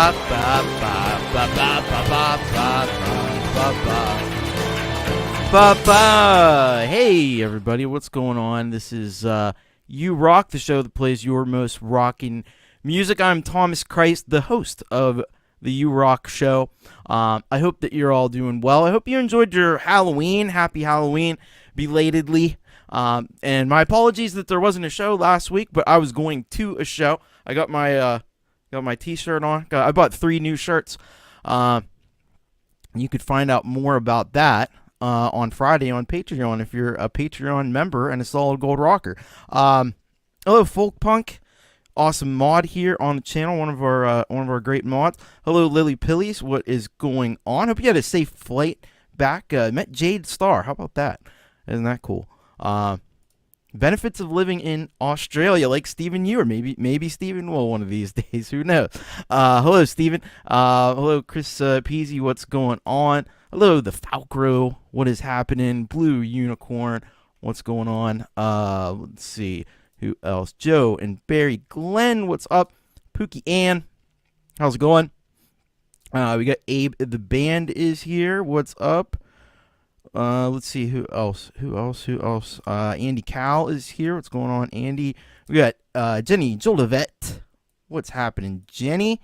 Hey everybody, what's going on? This is You Rock, the show that plays your most rocking music. I'm Thomas Christ, the host of the You Rock show. I hope that you're all doing well. I hope you enjoyed your Halloween. Happy Halloween, belatedly. And my apologies that there wasn't a show last week, but I was going to a show. I got my t-shirt on. I bought 3 new shirts. You could find out more about that on Friday on Patreon if you're a Patreon member and a solid gold rocker. Hello, Folkpunk, awesome mod here on the channel, one of our great mods. Hello, Lily Pillies, what is going on? Hope you had a safe flight back. Met Jade Starr. How about that? Isn't that cool? Benefits of living in Australia, like Stephen Ewart. Maybe Stephen will one of these days. Who knows? Hello, Stephen. Hello, Chris Peasy. What's going on? Hello, the Falcro. What is happening? Blue Unicorn. What's going on? Let's see. Who else? Joe and Barry Glenn. What's up? Puukie Ann. How's it going? We got Abe. The band is here. What's up? Let's see who else. Andy Cal is here. What's going on, Andy? We got Jenny Jolivet. What's happening, Jenny?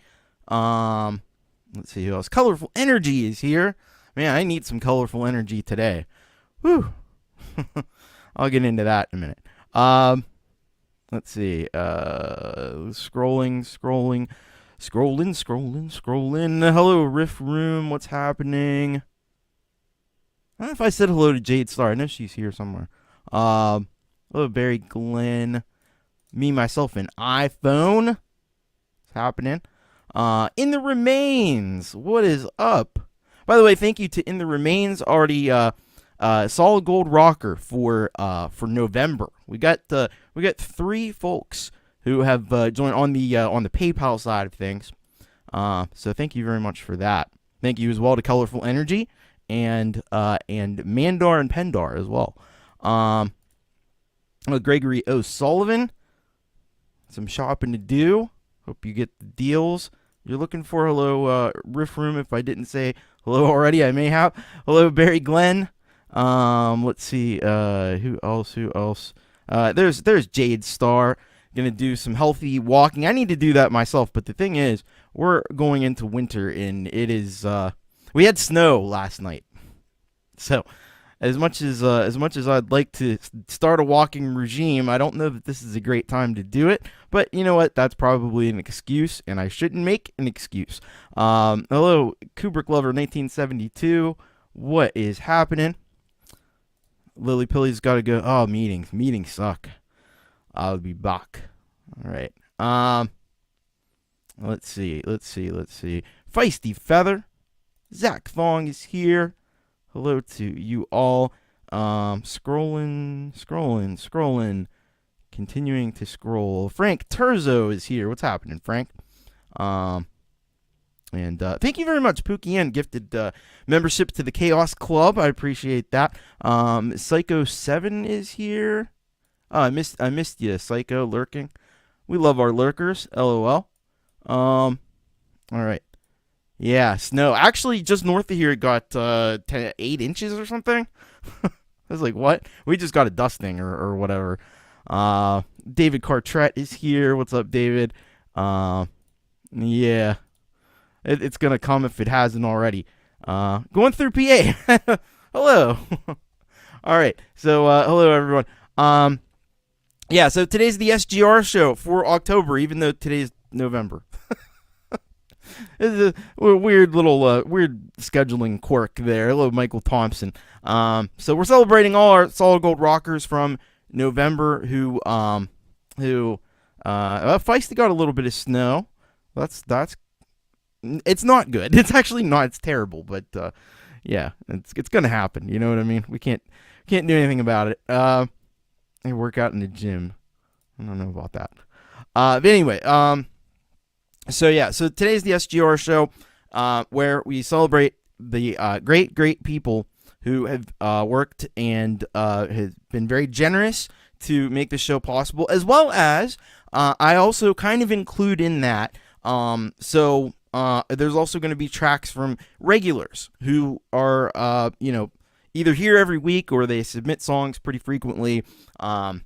Let's see who else. Colourful Energy is here. Man, I need some Colourful Energy today. Whew. I'll get into that in a minute. Let's see. Scrolling. Hello, Riff Room. What's happening? I don't know if I said hello to Jade Starr. I know she's here somewhere. Hello, Barry Glenn. Me, myself, and iPhone. What's happening? In the Remains. What is up? By the way, thank you to In the Remains. Already solid gold rocker for November. We got 3 folks who have joined on the PayPal side of things. So thank you very much for that. Thank you as well to Colourful Energy. And Mandar and Pendar as well. Gregory O'Sullivan. Some shopping to do. Hope you get the deals you're looking for. Hello, Riff Room. If I didn't say hello already, I may have. Hello, Barry Glenn. Let's see. Who else? There's Jade Starr. Gonna do some healthy walking. I need to do that myself. But the thing is, we're going into winter, and it is. We had snow last night, so as much as I'd like to start a walking regime, I don't know that this is a great time to do it. But you know what? That's probably an excuse, and I shouldn't make an excuse. Hello, Kubric Lover 1972. What is happening? Lily Pilly's got to go. Oh, meetings suck. I'll be back. All right. Let's see. Feisty Feather. Zach Thong is here. Hello to you all. Scrolling. Continuing to scroll. Frank Terzo is here. What's happening, Frank? And thank you very much. Puukie Ann gifted membership to the Chaos Club. I appreciate that. Psycho 7 is here. I missed you, Psycho, lurking. We love our lurkers. LOL. All right. Yeah, snow. Actually, just north of here, it got 8 inches or something. I was like, what? We just got a dusting or whatever. David Cartret is here. What's up, David? Yeah. It's going to come if it hasn't already. Going through PA. Hello. All right. So, hello, everyone. Yeah, so today's the SGR show for October, even though today's November. It's a weird little weird scheduling quirk there. Hello, Michael Thompson. So we're celebrating all our solid gold rockers from November who Feisty got a little bit of snow. That's it's not good. It's actually not. It's terrible. But yeah, it's gonna happen. You know what I mean? We can't do anything about it. I work out in the gym. I don't know about that. But anyway, so today's the SGR show, where we celebrate the great people who have worked and have been very generous to make this show possible, as well as I also kind of include in that. So there's also going to be tracks from regulars who are, either here every week or they submit songs pretty frequently. And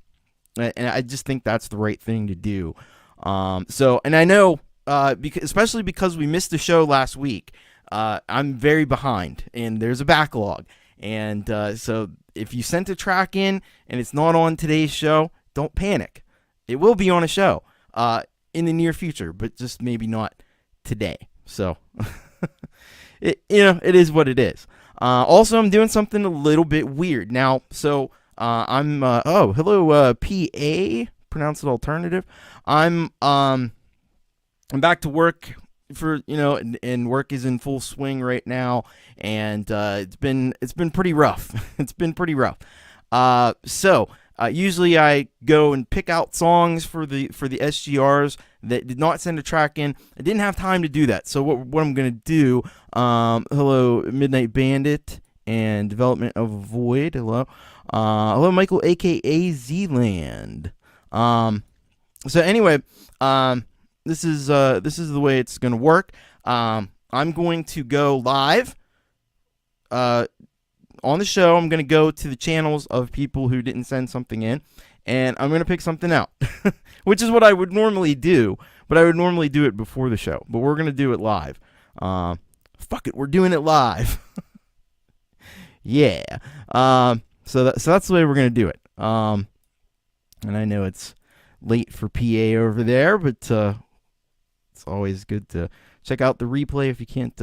I just think that's the right thing to do. And I know, especially because we missed the show last week, I'm very behind and there's a backlog. And so if you sent a track in and it's not on today's show, don't panic. It will be on a show in the near future, but just maybe not today. So it is what it is. Also, I'm doing something a little bit weird now. So I'm hello PA, pronounce it alternative. I'm back to work for and work is in full swing right now, and it's been pretty rough. It's been pretty rough. So usually I go and pick out songs for the SGRs that did not send a track in. I didn't have time to do that. So what I'm gonna do? Hello, Midnight Bandit and Development of Void. Hello, hello, Michael, aka Zealand. So anyway, this is the way it's gonna work. I'm going to go live. On the show, I'm going to go to the channels of people who didn't send something in, and I'm going to pick something out, which is what I would normally do, but I would normally do it before the show, but we're going to do it live. Fuck it, we're doing it live. Yeah. So that's the way we're going to do it. And I know it's late for PA over there, but it's always good to check out the replay if you can't...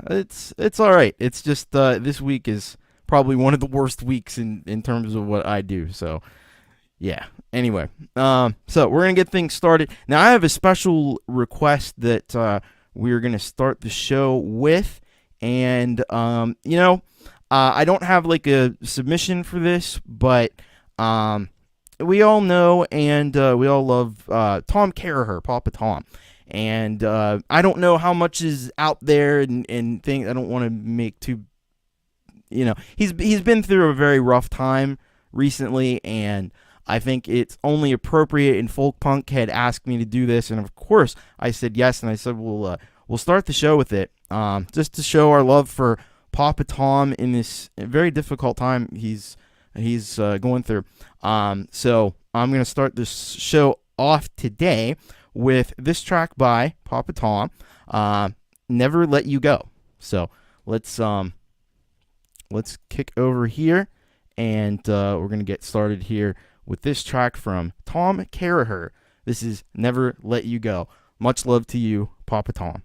it's all right. It's just this week is probably one of the worst weeks in terms of what I do. So, yeah. Anyway, so we're gonna get things started. Now, I have a special request that we're gonna start the show with, and I don't have like a submission for this, but we all know and we all love Tom Caraher, Papa Tom. And I don't know how much is out there and things. I don't want to make too, he's been through a very rough time recently, and I think it's only appropriate. And Folkpunk had asked me to do this, and of course I said yes, and I said we'll start the show with it, just to show our love for Papa Tom in this very difficult time he's going through. So I'm gonna start this show off today with this track by Papa Tom, Never Let You Go. So let's kick over here, and we're going to get started here with this track from Tom Caraher. This is Never Let You Go. Much love to you, Papa Tom.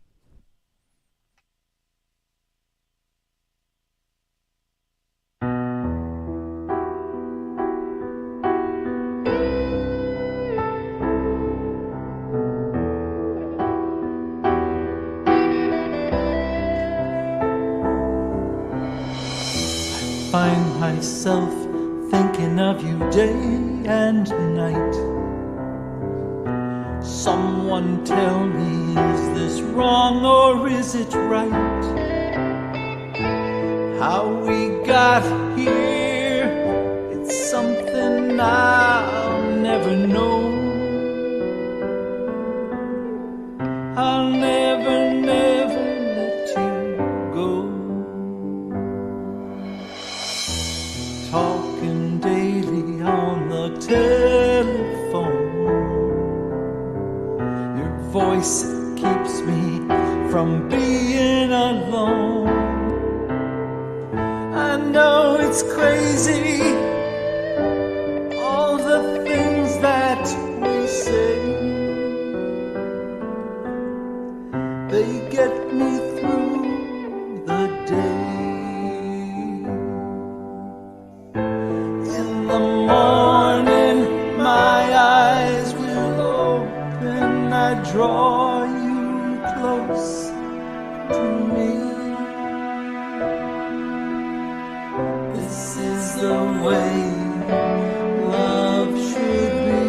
Find myself thinking of you day and night. Someone tell me, is this wrong or is it right? How we got here, it's something I'll never know. I'll never let you go. Talking daily on the telephone, your voice keeps me from being alone. I know it's crazy, all the things that we say, they get me through the day. Draw you close to me. This is the way love should be.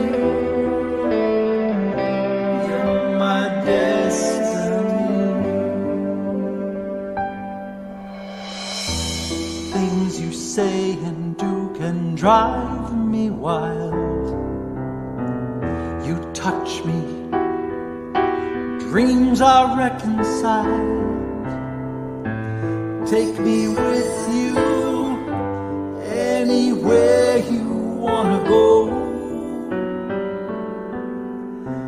You're my destiny. Things you say and do can drive me wild. You touch me dreams are reconciled. Take me with you anywhere you wanna go.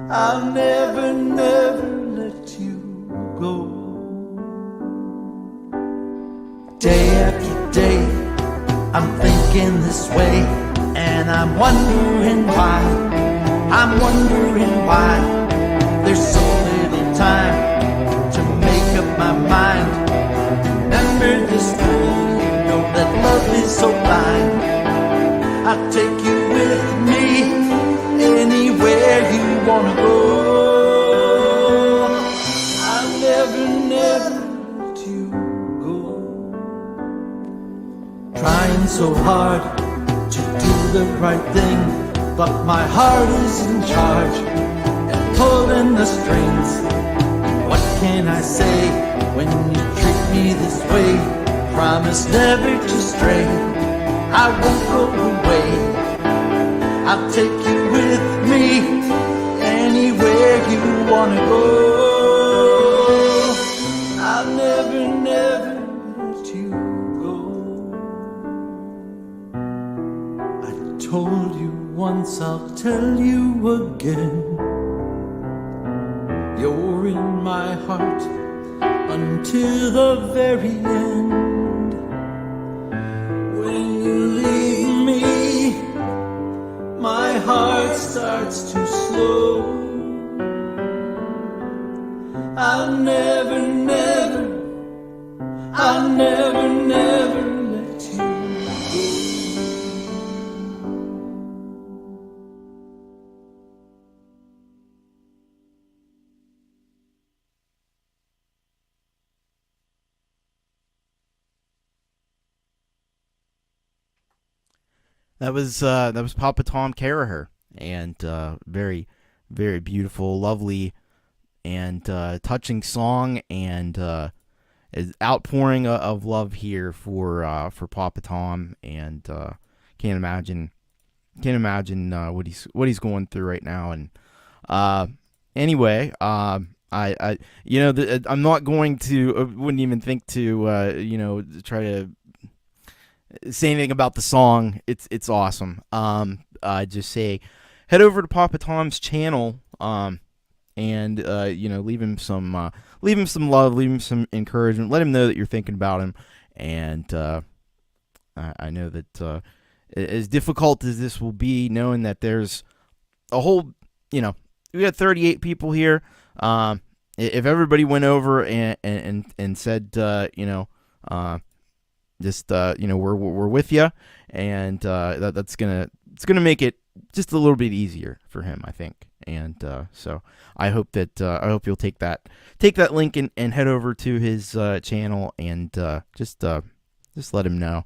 I'll never, never let you go. Day after day, I'm thinking this way, and I'm wondering why. I'm wondering why there's so little time to make up my mind. Remember this time, you know that love is so blind. I'll take you with me anywhere you wanna go. I'll never, never let you go. Trying so hard to do the right thing, but my heart is in charge and pulling the strings. What can I say when you treat me this way? Promise never to stray. I won't go away. I'll take you with me anywhere you wanna go. I'll never, never let you go. I told you once, I'll tell you again. You're in my heart until the very end. When you leave me, my heart starts to slow. I'll never, never, I'll never, never let you go. That was Papa Tom Caraher, and very, very beautiful, lovely, and touching song, and is outpouring of love here for Papa Tom, and can't imagine what he's going through right now. And anyway, I you know, I'm not going to wouldn't even think to you know, try to say anything about the song. It's awesome. I just say head over to Papa Tom's channel, and you know, leave him some love, leave him some encouragement, let him know that you're thinking about him. And I know that as difficult as this will be, knowing that there's a whole, you know, we got 38 people here. If everybody went over and said, you know, just you know, we're with you, and it's gonna make it just a little bit easier for him, I think. And so I hope you'll take that link and head over to his channel, and just let him know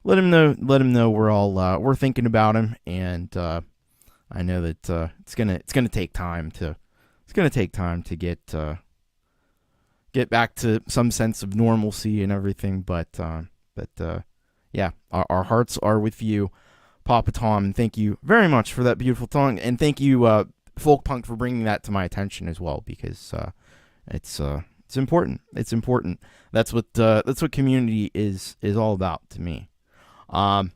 we're thinking about him. And I know that it's gonna take time to get back to some sense of normalcy and everything, but yeah, our hearts are with you, Papa Tom, and thank you very much for that beautiful song, and thank you, Folkpunk, for bringing that to my attention as well, because it's important. It's important. That's what community is all about to me. All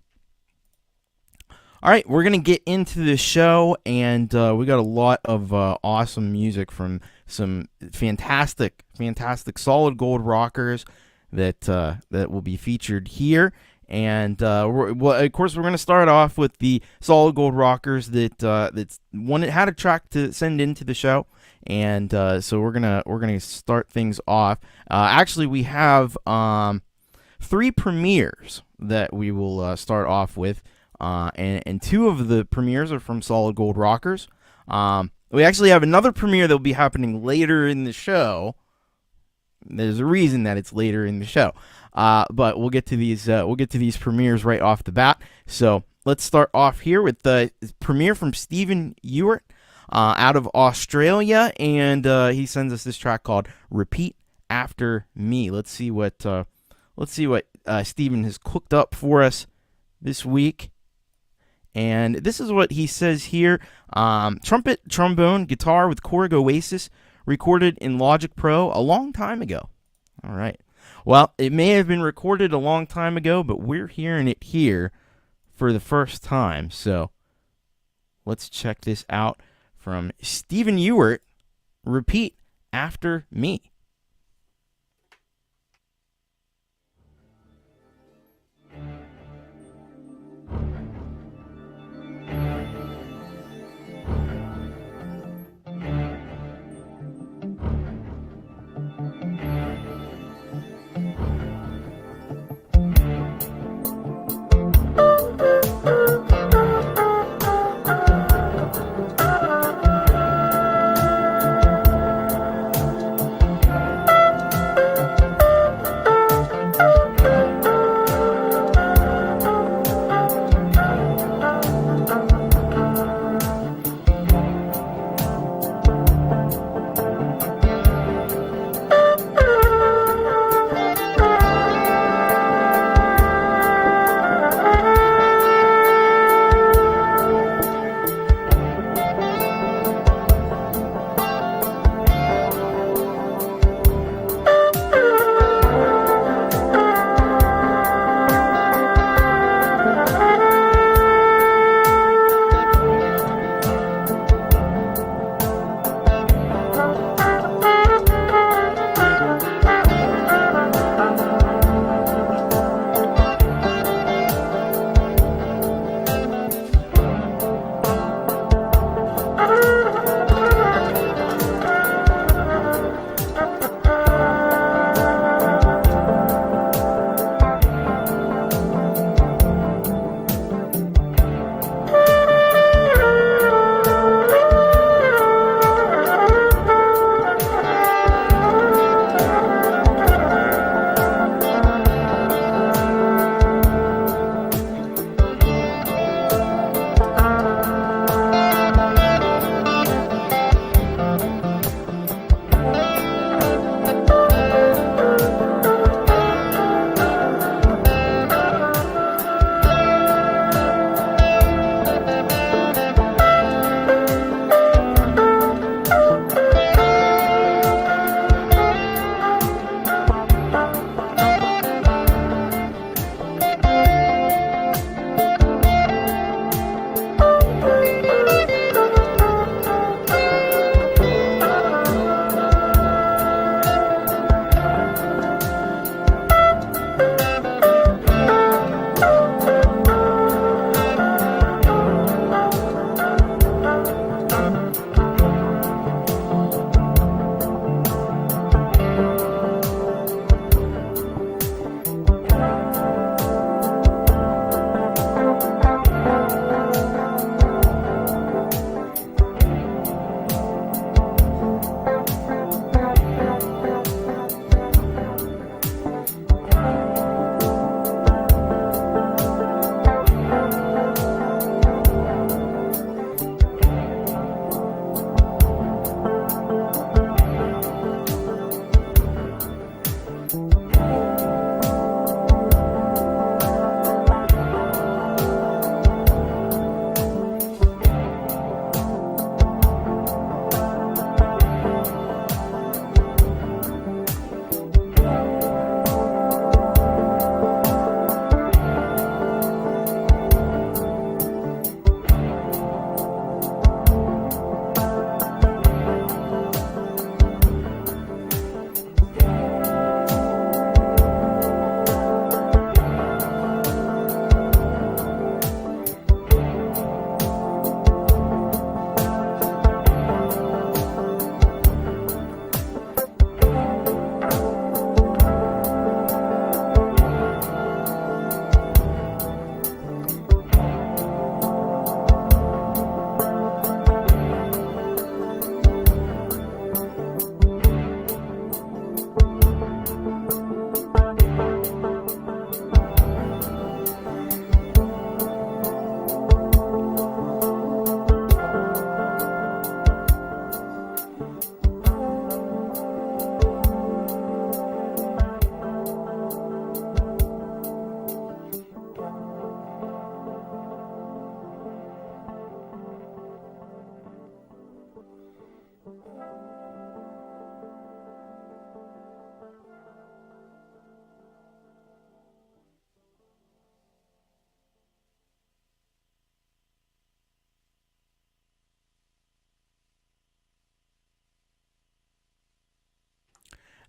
right, we're gonna get into the show, and we got a lot of awesome music from some fantastic, solid gold rockers that will be featured here. And of course, we're going to start off with the solid gold rockers that had a track to send into the show, and so we're gonna start things off. Actually, we have 3 premieres that we will start off with, and 2 of the premieres are from solid gold rockers. We actually have another premiere that will be happening later in the show. There's a reason that it's later in the show, but we'll get to these premieres right off the bat. So let's start off here with the premiere from Stephen Ewart out of Australia, and he sends us this track called "Repeat After Me." Let's see what Stephen has cooked up for us this week. And this is what he says here: trumpet, trombone, guitar with chord oasis, recorded in Logic Pro a long time ago. All right. Well, it may have been recorded a long time ago, but we're hearing it here for the first time. So let's check this out from Stephen Ewart. Repeat after me.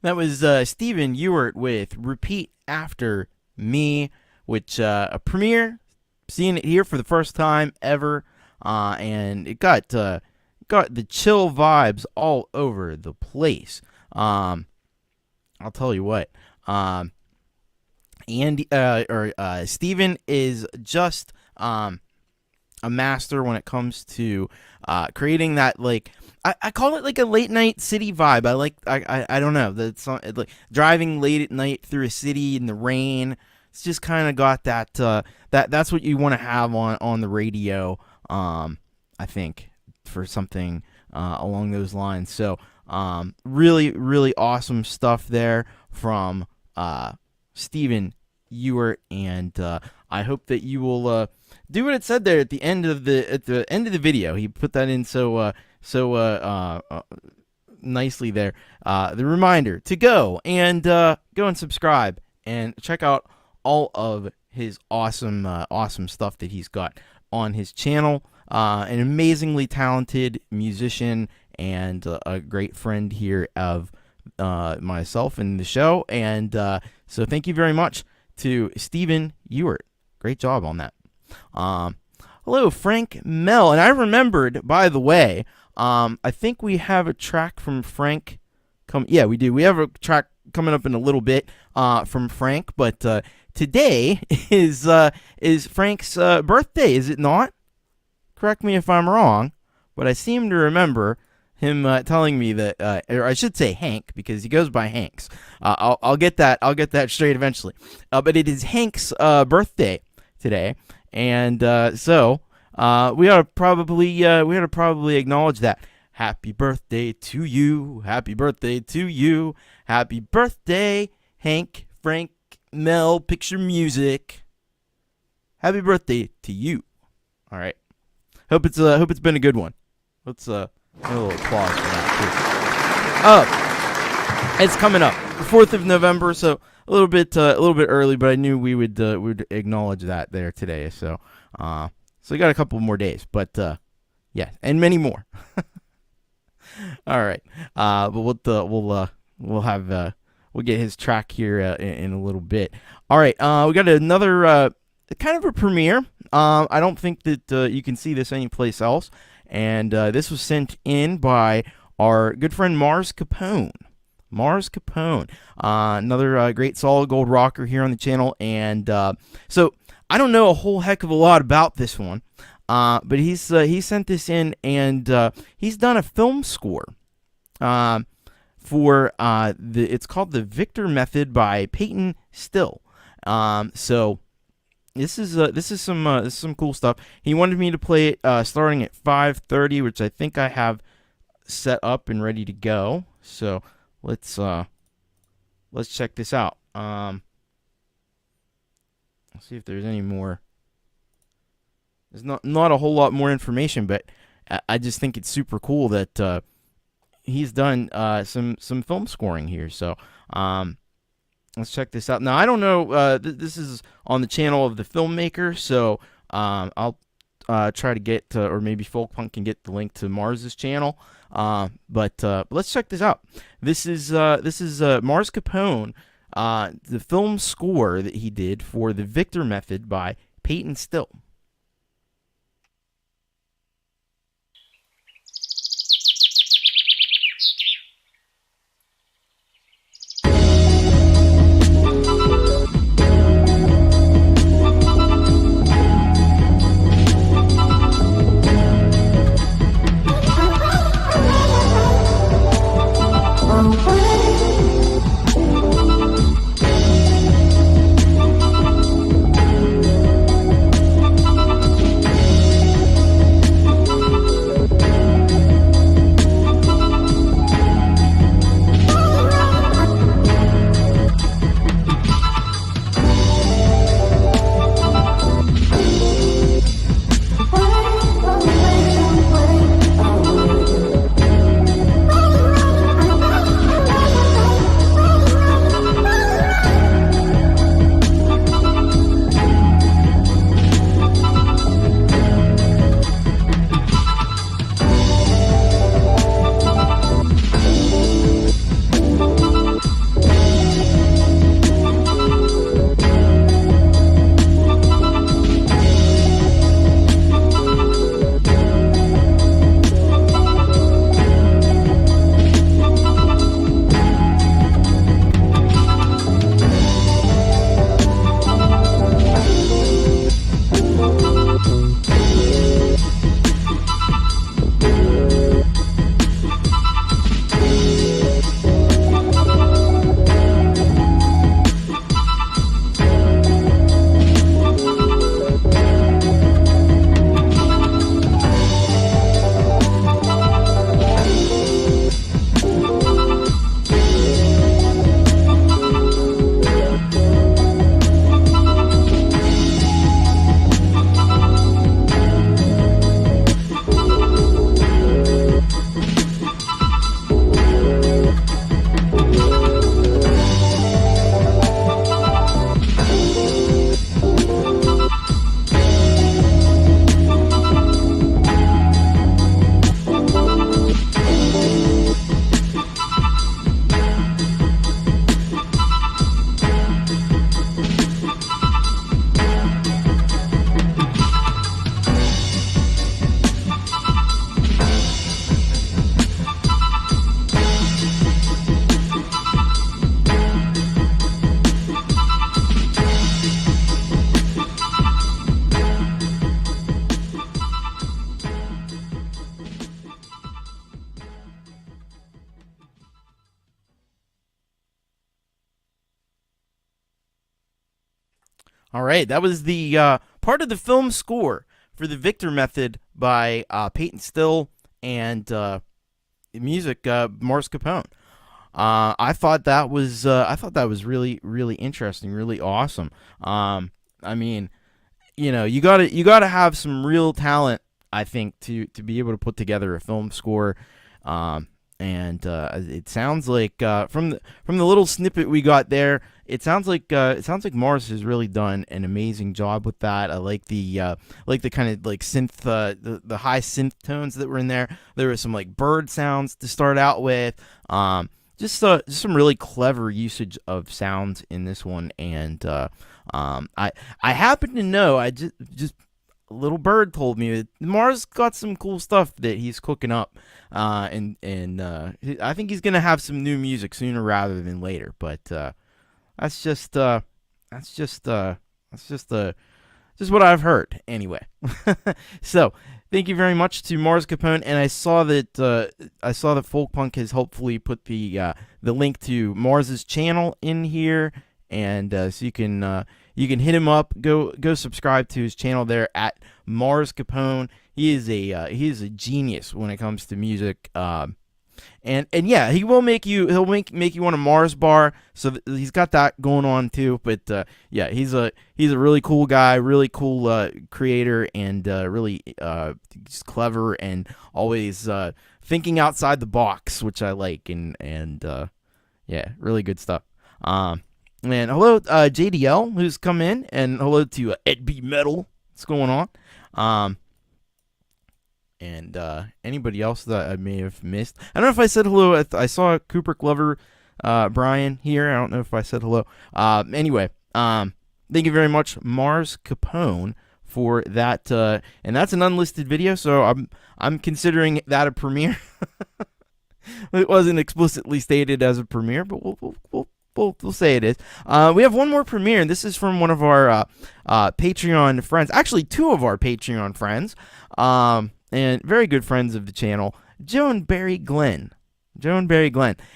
That was Stephen Ewart with Repeat After Me, which a premiere, seeing it here for the first time ever, and it got the chill vibes all over the place. I'll tell you what, Stephen is just a master when it comes to creating that, like, I call it like a late night city vibe. I don't know, that's like driving late at night through a city in the rain. It's just kind of got that that's what you want to have on the radio. I think for something along those lines. So really, really awesome stuff there from Stephen Ewart, and I hope that you will do what it said there at the end of the video. He put that in so nicely there. The reminder to go and subscribe and check out all of his awesome stuff that he's got on his channel. An amazingly talented musician and a great friend here of myself and the show. And so thank you very much to Stephen Ewart. Great job on that. Hello, Frank Mel. And I remembered, by the way, I think we have a track from Frank. Yeah, we do. We have a track coming up in a little bit from Frank. But today is Frank's birthday, is it not? Correct me if I'm wrong, but I seem to remember him telling me that, or I should say Hank, because he goes by Hanks. I'll get that straight eventually. But it is Hank's birthday today, and so we ought to probably acknowledge that. Happy birthday to you. Happy birthday to you. Happy birthday, Hank, Frank, Mel, Picture Music. Happy birthday to you. All right. Hope it's been a good one. Let's give a little applause for that too. It's coming up, the 4th of November, so a little bit early, but I knew we would acknowledge that there today. So we got a couple more days, but yeah, and many more. All right, but we'll get his track here in a little bit. All right, we got another kind of a premiere. I don't think that you can see this anyplace else, and this was sent in by our good friend Mars Capone. Another great solid gold rocker here on the channel, and so I don't know a whole heck of a lot about this one, but he sent this in, and he's done a film score for it's called The Victor Method by Peyton Still. So this is some cool stuff. He wanted me to play it starting at 5:30, which I think I have set up and ready to go. So let's check this out. Let's see if there's any more. There's not a whole lot more information, but I just think it's super cool that he's done some film scoring here. So let's check this out. Now, I don't know, this is on the channel of the filmmaker, so I'll try to get, or maybe Folkpunk can get the link to Mars's channel. But let's check this out. This is Mars Capone, the film score that he did for The Victor Method by Peyton Still. All right, that was the part of the film score for the Victor Method by Peyton Still and music Morris Capone. I thought that was really really interesting, really awesome. I mean, you gotta have some real talent, I think, to be able to put together a film score. And it sounds like from the little snippet we got there, it sounds like Morris has really done an amazing job with that. I like the kind of like synth, the high synth tones that were in there. There were some like bird sounds to start out with. Just some really clever usage of sounds in this one, and I happen to know, I just a little bird told me that Mars got some cool stuff that he's cooking up, and I think he's gonna have some new music sooner rather than later. But that's just what I've heard anyway. So thank you very much to Mars Capone, and I saw that Folkpunk has hopefully put the link to Mars's channel in here, and so you can hit him up. Go subscribe to his channel there at Mars Capone. He is a genius when it comes to music. And yeah, he'll make you want a Mars bar. So he's got that going on too. But yeah, he's a really cool guy, really cool creator, and really just clever and always thinking outside the box, which I like. And yeah, really good stuff. And hello, JDL, who's come in, and hello to Ed B Metal. What's going on? And anybody else that I may have missed. I don't know if I said hello. I saw Kubric Lover, Brian here. I don't know if I said hello. Anyway, thank you very much, Mars Capone, for that. And that's an unlisted video, so I'm considering that a premiere. It wasn't explicitly stated as a premiere, but we'll say it is. We have one more premiere, and this is from one of our Patreon friends. Actually, two of our Patreon friends, and very good friends of the channel, Joe and Barry Glenn.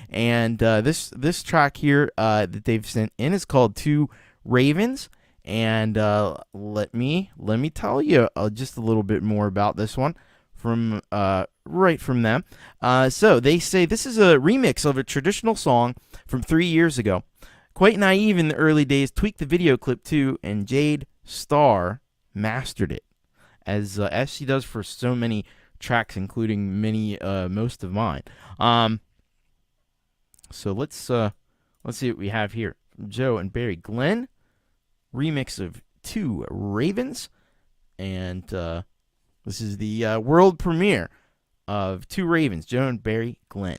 And this track here that they've sent in is called Two Ravens. And let me tell you just a little bit more about this one from them. So they say this is a remix of a traditional song from 3 years ago. Quite naive in the early days, tweaked the video clip too, and Jade Starr mastered it, as she does for so many tracks, including most of mine. So let's see what we have here from Joe and Barry Glenn, remix of Two Ravens, and this is the world premiere of Two Ravens, Joe and Barry Glenn.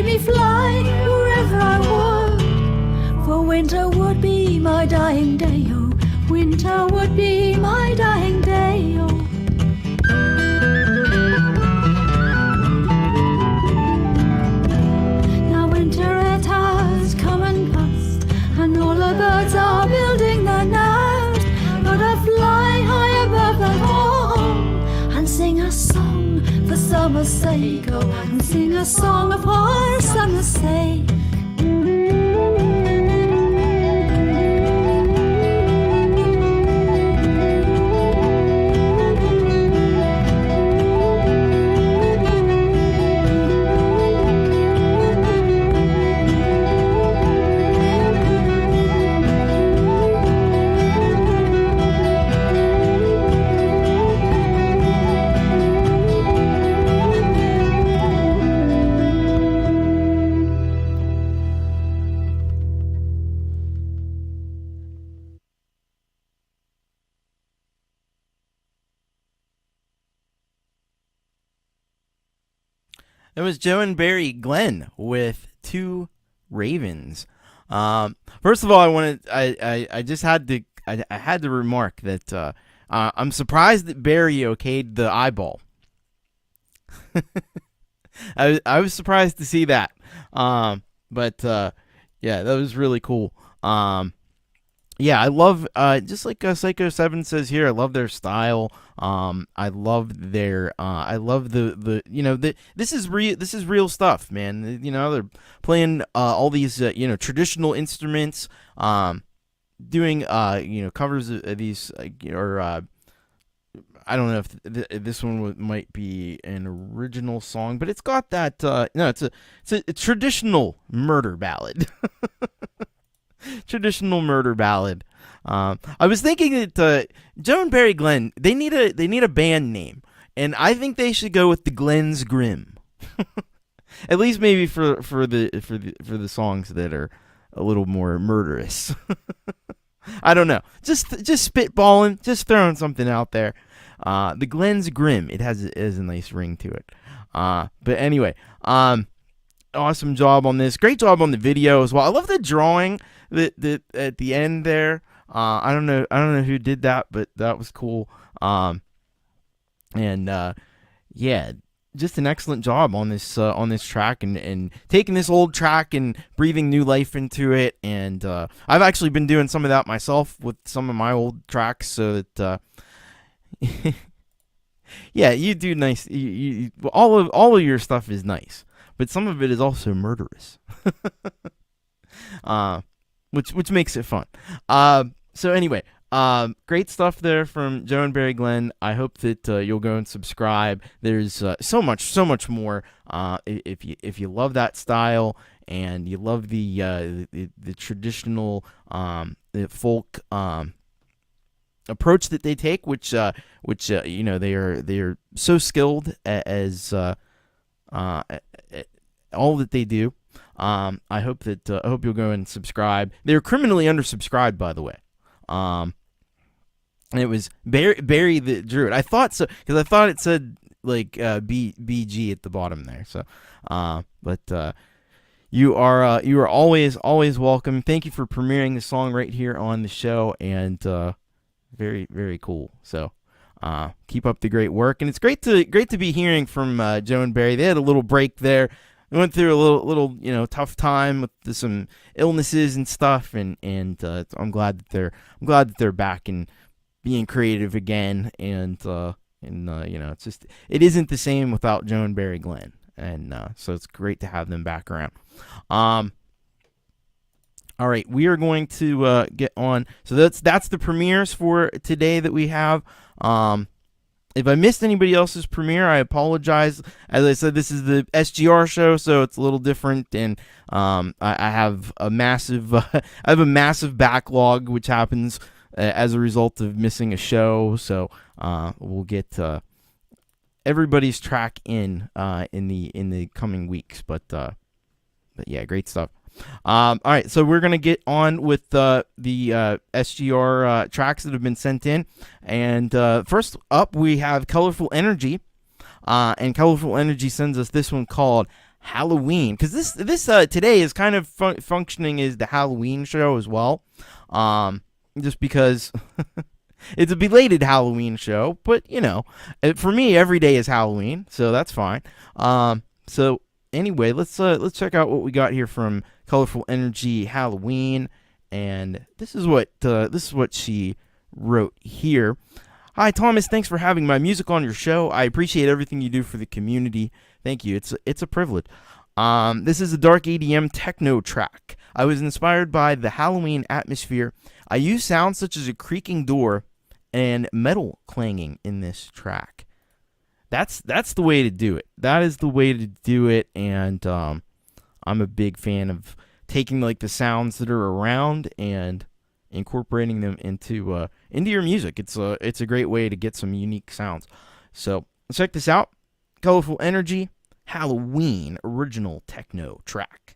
me fly wherever I would. For winter would be my dying day, oh. Winter would be my dying day, oh. Now winter it has come and passed, and all the birds are building their nest. But I fly high above them all, and sing a song for summer's sake, oh. And sing a song for summer's sake. It was Joe and Barry Glenn with Two Ravens. First of all, I just had to I had to remark that I'm surprised that Barry okayed the eyeball. I was surprised to see that. But yeah, that was really cool. Yeah, I love just like Psycho 7 says here, I love their style. I love their I love the you know, this is real stuff, man. You know, they're playing all these traditional instruments, doing you know, covers of these or I don't know if this one might be an original song, but it's got that no, it's a traditional murder ballad. Traditional murder ballad. I was thinking that Joe and Barry Glenn, they need a band name, and I think they should go with the Glenn's Grimm. At least maybe for the songs that are a little more murderous. I don't know. Just spitballing, just throwing something out there. The Glenn's Grimm. It has a nice ring to it. But anyway, awesome job on this. Great job on the video as well. I love the drawing that at the end there. I don't know who did that, but that was cool. Yeah, just an excellent job on this track and taking this old track and breathing new life into it. And I've actually been doing some of that myself with some of my old tracks, so that yeah, you do nice. You all of your stuff is nice, but some of it is also murderous. Which makes it fun. So anyway, great stuff there from Joe and Barry Glenn. I hope that you'll go and subscribe. There's so much more. If you love that style and you love the traditional folk approach that they take, which you know, they are so skilled as all that they do. I hope you'll go and subscribe. They're criminally undersubscribed, by the way. And it was Barry that drew it. I thought so, because I thought it said like BG at the bottom there. So, but you are always welcome. Thank you for premiering the song right here on the show, and very, very cool. So, keep up the great work, and it's great to be hearing from Joe and Barry. They had a little break there. We went through a little tough time with some illnesses and stuff, and I'm glad that they're back and being creative again, and it's just, it isn't the same without Joe and Barry Glenn, and so it's great to have them back around. All right, we are going to get on. So that's the premieres for today that we have. If I missed anybody else's premiere, I apologize. As I said, this is the SGR show, so it's a little different, and I have a massive backlog, which happens as a result of missing a show. So we'll get everybody's track in the coming weeks. But yeah, great stuff. All right, so we're gonna get on with the SGR tracks that have been sent in, and first up we have Colourful Energy, and Colourful Energy sends us this one called Halloween, because this today is kind of functioning as the Halloween show as well, just because it's a belated Halloween show, but you know, for me every day is Halloween, so that's fine. So anyway, let's check out what we got here from Colourful Energy Halloween, and this is what she wrote here. Hi Thomas, thanks for having my music on your show. I appreciate everything you do for the community. Thank you. It's a privilege. This is a dark EDM techno track. I was inspired by the Halloween atmosphere. I use sounds such as a creaking door and metal clanging in this track. That's the way to do it. That is the way to do it, and I'm a big fan of taking like the sounds that are around and incorporating them into your music. It's a great way to get some unique sounds. So let's check this out. Colourful Energy, Halloween original techno track.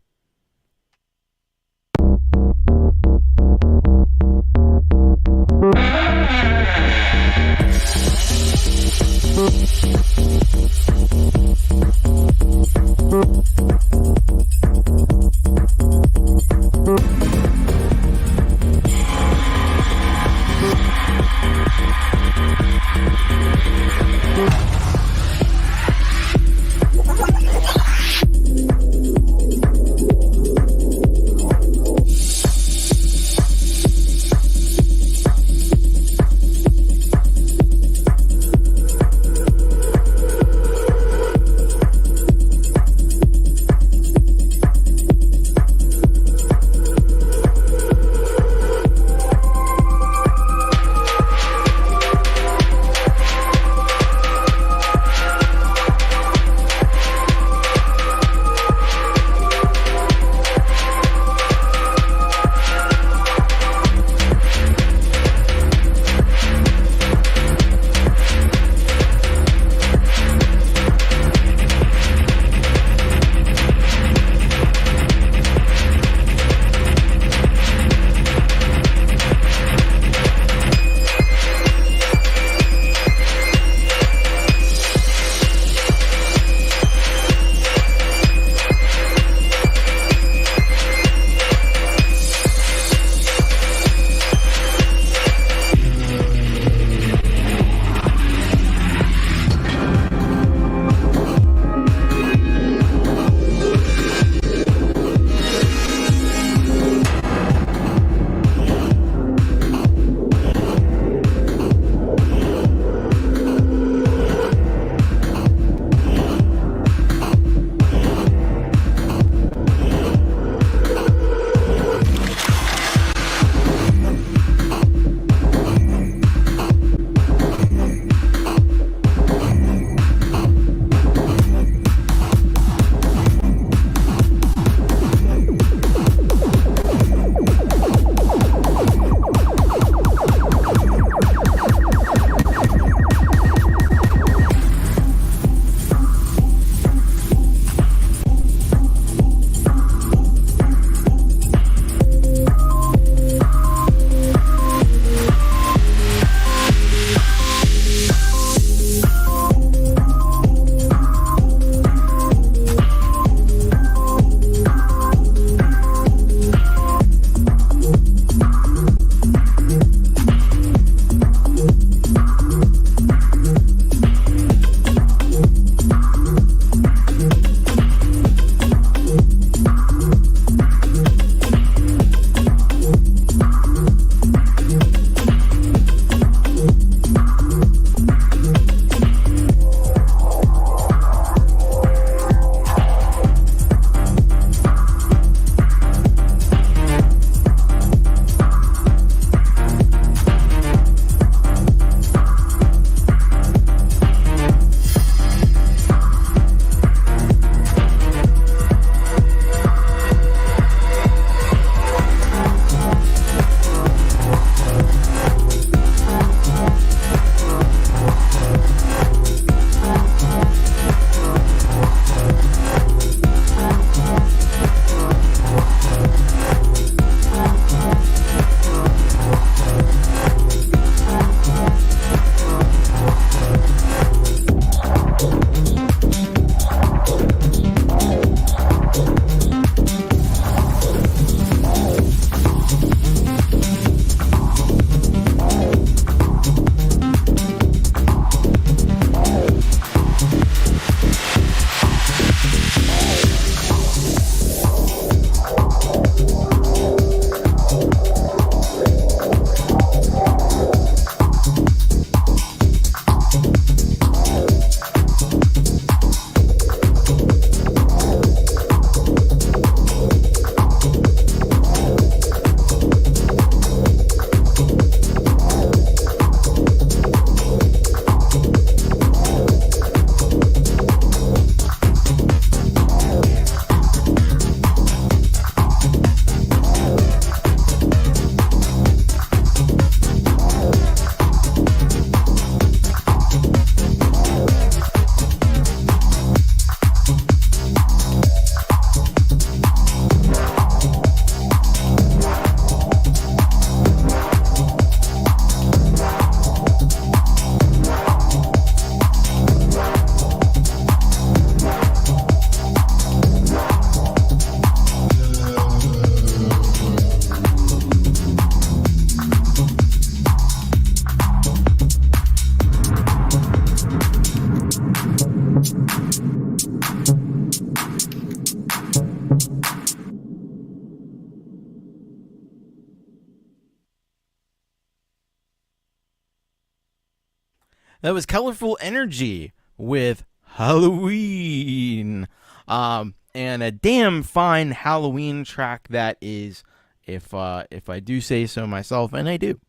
That was Colourful Energy with Halloween. And a damn fine Halloween track that is, if I do say so myself, and I do.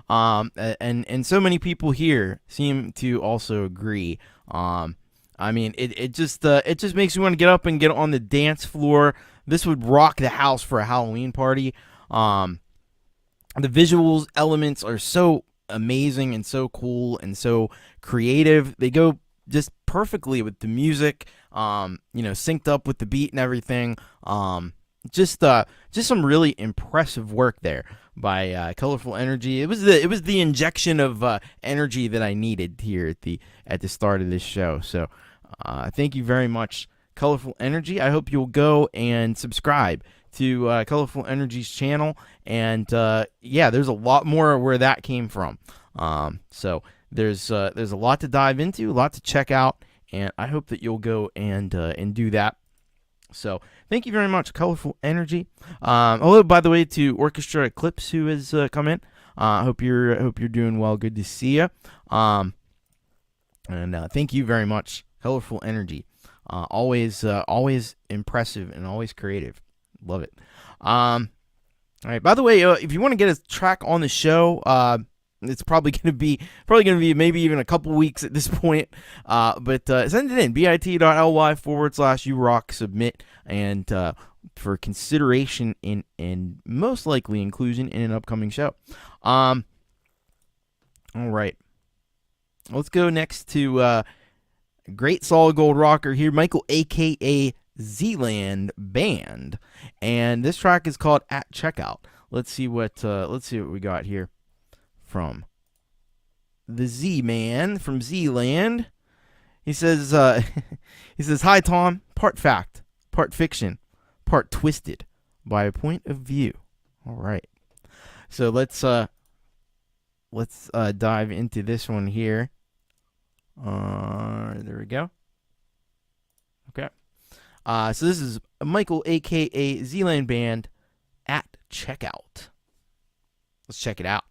And so many people here seem to also agree. I mean, it just makes you want to get up and get on the dance floor. This would rock the house for a Halloween party. The visuals elements are so amazing and so cool and so creative. They go just perfectly with the music, synced up with the beat and everything. Just some really impressive work there by Colourful Energy. It was the injection of energy that I needed here at the start of this show. So thank you very much, Colourful Energy. I hope you'll go and subscribe to Colourful Energy's channel. And there's a lot more where that came from. So there's a lot to dive into, a lot to check out, and I hope that you'll go and do that. So thank you very much, Colourful Energy. Hello, by the way, to Orchestra Eclipse, who has come in. I hope you're doing well. Good to see you. And thank you very much, Colourful Energy. Always impressive and always creative. Love it. All right. By the way, if you want to get a track on the show, it's probably gonna be maybe even a couple weeks at this point. But send it in bit.ly/urock submit, and for consideration and most likely inclusion in an upcoming show. All right. Let's go next to great solid gold rocker here, Michael, aka Zealand Band, and this track is called At Checkout. Let's see what we got here from the Z-Man from Zealand. He says, "Hi Tom, part fact, part fiction, part twisted by a point of view." All right, so let's dive into this one here. There we go. Okay. So this is Michael, aka Zealand Band, At Checkout. Let's check it out.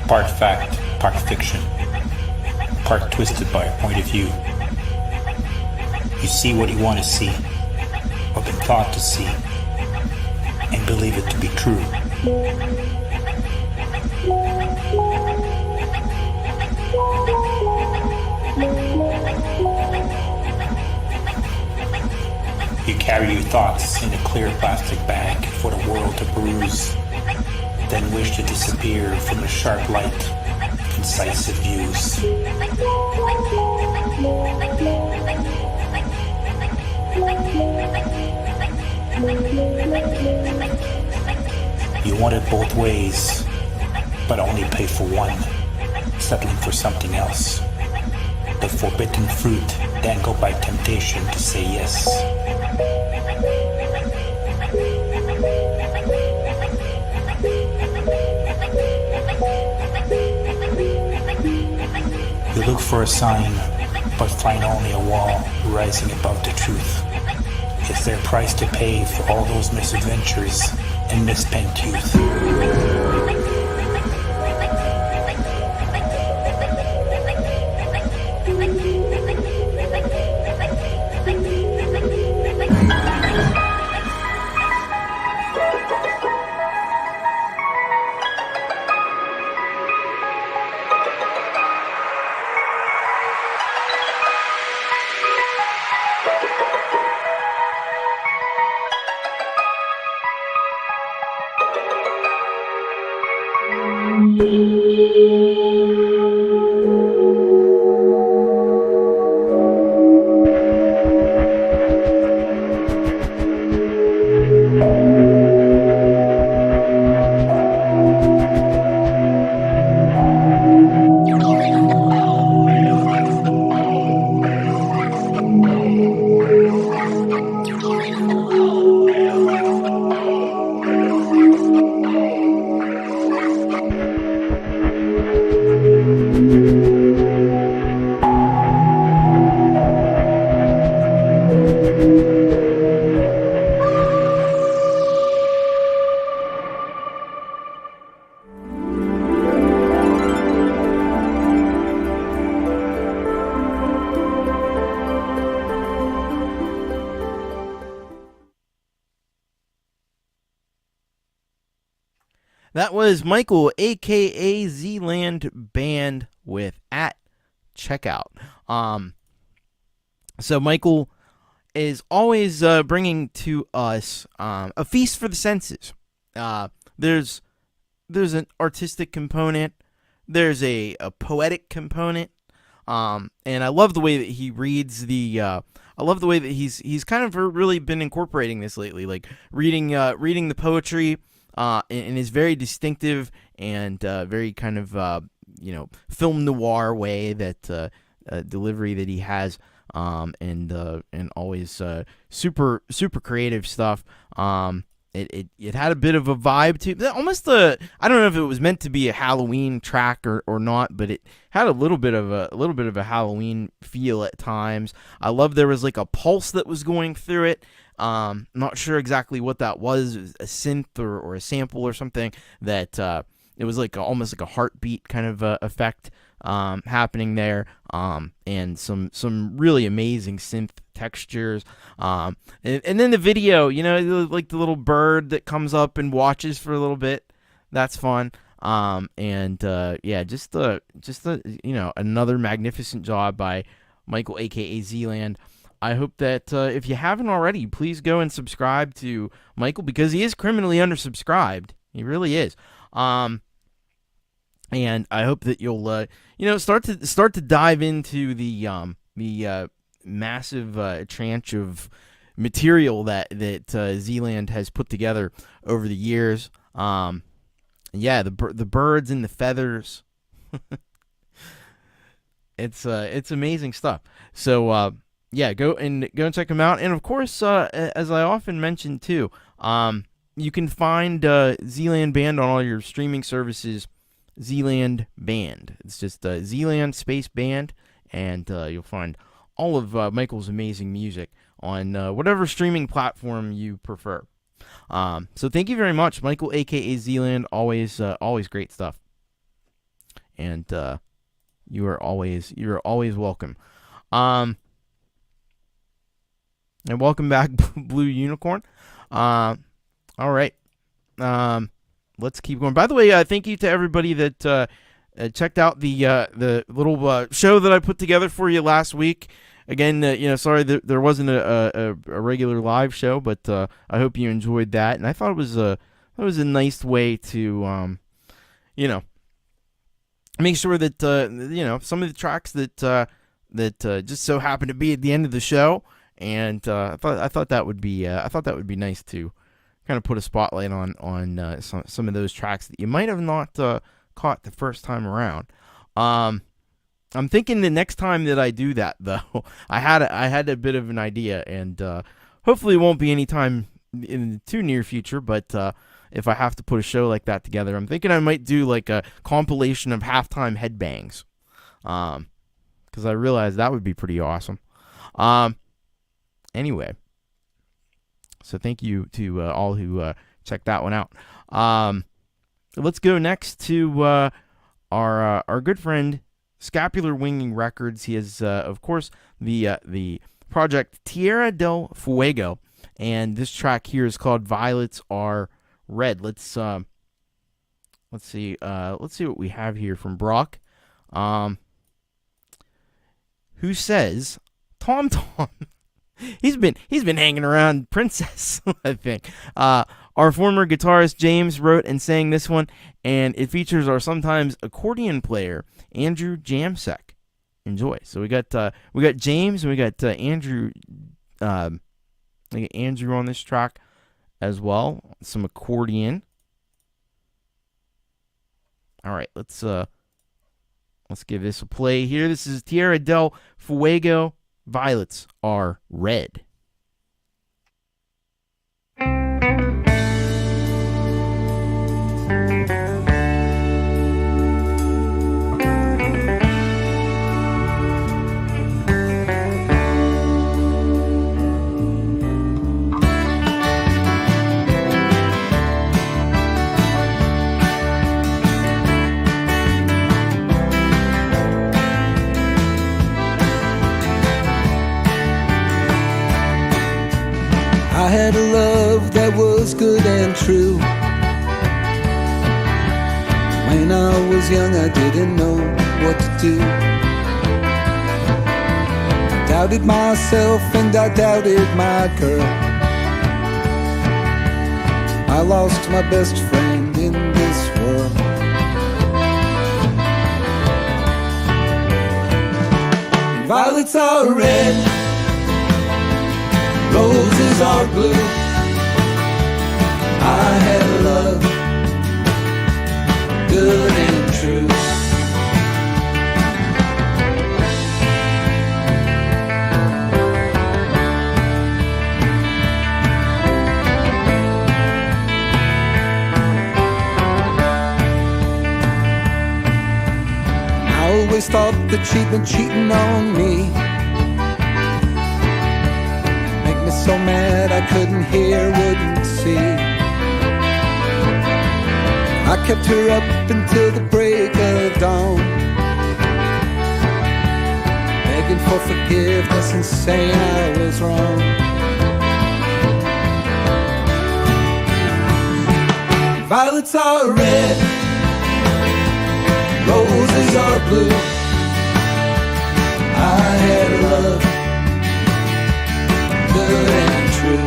Part fact, part fiction, part twisted by a point of view. You see what you want to see, or been thought to see, and believe it to be true. You carry your thoughts in a clear plastic bag for the world to peruse, then wish to disappear from the sharp light, incisive views. You want it both ways, but only pay for one, settling for something else. The forbidden fruit dangled by temptation to say yes. You look for a sign, but find only a wall rising above the truth. Is there a price to pay for all those misadventures and misspent youth? That was Michael, a.k.a. Zealand Band with At Checkout. So Michael is always bringing to us a feast for the senses. There's an artistic component. There's a poetic component. And I love the way that he reads the. I love the way that he's kind of really been incorporating this lately, like reading the poetry. In his very distinctive and very kind of film noir way that delivery that he has, and always super creative stuff. It had a bit of a vibe to almost I don't know if it was meant to be a Halloween track or not, but it had a little bit of a Halloween feel at times. I love there was like a pulse that was going through it. Not sure exactly what that was. It was a synth or a sample or something that it was like almost like a heartbeat kind of effect happening there, and some really amazing synth textures, and then the video, like the little bird that comes up and watches for a little bit. That's fun. Just another magnificent job by Michael, aka Zealand. I hope that if you haven't already, please go and subscribe to Michael, because he is criminally undersubscribed. He really is. And I hope that you'll start to dive into the massive tranche of material that Zealand has put together over the years. The birds and the feathers. It's amazing stuff. So go and check him out. And of course, as I often mention too, you can find Zealand Band on all your streaming services. Zealand Band. It's just Zealand space band, and you'll find all of Michael's amazing music on whatever streaming platform you prefer. So thank you very much, Michael, aka Zealand. Always great stuff. And you are always welcome. And welcome back, Blue Unicorn. All right. Let's keep going. By the way, thank you to everybody that checked out the little show that I put together for you last week. Again, sorry that there wasn't a regular live show, but I hope you enjoyed that. And I thought it was a nice way to make sure that some of the tracks that just so happened to be at the end of the show, and I thought that would be nice to kind of put a spotlight on some of those tracks that you might have not caught the first time around. I'm thinking the next time that I do that, though, I had a bit of an idea, and hopefully it won't be any time in the too near future, but if I have to put a show like that together, I'm thinking I might do like a compilation of halftime headbangs. because I realized that would be pretty awesome. Anyway, so thank you to all who checked that one out. Let's go next to our good friend Scapular Winging Records. He has, of course, the project Tiara Del Fuego, and this track here is called "Violets Are Red." Let's see what we have here from Brock, who says Tom Tom. He's been hanging around Princess, I think. Our former guitarist James wrote and sang this one, and it features our sometimes accordion player Andrew Jamsek. Enjoy. So we got James and we got Andrew. We got Andrew on this track as well. Some accordion. All right, let's give this a play here. This is Tiara Del Fuego. Violets Are Red. I had a love that was good and true. When I was young, I didn't know what to do. I doubted myself and I doubted my girl. I lost my best friend in this world. Violets are red, roses are blue. I had a love, good and true. I always thought that she'd been cheating on me. So mad I couldn't hear, wouldn't see. I kept her up until the break of dawn, begging for forgiveness and saying I was wrong. Violets are red, roses are blue. I had a love, good and true.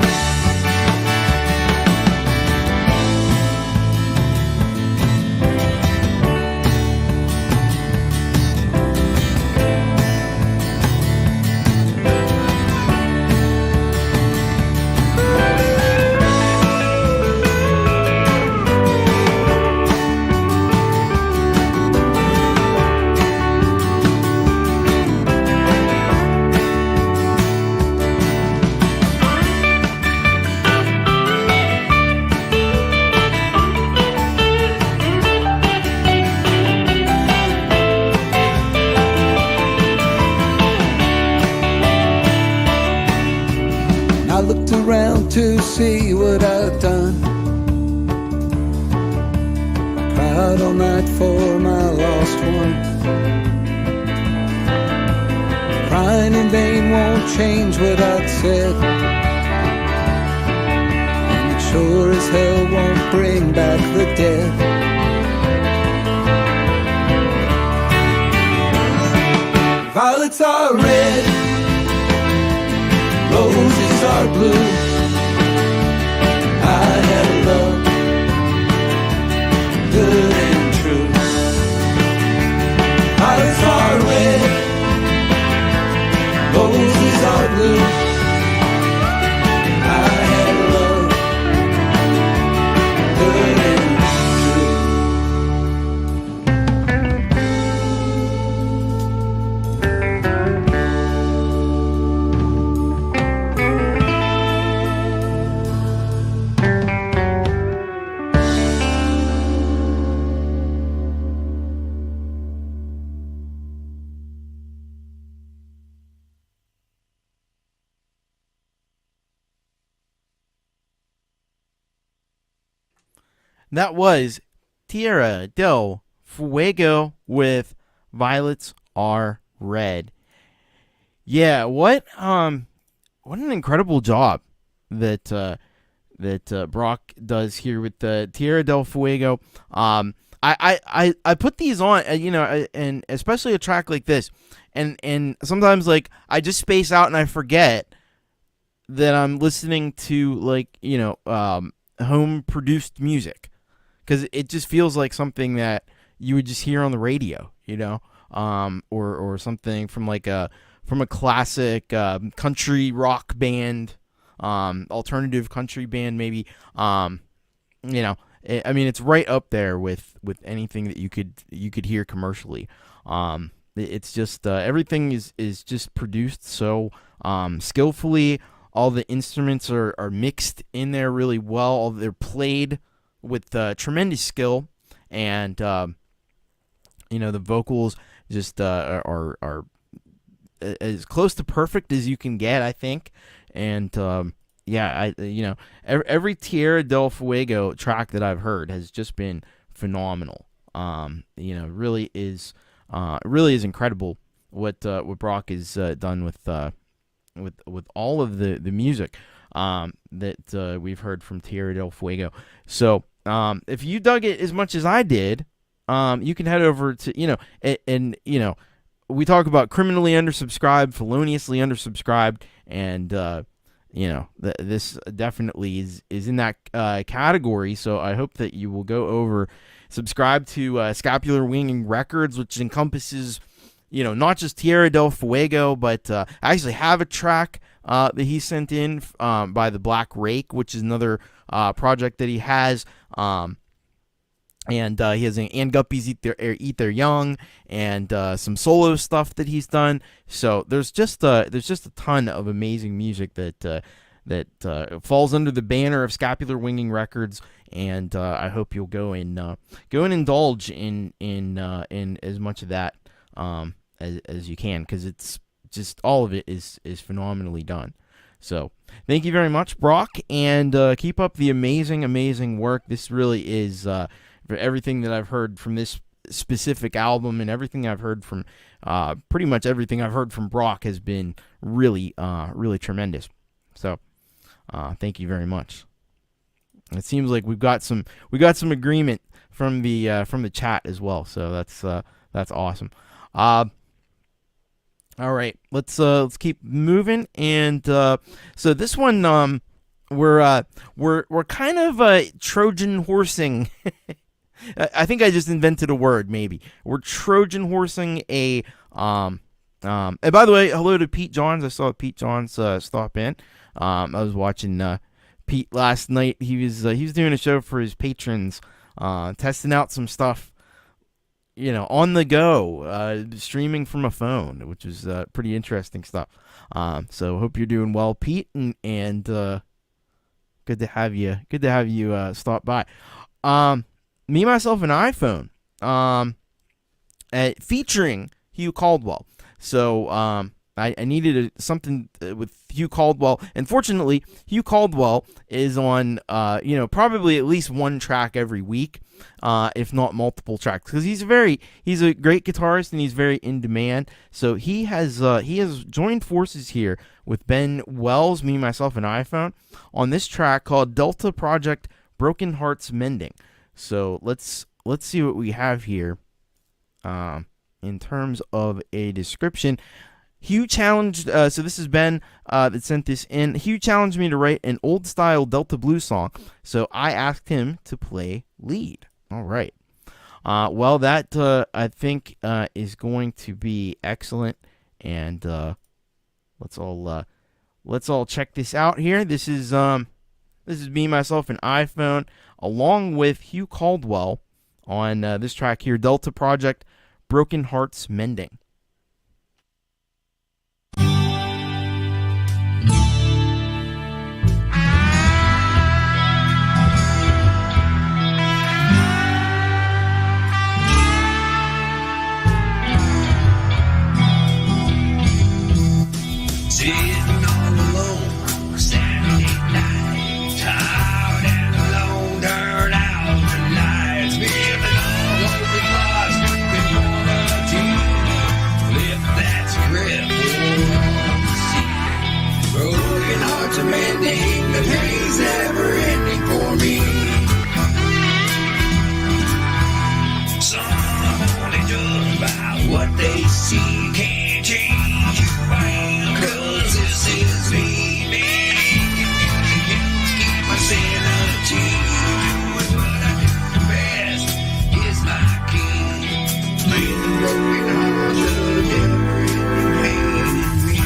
To see what I've done. I cried all night for my lost one. Crying in vain won't change what I'd said, and it sure as hell won't bring back the dead. Violets are red, roses are blue. I had a love, good and true. Violets are red, roses are blue. I had a love, good and true. That was Tiara Del Fuego with Violets Are Red. Yeah, what an incredible job that Brock does here with Tiara Del Fuego. I put these on, and especially a track like this, and sometimes like I just space out and I forget that I'm listening to like home produced music, because it just feels like something that you would just hear on the radio, or something from a classic country rock band, alternative country band maybe. It's right up there with anything that you could hear commercially. It's just everything is just produced so skillfully. All the instruments are mixed in there really well. They're played with tremendous skill, and the vocals just are as close to perfect as you can get, I think. And every Tiara Del Fuego track that I've heard has just been phenomenal. Really is incredible what Brock has done with all of the music that we've heard from Tiara Del Fuego. So if you dug it as much as I did, you can head over to we talk about criminally undersubscribed, feloniously undersubscribed, and this definitely is in that category. So I hope that you will go over, subscribe to Scapular Winging Records, which encompasses not just Tiara Del Fuego, but I actually have a track that he sent in by the Black Rake, which is another project that he has. And he has And Guppies Eat Their Young, and some solo stuff that he's done. So there's just a ton of amazing music that falls under the banner of Scapular Winging Records, and I hope you'll go and indulge in as much of that as you can, because it's just all of it is phenomenally done. So thank you very much, Brock, and keep up the amazing work. This really is. For everything that I've heard from this specific album, and everything I've heard from pretty much everything I've heard from Brock has been really tremendous. So thank you very much. It seems like we got some agreement from the chat as well, so that's awesome. All right, let's keep moving, and so this one we're kind of Trojan horsing. I think I just invented a word, maybe. We're Trojan horsing a and by the way, hello to Pete Johns. I saw Pete Johns stop in. I was watching Pete last night. He was doing a show for his patrons, testing out some stuff, on the go, streaming from a phone, which is pretty interesting stuff. So hope you're doing well, Pete, and good to have you stop by. Me, Myself, and iPhone, featuring Hugh Caldwell. So I needed something with Hugh Caldwell. Unfortunately, Hugh Caldwell is on probably at least one track every week, if not multiple tracks, because he's a great guitarist and he's very in demand. So he has joined forces here with Ben Wells, Me, Myself, and iPhone, on this track called Delta Project Broken Hearts Mending. So let's see what we have here in terms of a description. Hugh challenged, so this is Ben that sent this in. Hugh challenged me to write an old-style Delta blues song, so I asked him to play lead. All right. Well, that I think is going to be excellent, and let's all check this out here. This is Me, Myself, and iPhone, along with Hugh Caldwell on this track here, Delta Project, Broken Hearts Mending. Sitting all alone, Saturday night, tired and alone, turned out the on to mending. The pain's never ending for me. Some only judge by what they see. Can't change who I am, 'cause this is me, man. Keep my sanity. Doing what I do best is my key. Leave the broken heart to never-ending pain in me.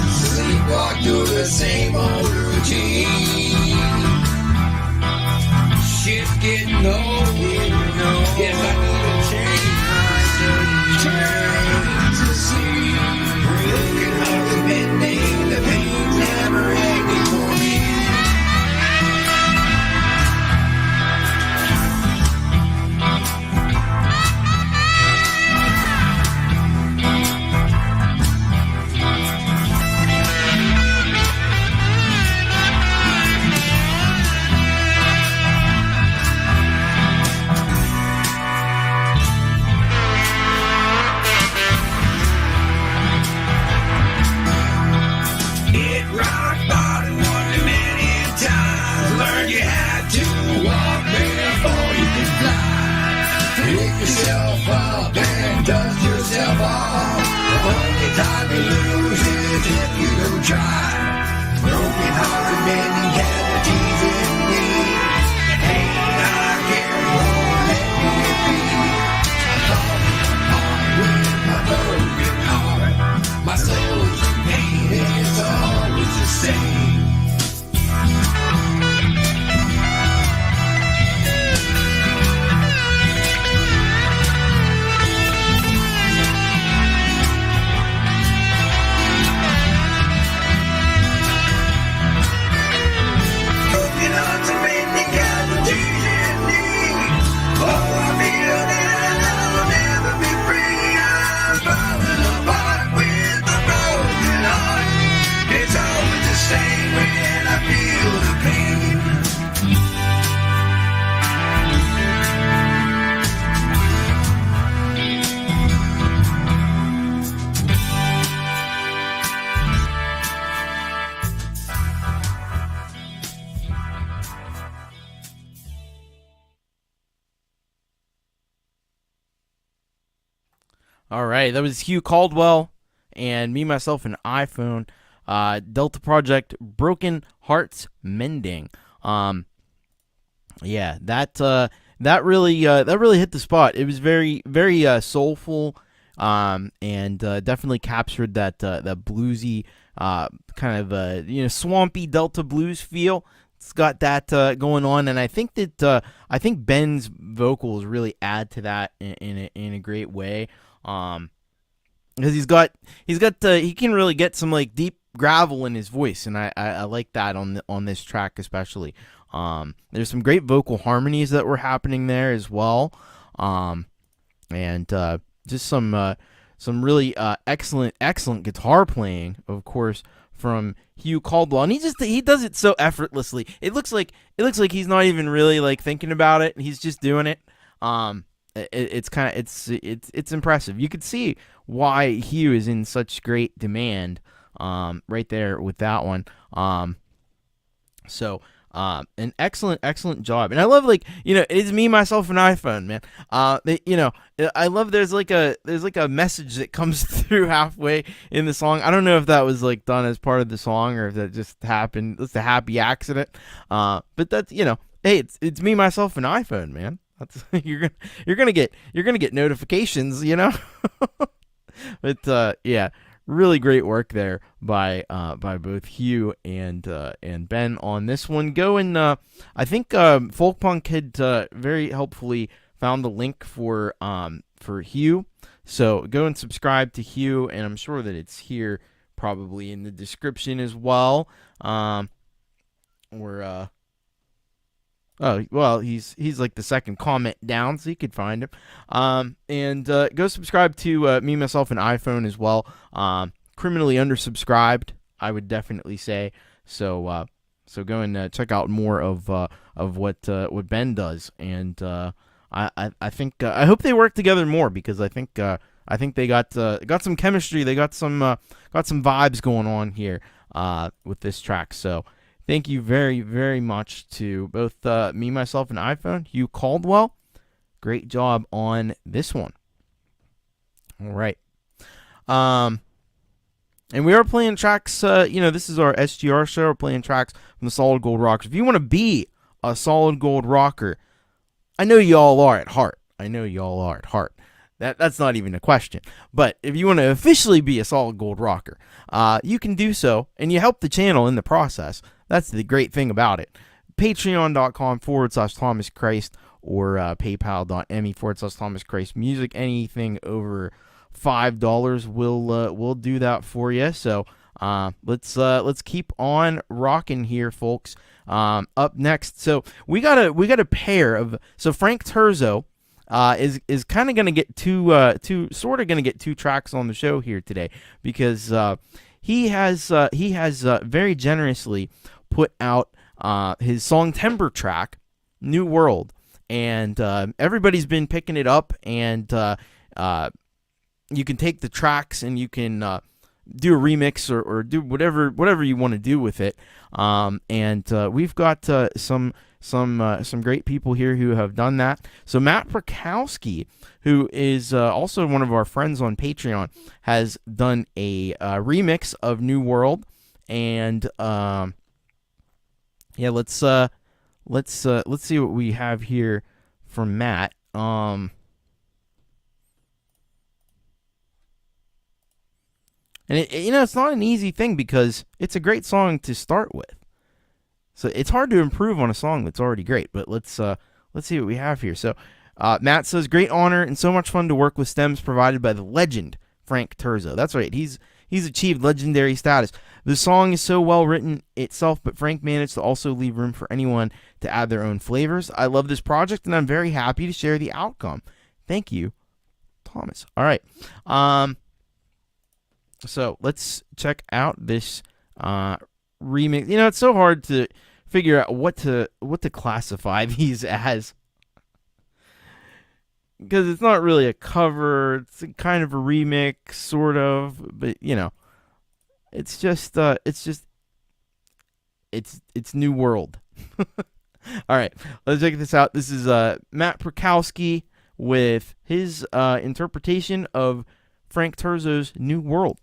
Sleepwalk through the same old routine. Shit's getting old, guess I need a change. Change to see. Broken hearts mending, the pain's never ending for me. Yourself up and dust yourself off. The only time you lose is if you don't try. Broken hearted mending casualties in me. The pain I carry won't let me be. I'm falling apart with my broken heart. My soul's in pain and it's always the same. All right, that was Hugh Caldwell and Me, Myself, and iPhone. Delta Project, Broken Hearts Mending. Yeah, that really hit the spot. It was very soulful, and definitely captured that bluesy kind of swampy Delta blues feel. It's got that going on, and I think that Ben's vocals really add to that in a great way. Because he can really get some like deep gravel in his voice, and I like that on this track especially. There's some great vocal harmonies that were happening there as well, and just some really excellent guitar playing, of course, from Hugh Caldwell, and he does it so effortlessly. It looks like he's not even really like thinking about it. He's just doing it. It's impressive. You could see why Hugh is in such great demand right there with that one. So an excellent job. And I love it's Me, Myself, and iPhone, man. I love there's like a message that comes through halfway in the song. I don't know if that was like done as part of the song or if that just happened. It's a happy accident. But that's hey, it's Me, Myself, and iPhone, man. That's you're gonna get notifications, But yeah, really great work there by both Hugh and Ben on this one. I think Folkpunk had very helpfully found the link for Hugh, so go and subscribe to Hugh, and I'm sure that it's here probably in the description as well. Oh, well, he's like the second comment down, so you could find him. And go subscribe to Me, Myself, and iPhone as well. Criminally undersubscribed, I would definitely say. So go and check out more of what Ben does. And I think I hope they work together more, because I think they got some chemistry. They got some vibes going on here with this track. So thank you very, very much to both Me, Myself, and iPhone. Hugh Caldwell, great job on this one. All right. And we are playing tracks, this is our SGR show. We're playing tracks from the Solid Gold Rockers. If you want to be a Solid Gold Rocker, I know y'all are at heart. That's not even a question. But if you want to officially be a Solid Gold Rocker, you can do so, and you help the channel in the process. That's the great thing about it. Patreon.com/Thomas Christ or paypal.me/Thomas Christ Music. Anything over $5 will do that for you. So let's keep on rocking here, folks. Up next, so we got a pair of, so Frank Terzo is kind of gonna get two tracks on the show here today, because he has very generously put out his song Timber track, New World, and everybody's been picking it up, and you can take the tracks and you can do a remix or do whatever you want to do with it. And we've got some great people here who have done that. So Mateusz Prokowski, who is also one of our friends on Patreon, has done a remix of New World. And let's see what we have here from Matt. And it's not an easy thing, because it's a great song to start with. So it's hard to improve on a song that's already great. But let's see what we have here. So Matt says, great honor and so much fun to work with stems provided by the legend Frank Terzo. That's right. He's achieved legendary status. The song is so well written itself, but Frank managed to also leave room for anyone to add their own flavors. I love this project, and I'm very happy to share the outcome. Thank you, Thomas. All right. So let's check out this remix. It's so hard to figure out what to classify these as, because it's not really a cover. It's kind of a remix, sort of, but it's just it's New World. All right, let's check this out. This is Mateusz Prokowski with his interpretation of Frank Terzo's New World.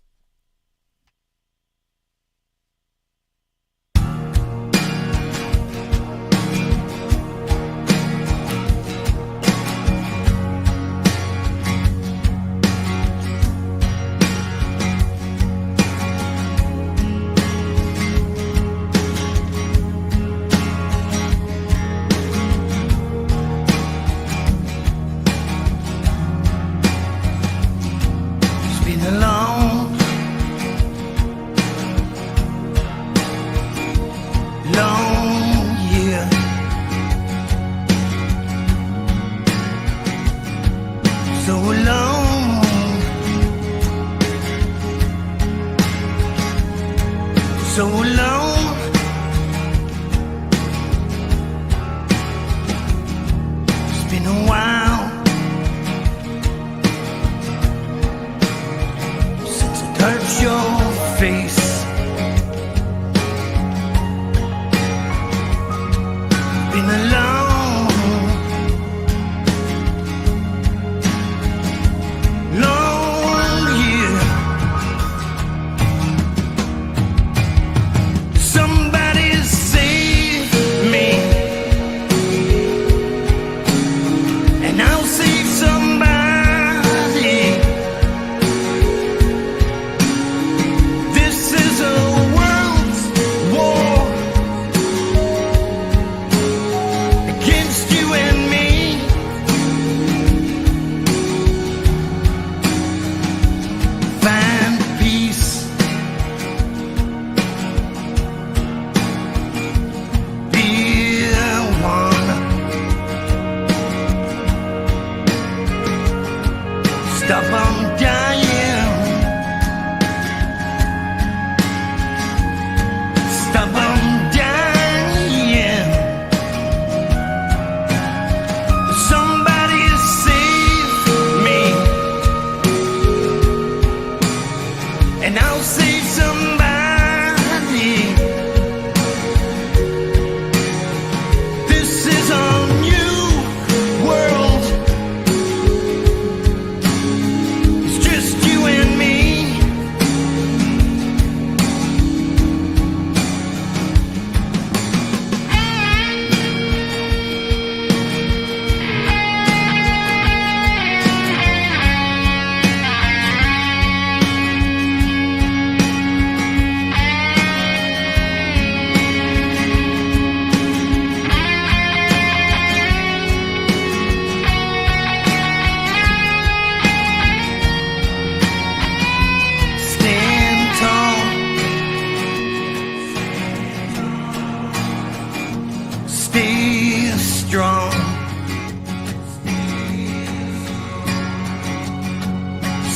So long, it's been a while since I touched your face. It's been a long, long year. Somebody save me, and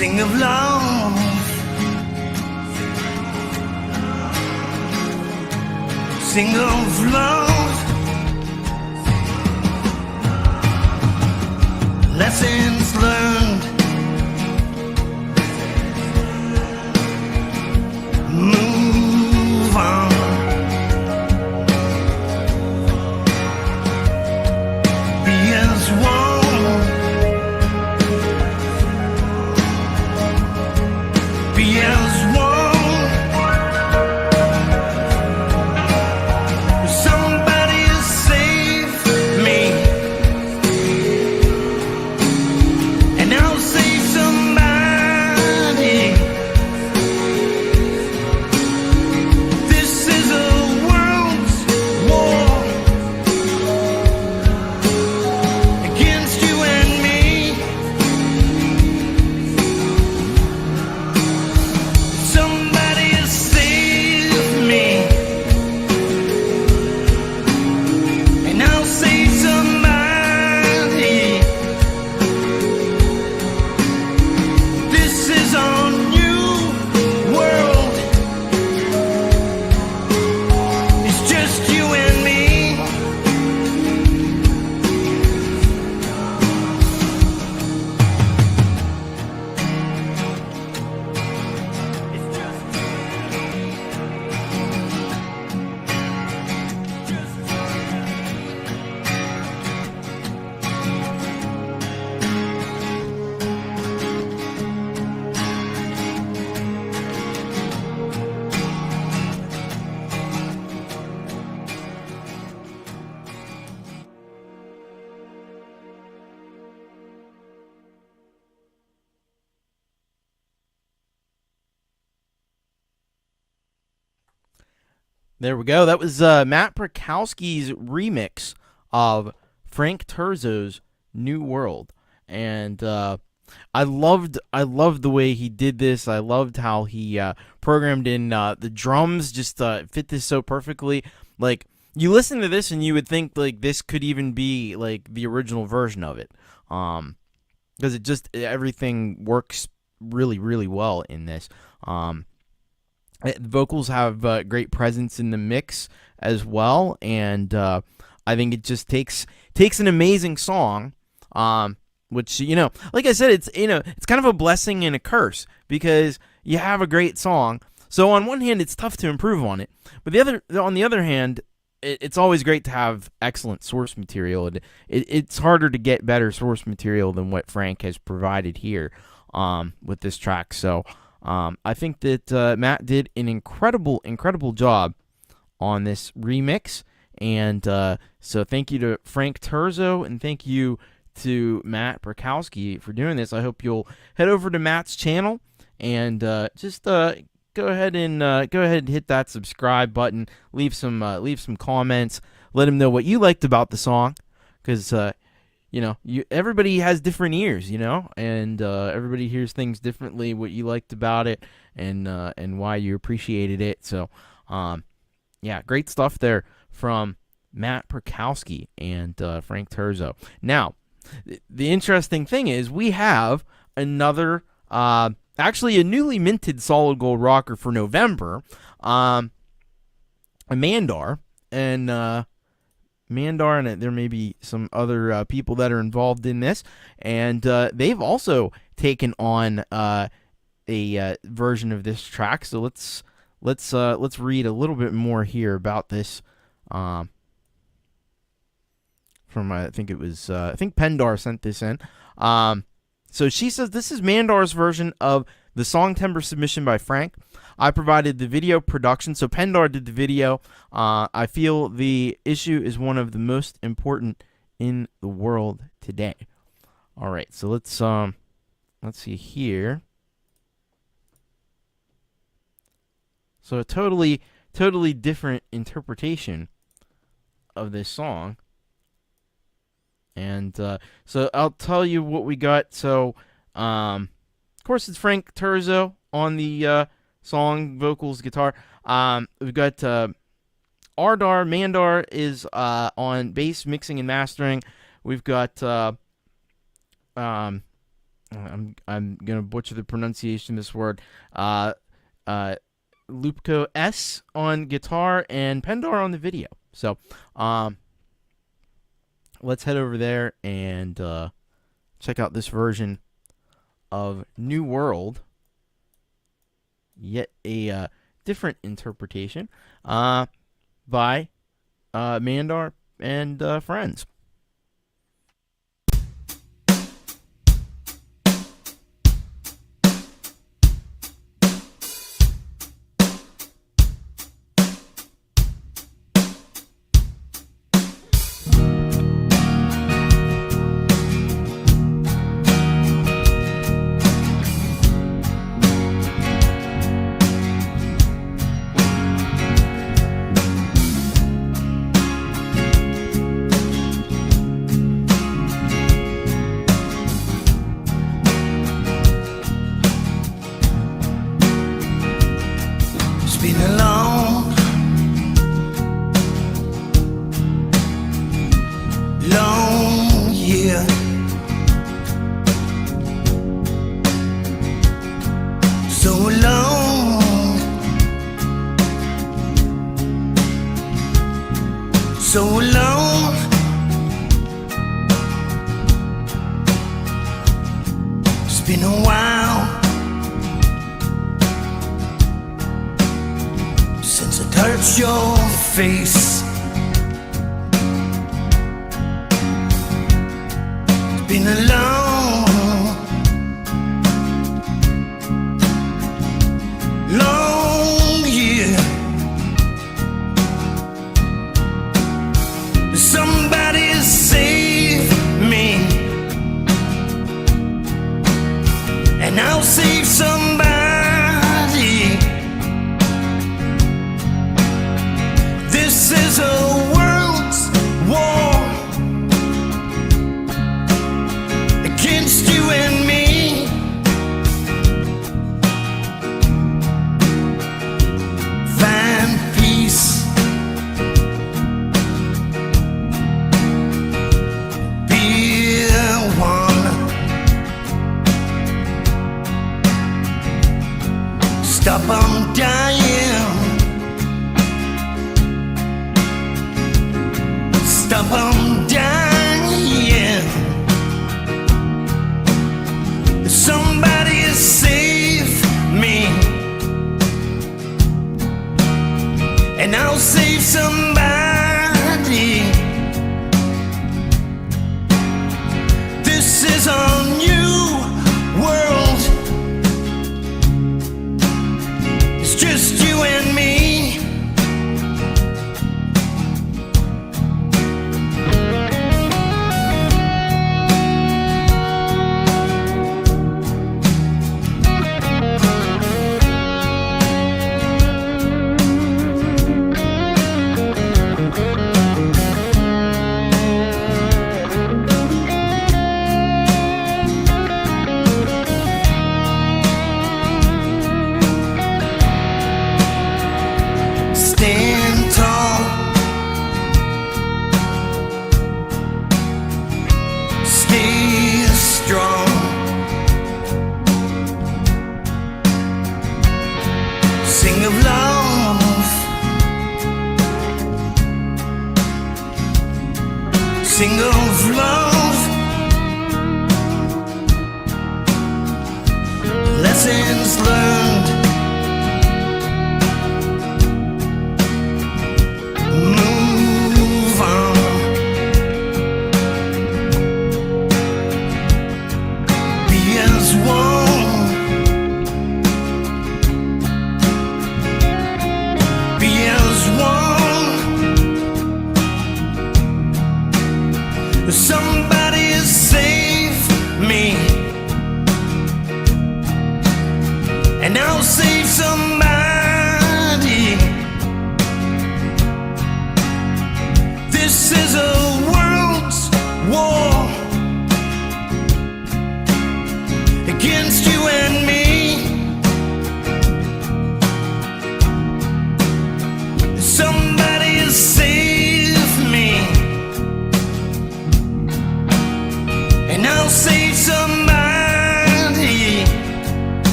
Sing of love. Sing of love. Lessons learned. Move on. Be as one. Be as one. Somebody save me, and I'll save somebody. This is a world's war against you and me. Somebody save me, and I'll save somebody. This is our new world. It's just you and me. It's just There we go. That was Matt Prokowski's remix of Frank Terzo's New World, and I loved the way he did this. I loved how he programmed in the drums, just fit this so perfectly. Like, you listen to this and you would think like this could even be like the original version of it, because it just everything works really, really well in this. The vocals have great presence in the mix as well, and I think it just takes an amazing song, which, you know, like I said, it's kind of a blessing and a curse, because you have a great song. So on one hand, it's tough to improve on it, but on the other hand, it's always great to have excellent source material. It's harder to get better source material than what Frank has provided here with this track. So I think that Matt did an incredible job on this remix, and so thank you to Frank Terzo, and thank you to Matt Prokowski for doing this. I hope you'll head over to Matt's channel and just go ahead and hit that subscribe button. Leave some comments. Let him know what you liked about the song, because everybody has different ears, and everybody hears things differently. What you liked about it, and why you appreciated it. So, yeah, great stuff there from Matt Prokowski and Frank Terzo. Now, the interesting thing is we have another, actually a newly minted solid gold rocker for November, a Mandar, and Mandar, and there may be some other people that are involved in this, and they've also taken on a version of this track. So let's read a little bit more here about this. From I think Pendar sent this in. So she says, this is Mandar's version of the song Timber submission by Frank. I provided the video production, so Pendar did the video. I feel the issue is one of the most important in the world today. All right, so let's see here. So a totally different interpretation of this song. And so I'll tell you what we got. So, of course, it's Frank Terzo on the song, vocals, guitar. We've got Ardar. Mandar is on bass, mixing, and mastering. We've got I'm gonna butcher the pronunciation of this word. Lupko S on guitar and Pendar on the video. So, let's head over there and check out this version of New World. Yet a different interpretation by Mandar and friends. Save somebody.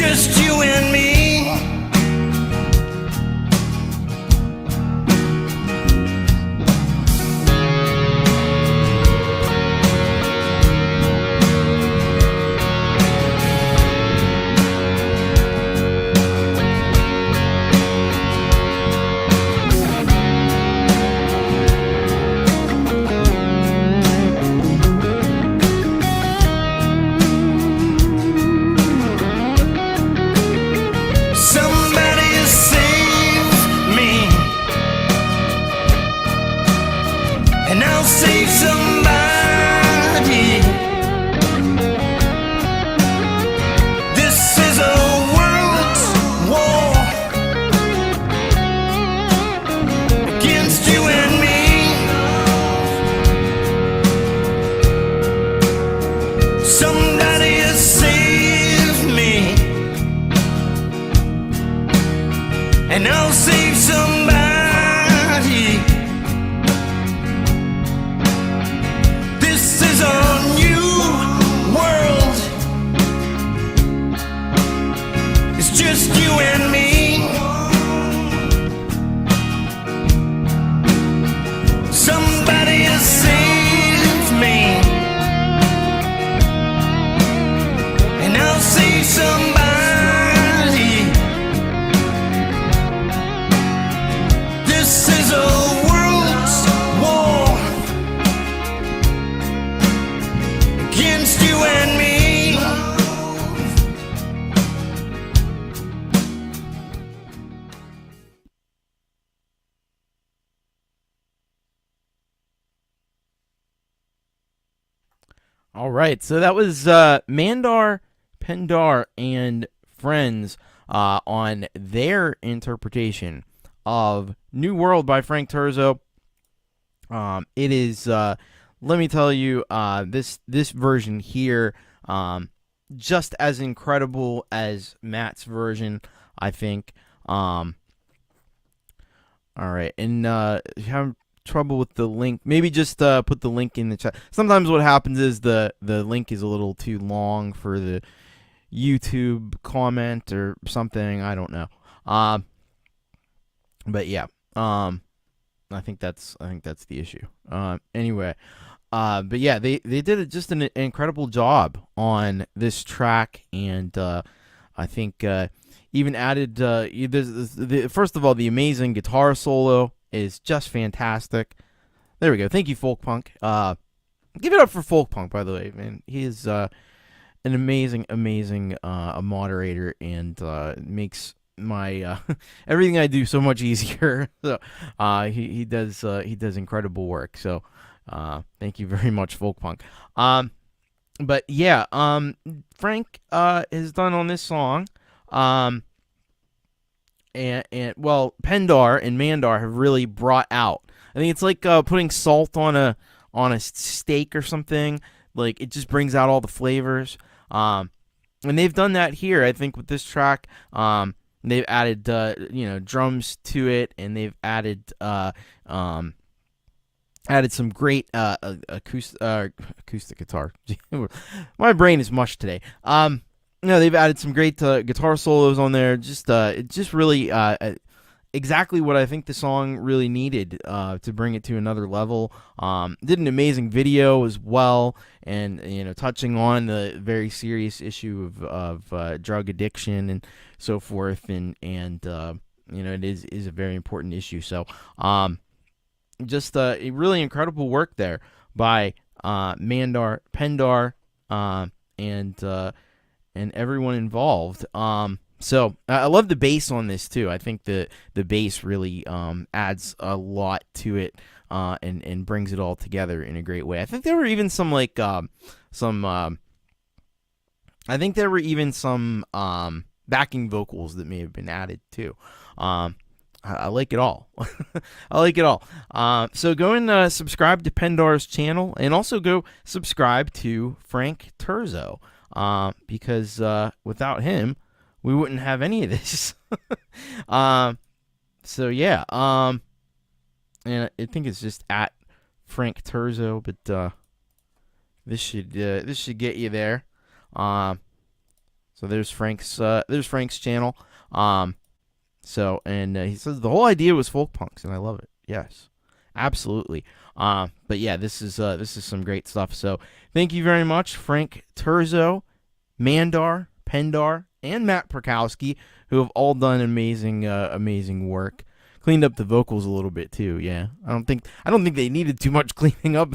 just you and me. All right, so that was Mandar, Pendar, and Friends on their interpretation of New World by Frank Terzo. It is, let me tell you, this version here, just as incredible as Matt's version, I think. All right, and if you have trouble with the link, maybe just put the link in the chat. Sometimes what happens is the link is a little too long for the YouTube comment or something. I don't know. But yeah, I think that's the issue. Anyway, but yeah, they did just an incredible job on this track, and I think even added first of all, the amazing guitar solo is just fantastic. There we go. Thank you, Folkpunk. Give it up for Folkpunk, by the way, man. He is an amazing moderator, and makes my everything I do so much easier. So he does incredible work. So thank you very much, Folkpunk. But yeah, Frank has done on this song. And well, Pendar and Mandar have really brought out. I think it's like putting salt on a steak or something. Like, it just brings out all the flavors. And they've done that here, I think, with this track. They've added drums to it, and they've added some great acoustic guitar. My brain is mush today. They've added some great guitar solos on there. Just really exactly what I think the song really needed to bring it to another level. Did an amazing video as well, and touching on the very serious issue of drug addiction and so forth, and it is a very important issue. So just a really incredible work there by Mandar, Pendar, and everyone involved. So I love the bass on this too. I think the bass really adds a lot to it, and brings it all together in a great way. I think there were even some backing vocals that may have been added too. I like it all. I like it all. So go and subscribe to Pendar's channel, and also go subscribe to Frank Terzo. Because without him, we wouldn't have any of this. So yeah, and I think it's just at Frank Terzo, but this should get you there. So there's Frank's channel. So and he says the whole idea was folk punks, and I love it. Yes, absolutely. But yeah, this is some great stuff. So thank you very much, Frank, Terzo, Mandar, Pendar, and Matt Prokowski, who have all done amazing work. Cleaned up the vocals a little bit too. Yeah, I don't think they needed too much cleaning up.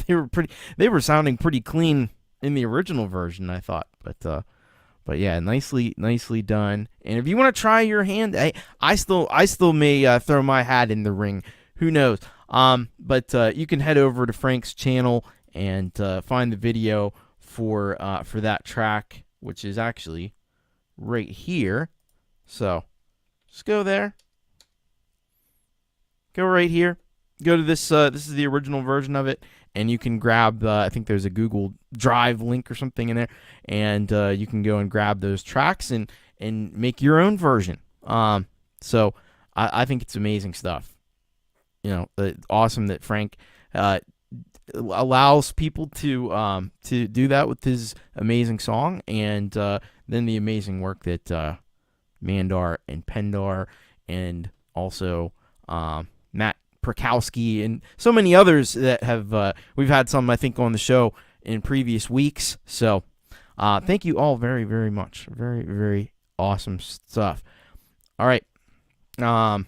They were sounding pretty clean in the original version, I thought. But yeah, nicely done. And if you want to try your hand, I still may throw my hat in the ring. Who knows? But you can head over to Frank's channel and find the video for that track, which is actually right here. So just go there. Go right here. Go to this. This is the original version of it, and you can grab. I think there's a Google Drive link or something in there, and you can go and grab those tracks and make your own version. So I think it's amazing stuff. You know, awesome that Frank allows people to do that with his amazing song, and then the amazing work that Mandar and Pendar and also Matt Prokowski and so many others that have we've had some, I think, on the show in previous weeks. So thank you all very, very much. Very, very awesome stuff. All right. And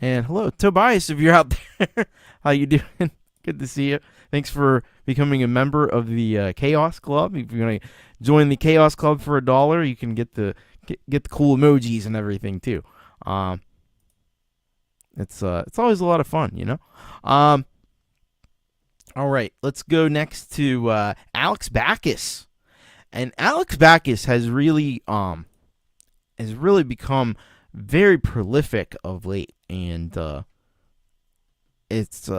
hello, Tobias, if you're out there. How you doing? Good to see you. Thanks for becoming a member of the Chaos Club. If you're going to join the Chaos Club for $1, you can get the cool emojis and everything too. It's always a lot of fun, you know. All right, let's go next to Alex Baccus, and Alex Baccus has really become very prolific of late, and it's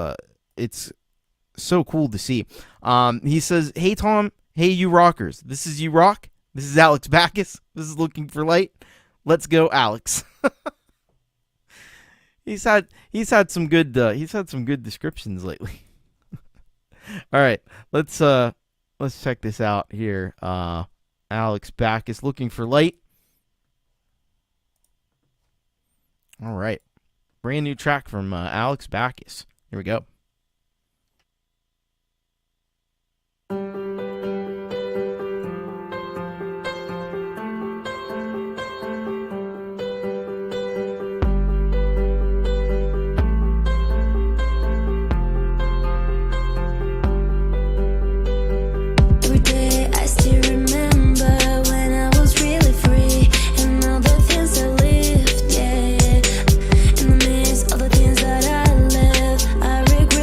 so cool to see. He says, "Hey Tom, hey you rockers, this is you rock. This is Alex Baccus. This is Looking for Light. Let's go, Alex." He's had some good descriptions lately. All right, let's check this out here. Alex Baccus, Looking for Light. All right, brand new track from Alex Baccus. Here we go. I regret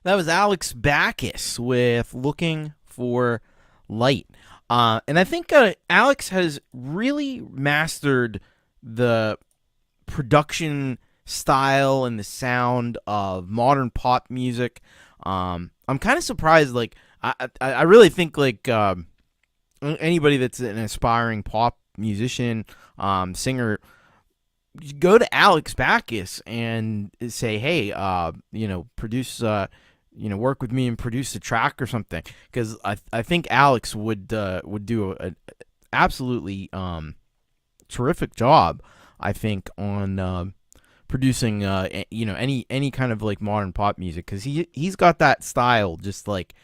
That was Alex Baccus with Looking for Light. And I think Alex has really mastered the production style and the sound of modern pop music. I'm kind of surprised. Like, I really think like anybody that's an aspiring pop musician, singer, go to Alex Baccus and say, hey, produce, work with me and produce a track or something. Because I think Alex would do an absolutely terrific job, I think, on producing any kind of like modern pop music, because he's got that style just like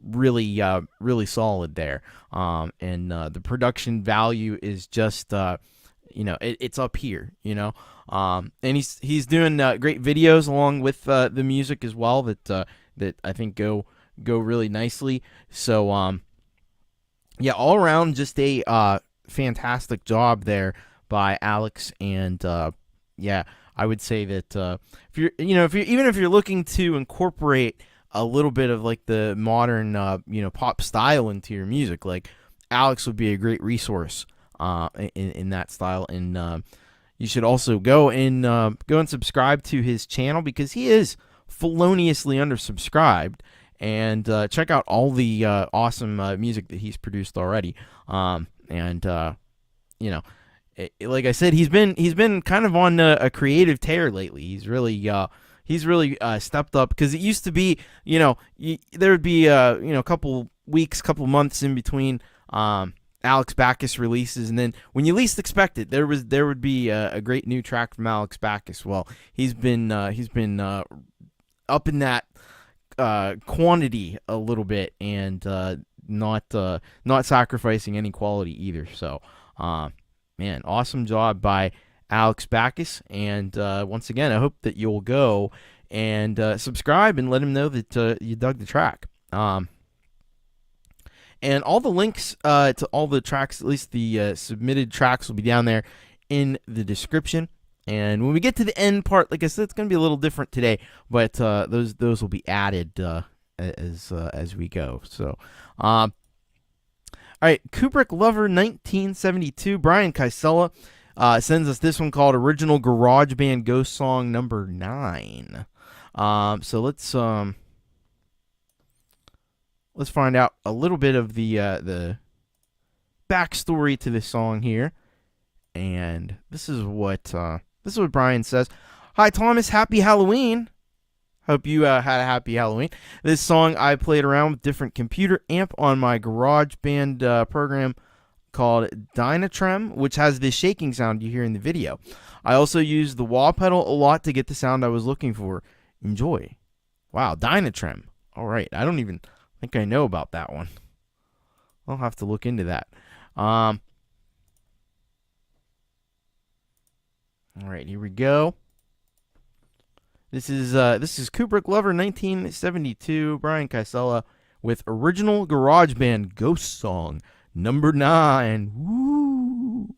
really solid there, and the production value is just it's up here, and he's doing great videos along with the music as well that I think go really nicely. So all around just a fantastic job there by Alex. And I would say that if you're looking to incorporate a little bit of like the modern pop style into your music, like Alex would be a great resource in that style. And you should also go and subscribe to his channel, because he is feloniously undersubscribed, and check out all the awesome music that he's produced already. Like I said, he's been kind of on a creative tear lately. He's really stepped up, because it used to be, there would be a couple weeks, couple months in between Alex Baccus releases, and then when you least expect it, there would be a great new track from Alex Baccus. Well, he's been up in that quantity a little bit, and not sacrificing any quality either. So, man, awesome job by Alex Baccus. And once again, I hope that you'll go and subscribe and let him know that you dug the track. And all the links to all the tracks, at least the submitted tracks, will be down there in the description. And when we get to the end part, like I said, it's going to be a little different today, but those will be added as we go. So, all right, Kubric Lover 1972, Brian Kysela sends us this one called Original Garage Band Ghost Song number 9. So let's find out a little bit of the backstory to this song here. And this is what Brian says. Hi, Thomas. Happy Halloween. Hope you had a happy Halloween. This song I played around with different computer amp on my GarageBand program called Dynatrem, which has this shaking sound you hear in the video. I also used the wah pedal a lot to get the sound I was looking for. Enjoy. Wow, Dynatrem. All right, I don't even think I know about that one. I'll have to look into that. All right, here we go. This is Kubric Lover 1972, Brian Kysela with Original GarageBand Ghost Song number 9. Woo!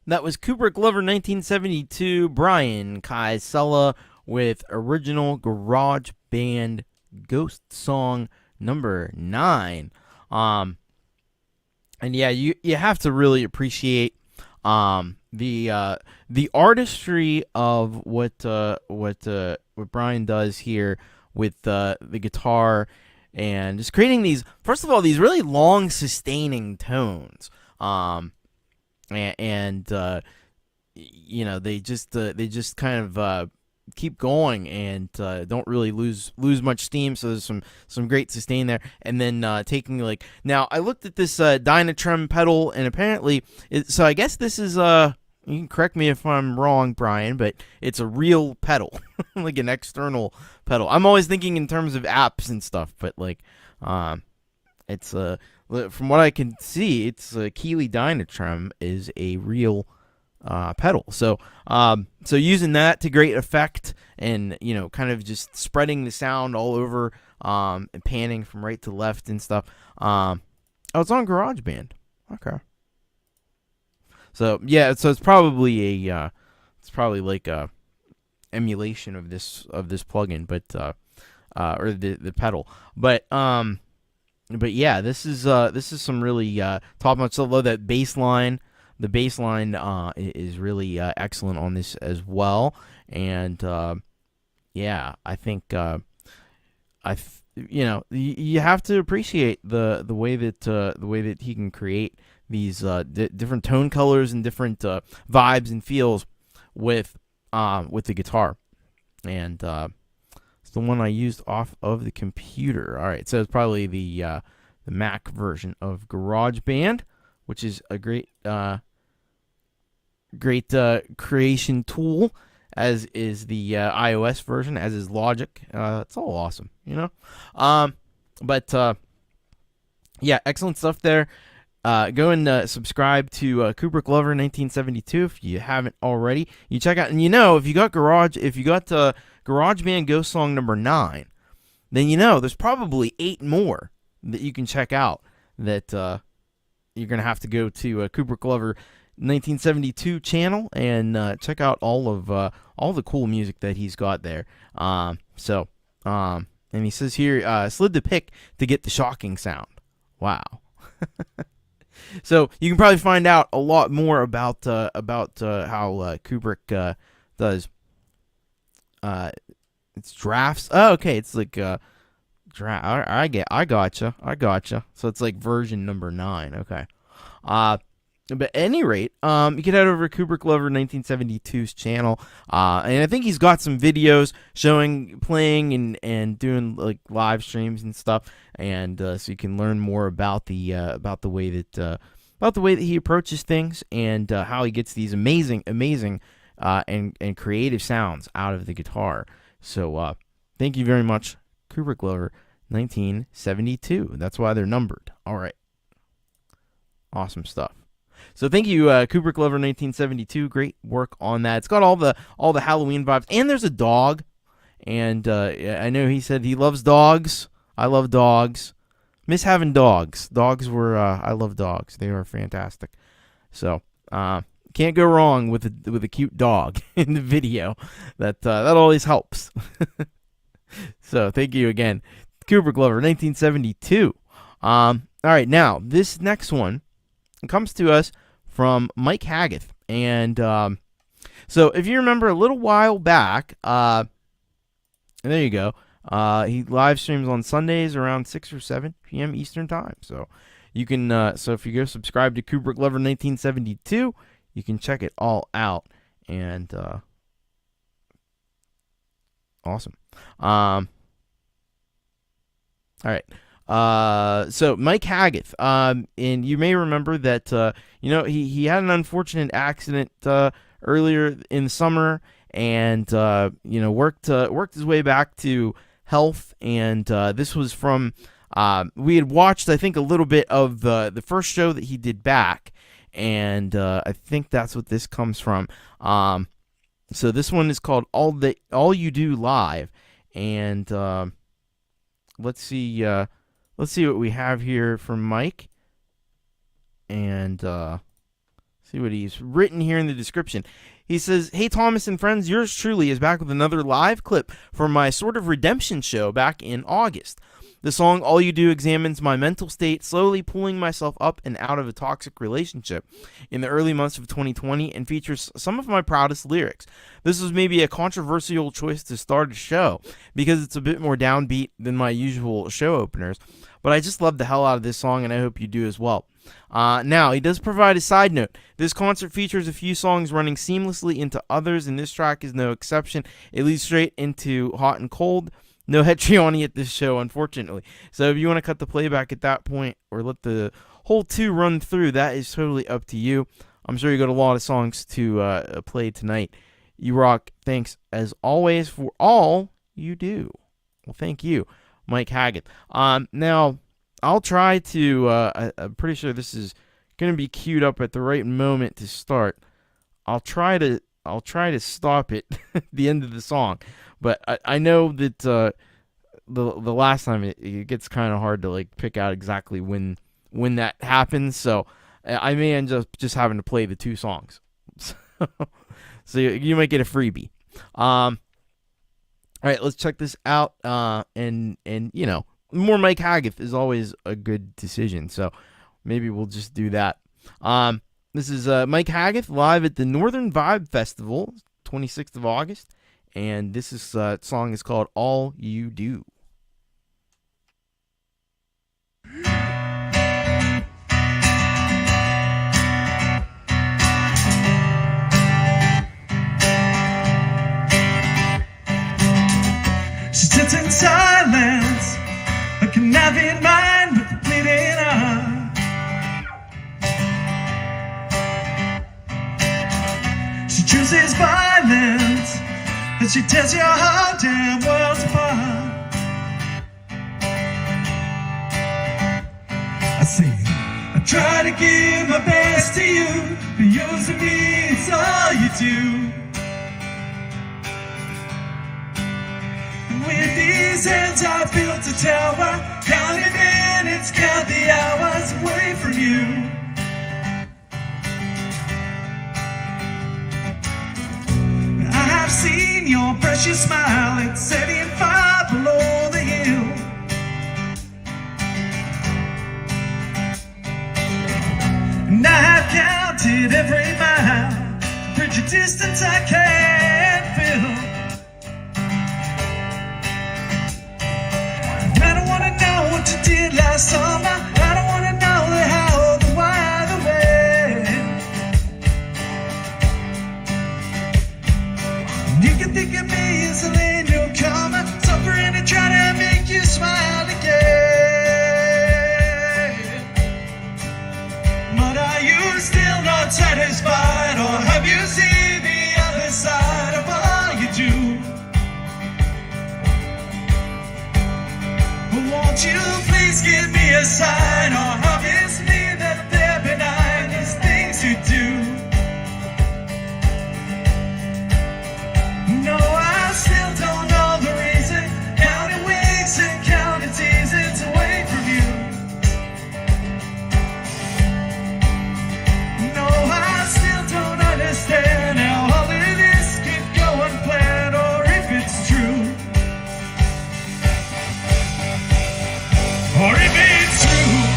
That was Kubric Lover 1972, Brian Kysela with original garage band Ghost Song number 9. And yeah, you have to really appreciate the artistry of what Brian does here with the guitar, and just creating these, first of all, these really long sustaining tones. And you know, they just kind of keep going and don't really lose much steam. So there's some great sustain there, and then taking, like, now I looked at this Dynatrem pedal, and apparently so I guess this is you can correct me if I'm wrong, Brian, but it's a real pedal, like an external pedal. I'm always thinking in terms of apps and stuff, but like it's from what I can see, it's Keeley Dynatrem is a real pedal. So so using that to great effect, and you know, kind of just spreading the sound all over, and panning from right to left and stuff. Oh, it's on GarageBand. Okay. So yeah, so it's probably like a emulation of this plugin, but or the pedal, but yeah, this is some really top notch. So low that bass line. The bass line is really excellent on this as well, and yeah, I think you know, you have to appreciate the way that he can create these different tone colors and different vibes and feels with the guitar, and it's the one I used off of the computer. All right, so it's probably the Mac version of GarageBand, which is a great creation tool, as is the iOS version, as is Logic. It's all awesome, you know. But yeah, excellent stuff there. Go and subscribe to Kubric Lover 1972 if you haven't already. You check out, and you know, if you got GarageBand Ghost Song number 9, then you know there's probably 8 more that you can check out. That you're gonna have to go to Kubric Lover 1972 channel and check out all the cool music that he's got there. And he says here, slid the pick to get the shocking sound. Wow. So you can probably find out a lot more about how Kubrick does. It's drafts. Oh, okay. It's like draft. I gotcha. So it's like version number 9. Okay. But at any rate, you can head over to Kubric Lover 1972's channel, and I think he's got some videos showing, playing, and doing like live streams and stuff, and so you can learn more about the way that he approaches things, and how he gets these amazing and creative sounds out of the guitar. So thank you very much, Kubric Lover 1972. That's why they're numbered. All right, awesome stuff. So thank you, Kubric Lover 1972. Great work on that. It's got all the Halloween vibes, and there's a dog. And I know he said he loves dogs. I love dogs. Miss having dogs. I love dogs. They are fantastic. So can't go wrong with a cute dog in the video. That always helps. So thank you again, Kubric Lover 1972. All right, now this next one comes to us from Mike Haggith, and so if you remember a little while back, there you go. He live streams on Sundays around 6 or 7 p.m. Eastern time. So you can, so if you go subscribe to Kubric Lover 1972, you can check it all out, and awesome. All right. So Mike Haggith, and you may remember that, you know, he had an unfortunate accident, earlier in the summer, and, you know, worked his way back to health. And, this was from, we had watched, I think, a little bit of the first show that he did back. And, I think that's what this comes from. So this one is called All You Do Live. And, let's see what we have here from Mike, and See what he's written here in the description. He says, "Hey Thomas and friends, yours truly is back with another live clip from my sort of redemption show back in August. The song All You Do examines my mental state, slowly pulling myself up and out of a toxic relationship in the early months of 2020, and features some of my proudest lyrics. This was maybe a controversial choice to start a show because it's a bit more downbeat than my usual show openers, but I just love the hell out of this song, and I hope you do as well." Now, he does provide a side note. This concert features a few songs running seamlessly into others, and this track is no exception. It leads straight into Hot and Cold. No Hetrioni at this show, unfortunately. So if you want to cut the playback at that point or let the whole 2 run through, that is totally up to you. I'm sure you got a lot of songs to play tonight. You rock. Thanks, as always, for all you do. Well, thank you, Mike Haggith. Now, I'll try to... I'm pretty sure this is going to be queued up at the right moment to start. I'll try to stop it at the end of the song. But I know that the last time it gets kind of hard to like pick out exactly when that happens, so I may end up just having to play the 2 songs. So you might get a freebie. All right, let's check this out. And you know, more Mike Haggith is always a good decision, so maybe we'll just do that. This is Mike Haggith live at the Northern Vibe Festival, 26th of August. And this song is called All You Do. She sits in silence, a conniving mind with a bleeding heart. She chooses violence, and she tears your heart damn worlds apart. I say, I try to give my best to you, but yours and me, it's all you do. And with these hands I built a tower, counting minutes, count the hours away from you. I've seen your precious smile, it's setting fire below the hill. And I have counted every mile, bridge of distance I can't fill. I don't wanna know what you did last summer, I don't wanna know the how, the why, the when. You can think of me as an angel coming, suffering and trying to make you smile again. But are you still not satisfied, or have you seen the other side of all you do? Won't you please give me a sign, or obviously that they're benign these things you do? No, I still don't know the reason. Counting weeks and counting seasons away from you. No, I still don't understand how all of this could go unplanned, or if it's true. Or if it's true.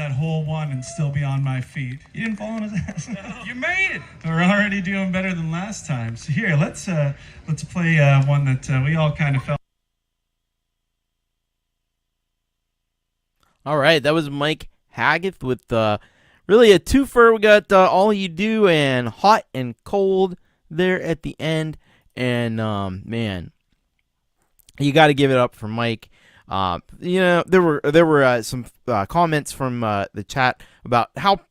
that hole one and still be on my feet. You didn't fall on his ass. You made it. We're already doing better than last time. So here, let's play one that we all kind of felt. All right, that was Mike Haggith with really a twofer. We got All You Do and Hot and Cold there at the end. And, man, you got to give it up for Mike. There were some comments from the chat about how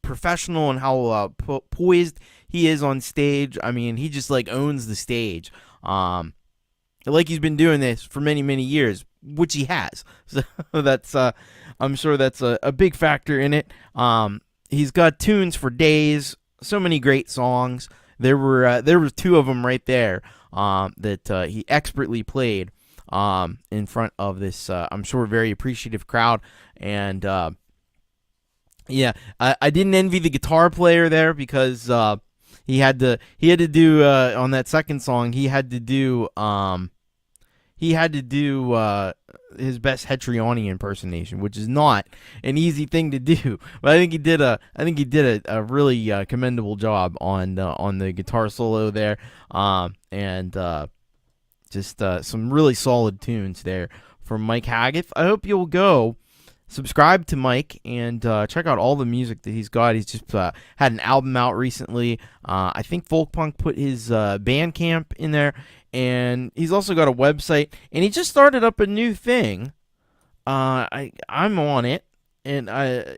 professional and how poised he is on stage. I mean, he just like owns the stage. Like he's been doing this for many, many years, which he has. So that's I'm sure that's a big factor in it. He's got tunes for days, so many great songs. There were two of them right there that he expertly played in front of this, I'm sure, very appreciative crowd. And yeah, I didn't envy the guitar player there because he had to do on that second song. He had to do his best Hetriani impersonation, which is not an easy thing to do. But I think he did a really commendable job on the guitar solo there, and just some really solid tunes there from Mike Haggith. I hope you'll go subscribe to Mike and check out all the music that he's got. He's just had an album out recently. I think Folkpunk put his Bandcamp in there, and he's also got a website. And he just started up a new thing. I'm on it, and I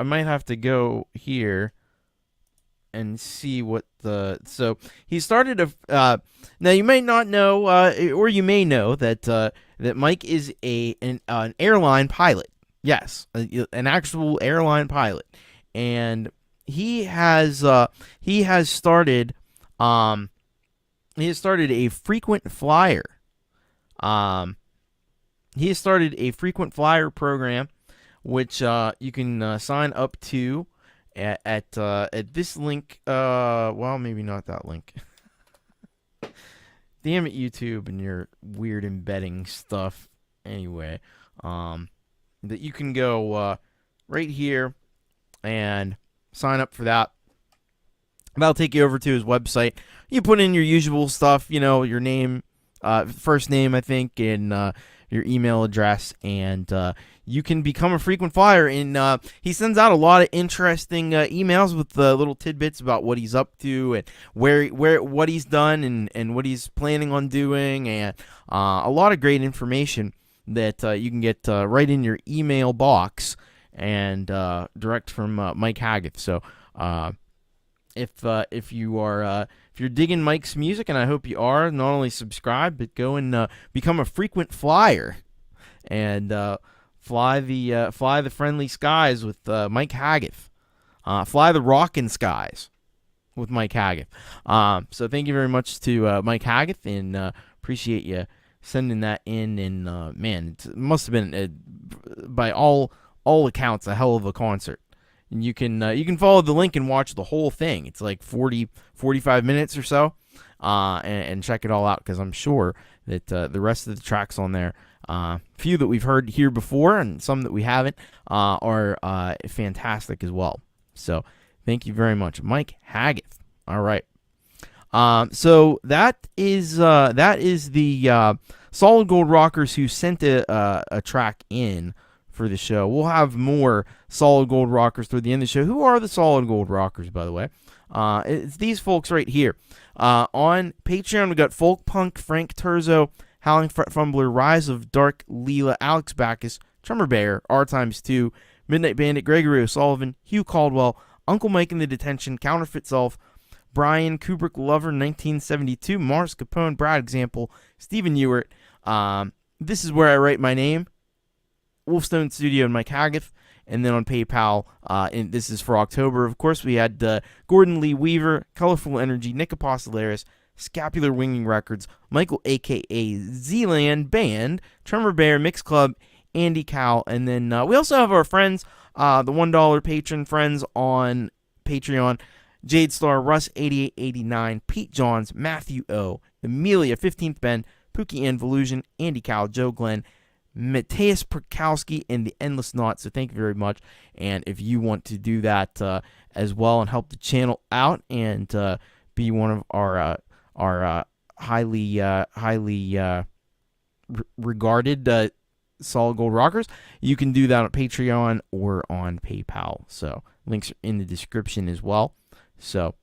might have to go here and see what so he started a now you may not know or you may know that Mike is an airline pilot. Yes, an actual airline pilot, and he has started a frequent flyer. He has started a frequent flyer program, which you can sign up to at this link. Well, maybe not that link. Damn it, YouTube and your weird embedding stuff. Anyway, that you can go right here and sign up for that. That'll take you over to his website. You put in your usual stuff, your name, first name, I think, and your email address, and you can become a frequent flyer. And he sends out a lot of interesting emails with little tidbits about what he's up to and what he's done and what he's planning on doing, and a lot of great information that you can get right in your email box and direct from Mike Haggith. So if you're digging Mike's music, and I hope you are, not only subscribe but go and become a frequent flyer and fly the friendly skies with Mike Haggith. Fly the rockin' skies with Mike Haggith. So thank you very much to Mike Haggith, and appreciate you sending that in. And man, it must have been by all accounts a hell of a concert. And you can follow the link and watch the whole thing. It's like 45 minutes or so, and check it all out, because I'm sure that the rest of the tracks on there, few that we've heard here before and some that we haven't, are fantastic as well. So thank you very much, Mike Haggith. All right. So that is the Solid Gold Rockers who sent a track in for the show. We'll have more Solid Gold Rockers through the end of the show. Who are the Solid Gold Rockers, by the way? It's these folks right here. On Patreon, we got Folkpunk, Frank Terzo, Howling, Fumbler, Rise of Dark, Leela, Alex Baccus, Tremor Bear, R2, Midnight Bandit, Gregory O'Sullivan, Hugh Caldwell, Unkle Mike in the Detention, Counterfeit Self, Brian, Kubric Lover, 1972, Mars, Capone, Brad Example, Stephen Ewart. This is Where I Write My Name, Wolfstone Studio, and Mike Haggith. And then on PayPal, and this is for October, of course, we had Gordon Lee Weaver, Colourful Energy, Nic Apostoleris, Scapular Winging Records, Michael a.k.a. Zealand Band, Tremor Bear, Mix Club, Andy Cal, and then we also have our friends, the $1 patron friends on Patreon, Jade Starr, Russ 8889, Pete Johns, Matthew O, Amelia 15th Ben, Puukie Ann, Volusion, Andy Cal, Joe Glenn, Mateusz Prokowski and the Endless Knot. So thank you very much. And if you want to do that as well and help the channel out and be one of our highly regarded solid gold rockers, you can do that on Patreon or on PayPal. So links are in the description as well. So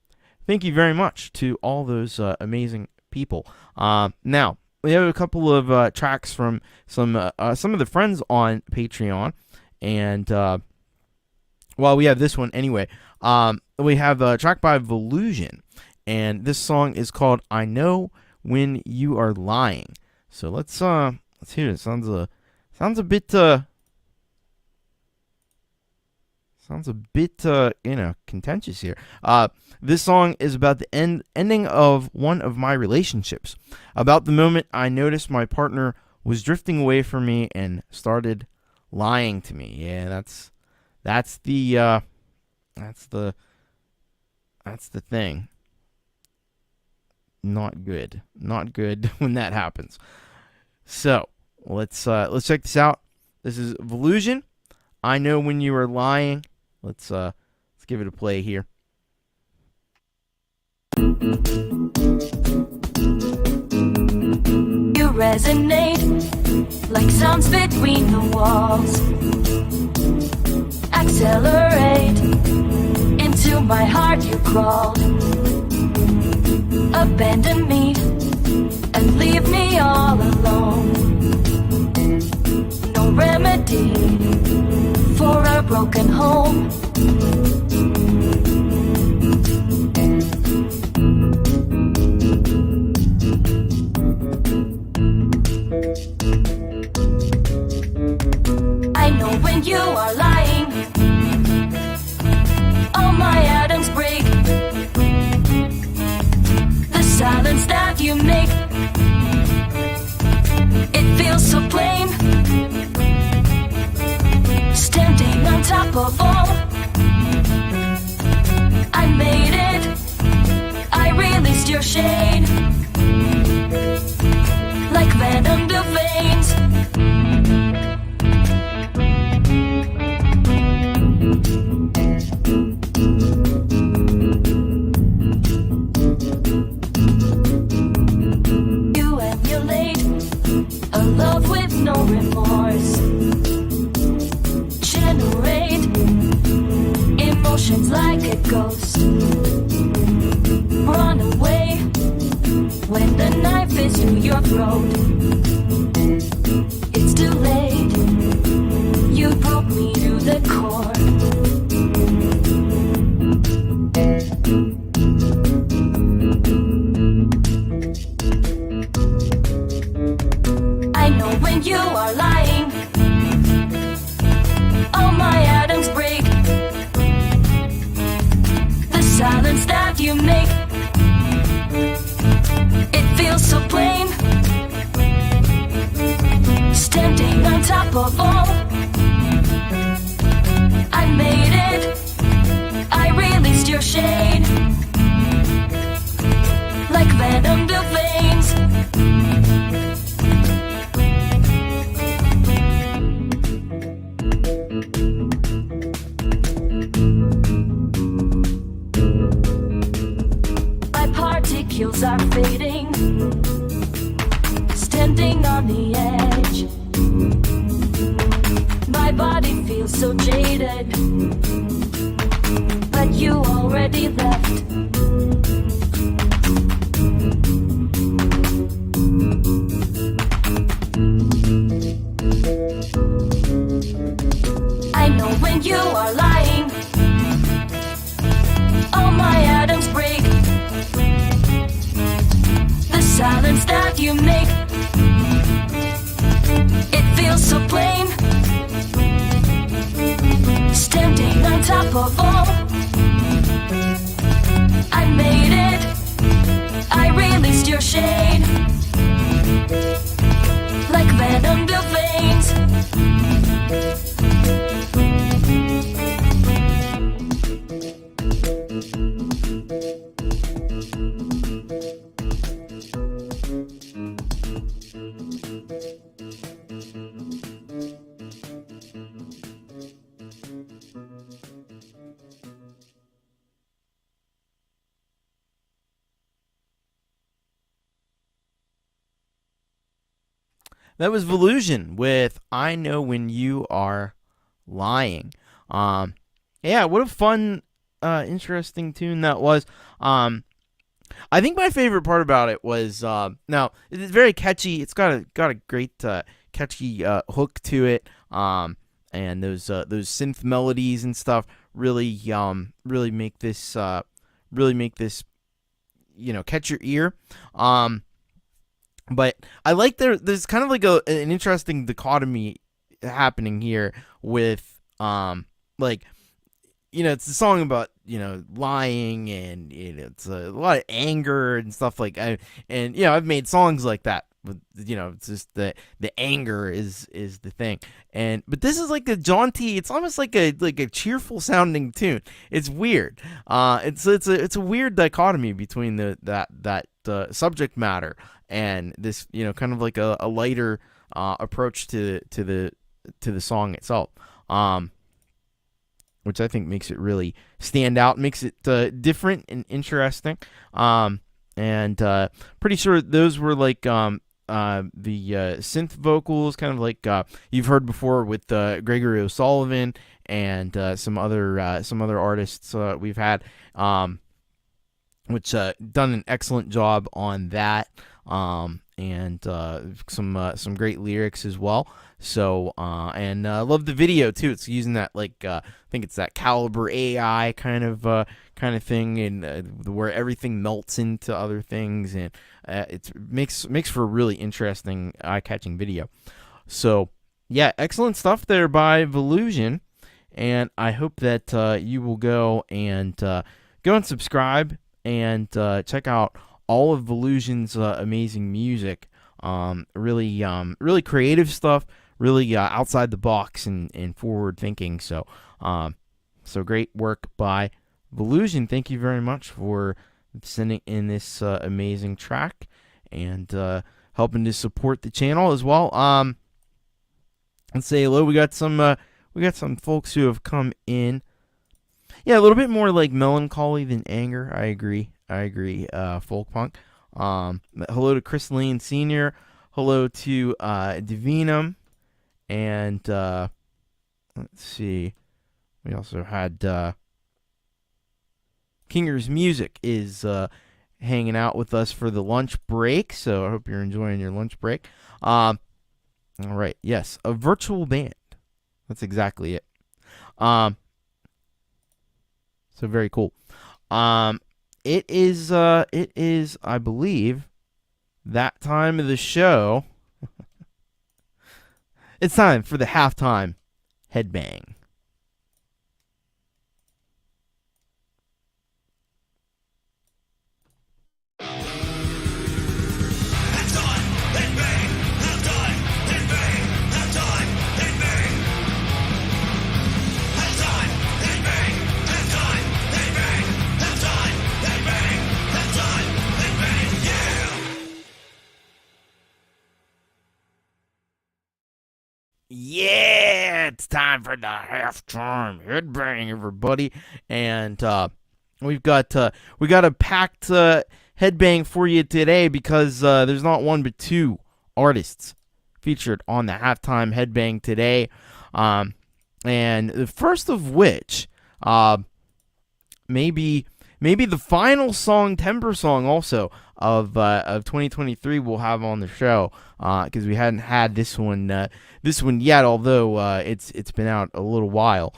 thank you very much to all those amazing people. Now we have a couple of tracks from some of the friends on Patreon, and well, we have this one anyway. We have a track by Volusion, and this song is called "I Know When You Are Lying." So let's hear it. Sounds a bit contentious here. This song is about the ending of one of my relationships. About the moment I noticed my partner was drifting away from me and started lying to me. Yeah, that's the thing. Not good when that happens. So let's check this out. This is Volusion. I Know When You Are Lying. Let's give it a play here. You resonate like sounds between the walls. Accelerate into my heart you crawl. Abandon me and leave me all alone. No remedy for a broken home. I know when you are lying, all my atoms break. The silence that you make, it feels so plain. Standing on top of all, I made it, I released your shade. Like venom to veins. You emulate a love with no remorse. Generate emotions like a ghost. Run away when the knife is through your throat. It's too late. You broke me to the core. I know when you are lying, all my atoms break. The silence that you make, it feels so plain. Standing on top of all, I made it, I released your shade. Like venom to veins. My particles are fading, standing on the edge. My body feels so jaded, but you already left. I know when you are lying, all my atoms break. The silence that you make, it feels so plain. Standing on top of all, I made it, I released your shade. Like venom to veins. That was Volusion with I Know When You Are Lying. Yeah, what a fun, interesting tune that was. I think my favorite part about it was now it's very catchy. It's got a great catchy hook to it. And those synth melodies and stuff really make this catch your ear. But I like there's kind of like an interesting dichotomy happening here with it's a song about lying, and it's a lot of anger and stuff I've made songs like that. But it's just the anger is the thing, but this is like a jaunty. It's almost like a cheerful sounding tune. It's weird. It's a weird dichotomy between that subject matter and this kind of like a lighter approach to the song itself. Which I think makes it really stand out, makes it different and interesting. And pretty sure those were like the synth vocals, kind of like you've heard before with Gregory O'Sullivan and some other artists we've had, which done an excellent job on that. And some great lyrics as well. So and love the video too. It's using that I think it's that Caliber AI kind of thing, and where everything melts into other things, and it makes for a really interesting, eye-catching video. So yeah, excellent stuff there by Volusion, and I hope that you will go and subscribe and check out all of Volusion's amazing music. Really creative stuff, really outside the box and forward thinking. So great work by Volusion. Thank you very much for sending in this amazing track and helping to support the channel as well. Let's say hello. We got some folks who have come in. Yeah, a little bit more like melancholy than anger. I agree. Folkpunk. Hello to Chris Lane Sr. Hello to Divinum. And let's see. We also had Kinger's Music is hanging out with us for the lunch break. So I hope you're enjoying your lunch break. All right. Yes, a virtual band. That's exactly it. So very cool. It is, I believe, that time of the show. It's time for the halftime headbang. Yeah, it's time for the halftime headbang, everybody, and we got a packed headbang for you today because there's not one but two artists featured on the halftime headbang today, and the first of which, maybe the final song, Timber song, also of 2023 we'll have on the show, because we hadn't had this one yet, although it's been out a little while.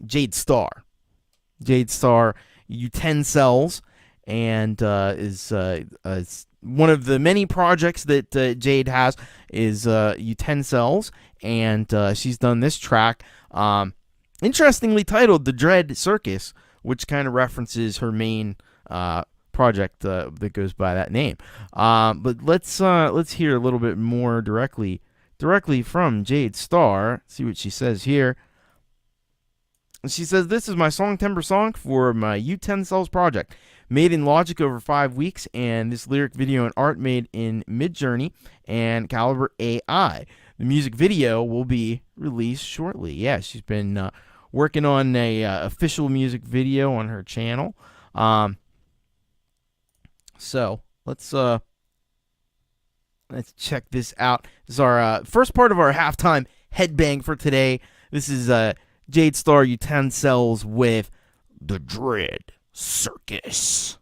Jade Starr, Utensils, and is one of the many projects that Jade has is Utensils, and she's done this track, interestingly titled "The Dread Circus," which kind of references her main project that goes by that name. But let's hear a little bit more directly from Jade Starr. See what she says here. She says, "This is my song, Timber Song, for my Utensils project. Made in Logic over 5 weeks, and this lyric, video, and art made in Midjourney and Caliber AI. The music video will be released shortly." Yeah, she's been working on a official music video on her channel. So let's Let's check this out. This is our first part of our halftime headbang for today. This is Jade Starr Utensils with The Dread Circus.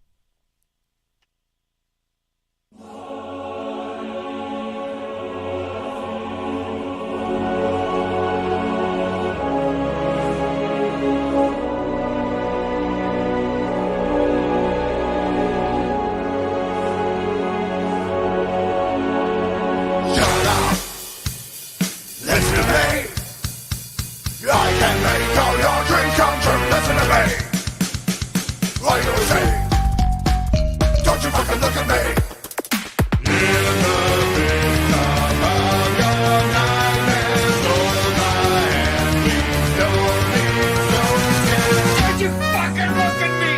Listen to me. I can make all your dreams come true. Listen to me. Like you say, don't you fucking look at me. In the victim of your nightmares, hold my hand, please don't be so scared. Don't you fucking look at me.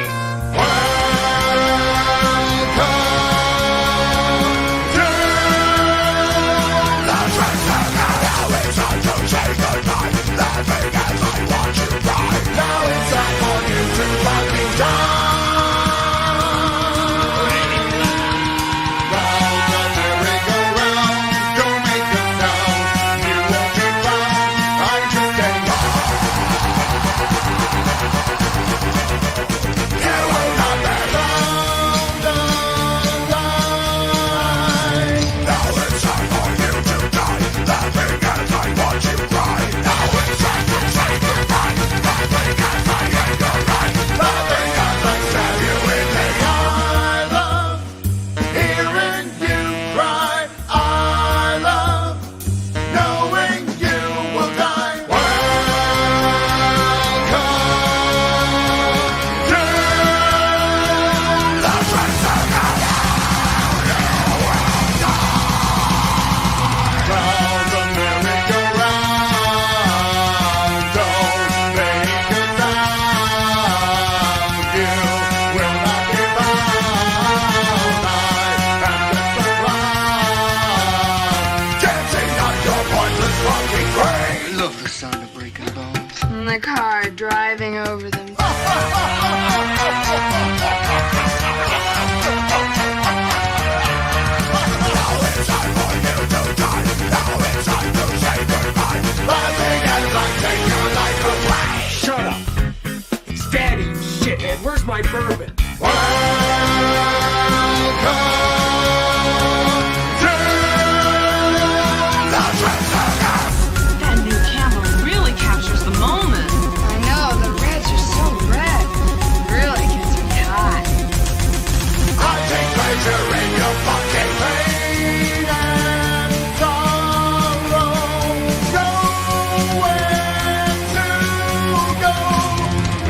The car driving over them. Shut up! It's Daddy, you shithead. Where's my bourbon? That new camera really captures the moment. I know, the reds are so red. Really gets me hot. I take pleasure in your fucking pain and sorrow. Nowhere to go.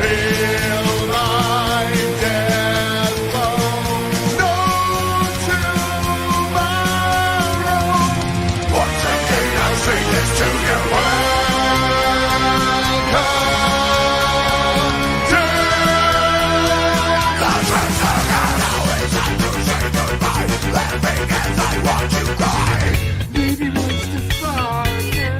Feel my death flow. No tomorrow. Once again, I'll sing this to you. Baby wants to fall again.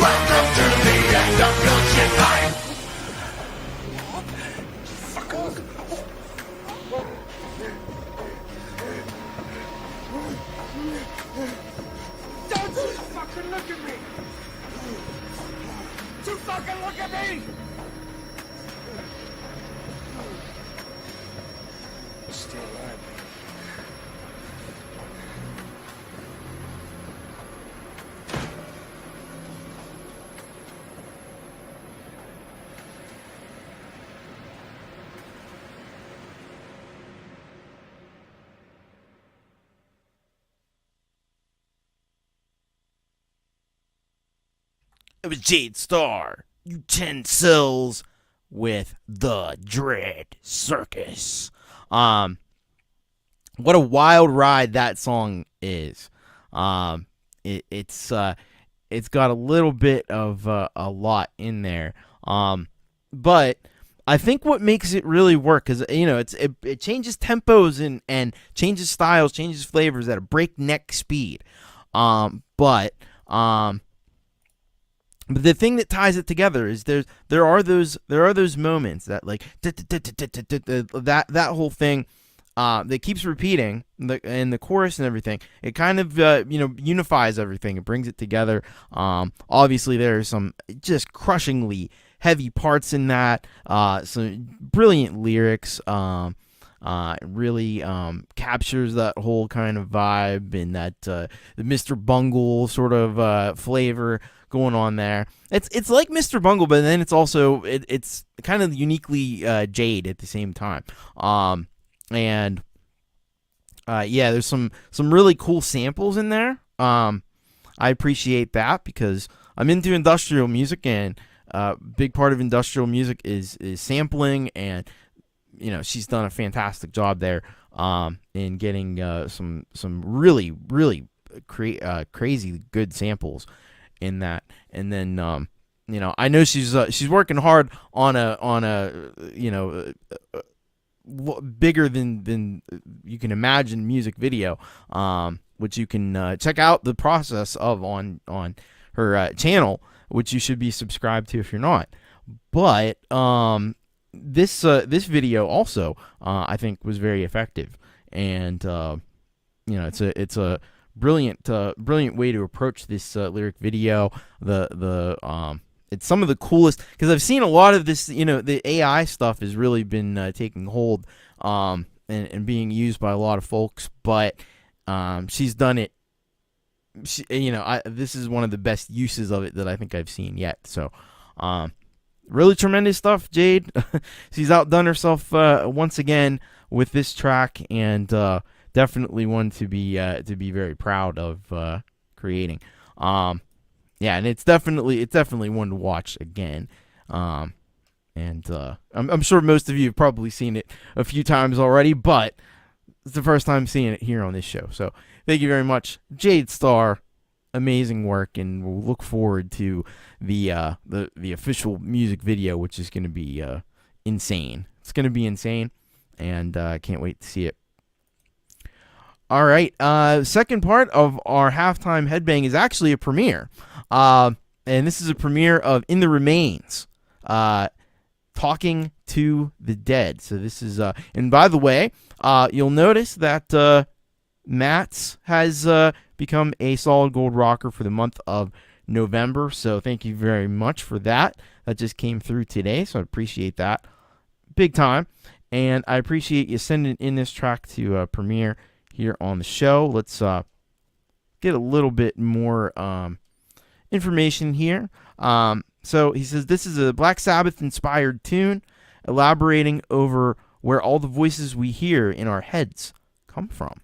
Welcome to the end of your shit life. Don't you fucking look at me! You fucking look at me! Stay alive. It was Jade Starr Utensils with The Dread Circus. What a wild ride that song is. It's got a little bit of a lot in there. But I think what makes it really work is, it changes tempos and changes styles, changes flavors at a breakneck speed. But the thing that ties it together is there are those moments that like that whole thing that keeps repeating in the chorus and everything. It kind of unifies everything. It brings it together. Obviously there are some just crushingly heavy parts in that. Some brilliant lyrics. Really captures that whole kind of vibe and that the Mr. Bungle sort of flavor going on there. It's like Mr. Bungle, but then it's also it's kind of uniquely Jade at the same time. And there's some really cool samples in there. I appreciate that because I'm into industrial music, and a big part of industrial music is sampling, and she's done a fantastic job there in getting some really crazy good samples in that. And then I know she's working hard on a bigger than you can imagine music video, which you can check out the process of on her channel, which you should be subscribed to if you're not. But this video also I think was very effective, and it's a brilliant way to approach this lyric video. It's some of the coolest, because I've seen a lot of this, the AI stuff has really been taking hold and being used by a lot of folks, but she's done it. This is one of the best uses of it that I think I've seen yet. So really tremendous stuff, Jade. She's outdone herself once again with this track, and definitely one to be very proud of creating. Yeah, and it's definitely one to watch again. I'm sure most of you have probably seen it a few times already, but it's the first time seeing it here on this show. So thank you very much, Jade Starr. Amazing work, and we'll look forward to the official music video, which is going to be insane. It's going to be insane, and I can't wait to see it. All right, second part of our halftime headbang is actually a premiere, and this is a premiere of In the Remains, Talking to the Dead. So this is, and by the way, you'll notice that Matt's has become a solid gold rocker for the month of November, so thank you very much for that. That just came through today, so I appreciate that big time, and I appreciate you sending in this track to premiere here on the show. Let's get a little bit more information here. So he says this is a Black Sabbath inspired tune, elaborating over where all the voices we hear in our heads come from.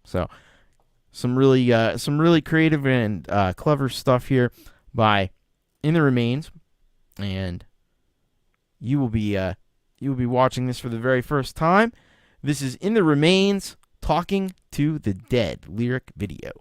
So some really creative and clever stuff here by In the Remains, and you will be watching this for the very first time. This is In the Remains, Talking to the Dead lyric video.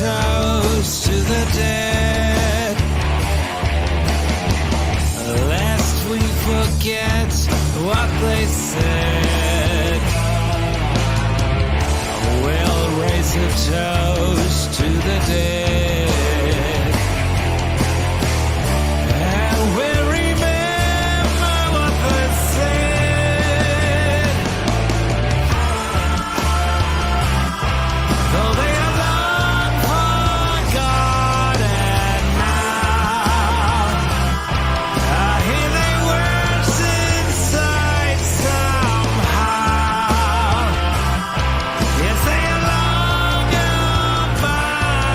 toast to the dead, lest we forget what they said. We'll raise a toast the dead, and we'll remember what they said, though they are long forgotten now. I hear their words inside somehow. Yes, they are long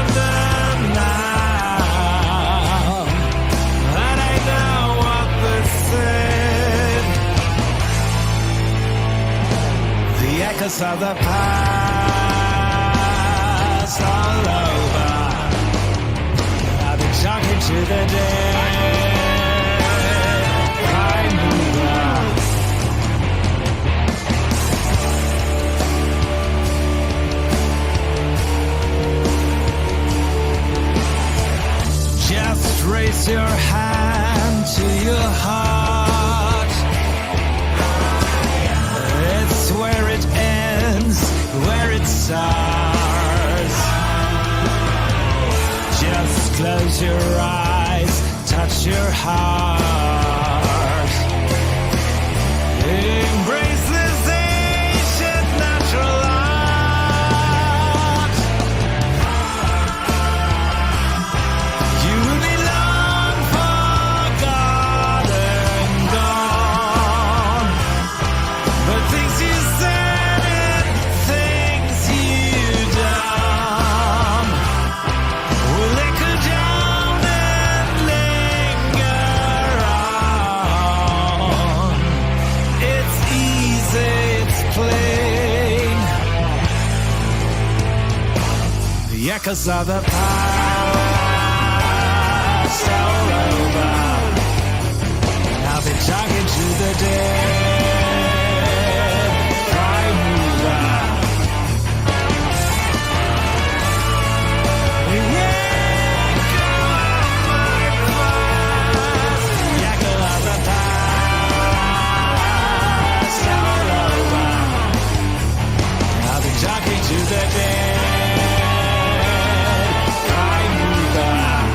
abandoned now, and I know what they said. The echoes of the past all over. I've been talking to the dead. I move on. Just raise your hand to your heart. It's where it ends, where it starts. Just close your eyes, touch your heart. Embrace this ancient natural art. You will be long forgotten, gone. But things you said and things you done will echo down and linger on. It's easy, it's plain. The echoes of the past all over. I've been talking to the dead. I move on. The echo of the past all over. I've been talking to the dead. I move on.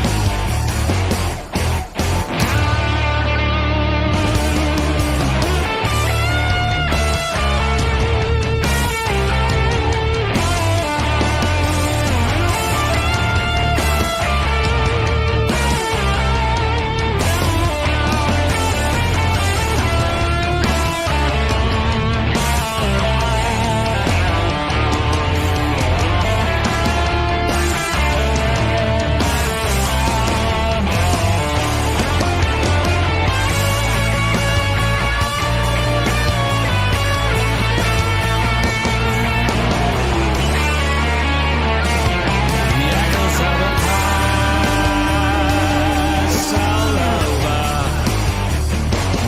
The echoes of the past all over.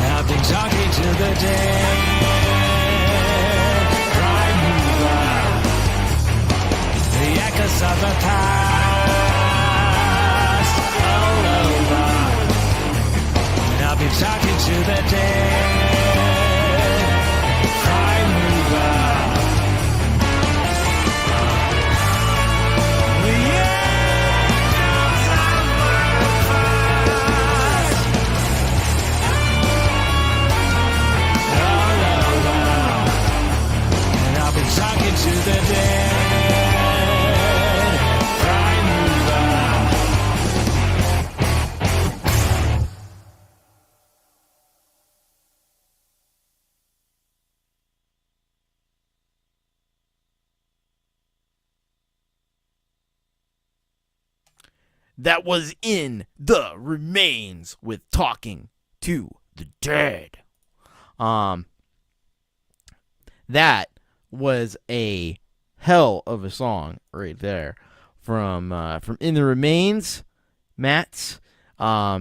I've been talking to the dead. I move on. The echoes of the past all over. I've been talking to the dead. I move on. The echoes of the past all over. And I've been talking to the dead. I move on. That was In the Remains with Talking to the Dead. That was a hell of a song right there from In the Remains, Matt's. Yeah,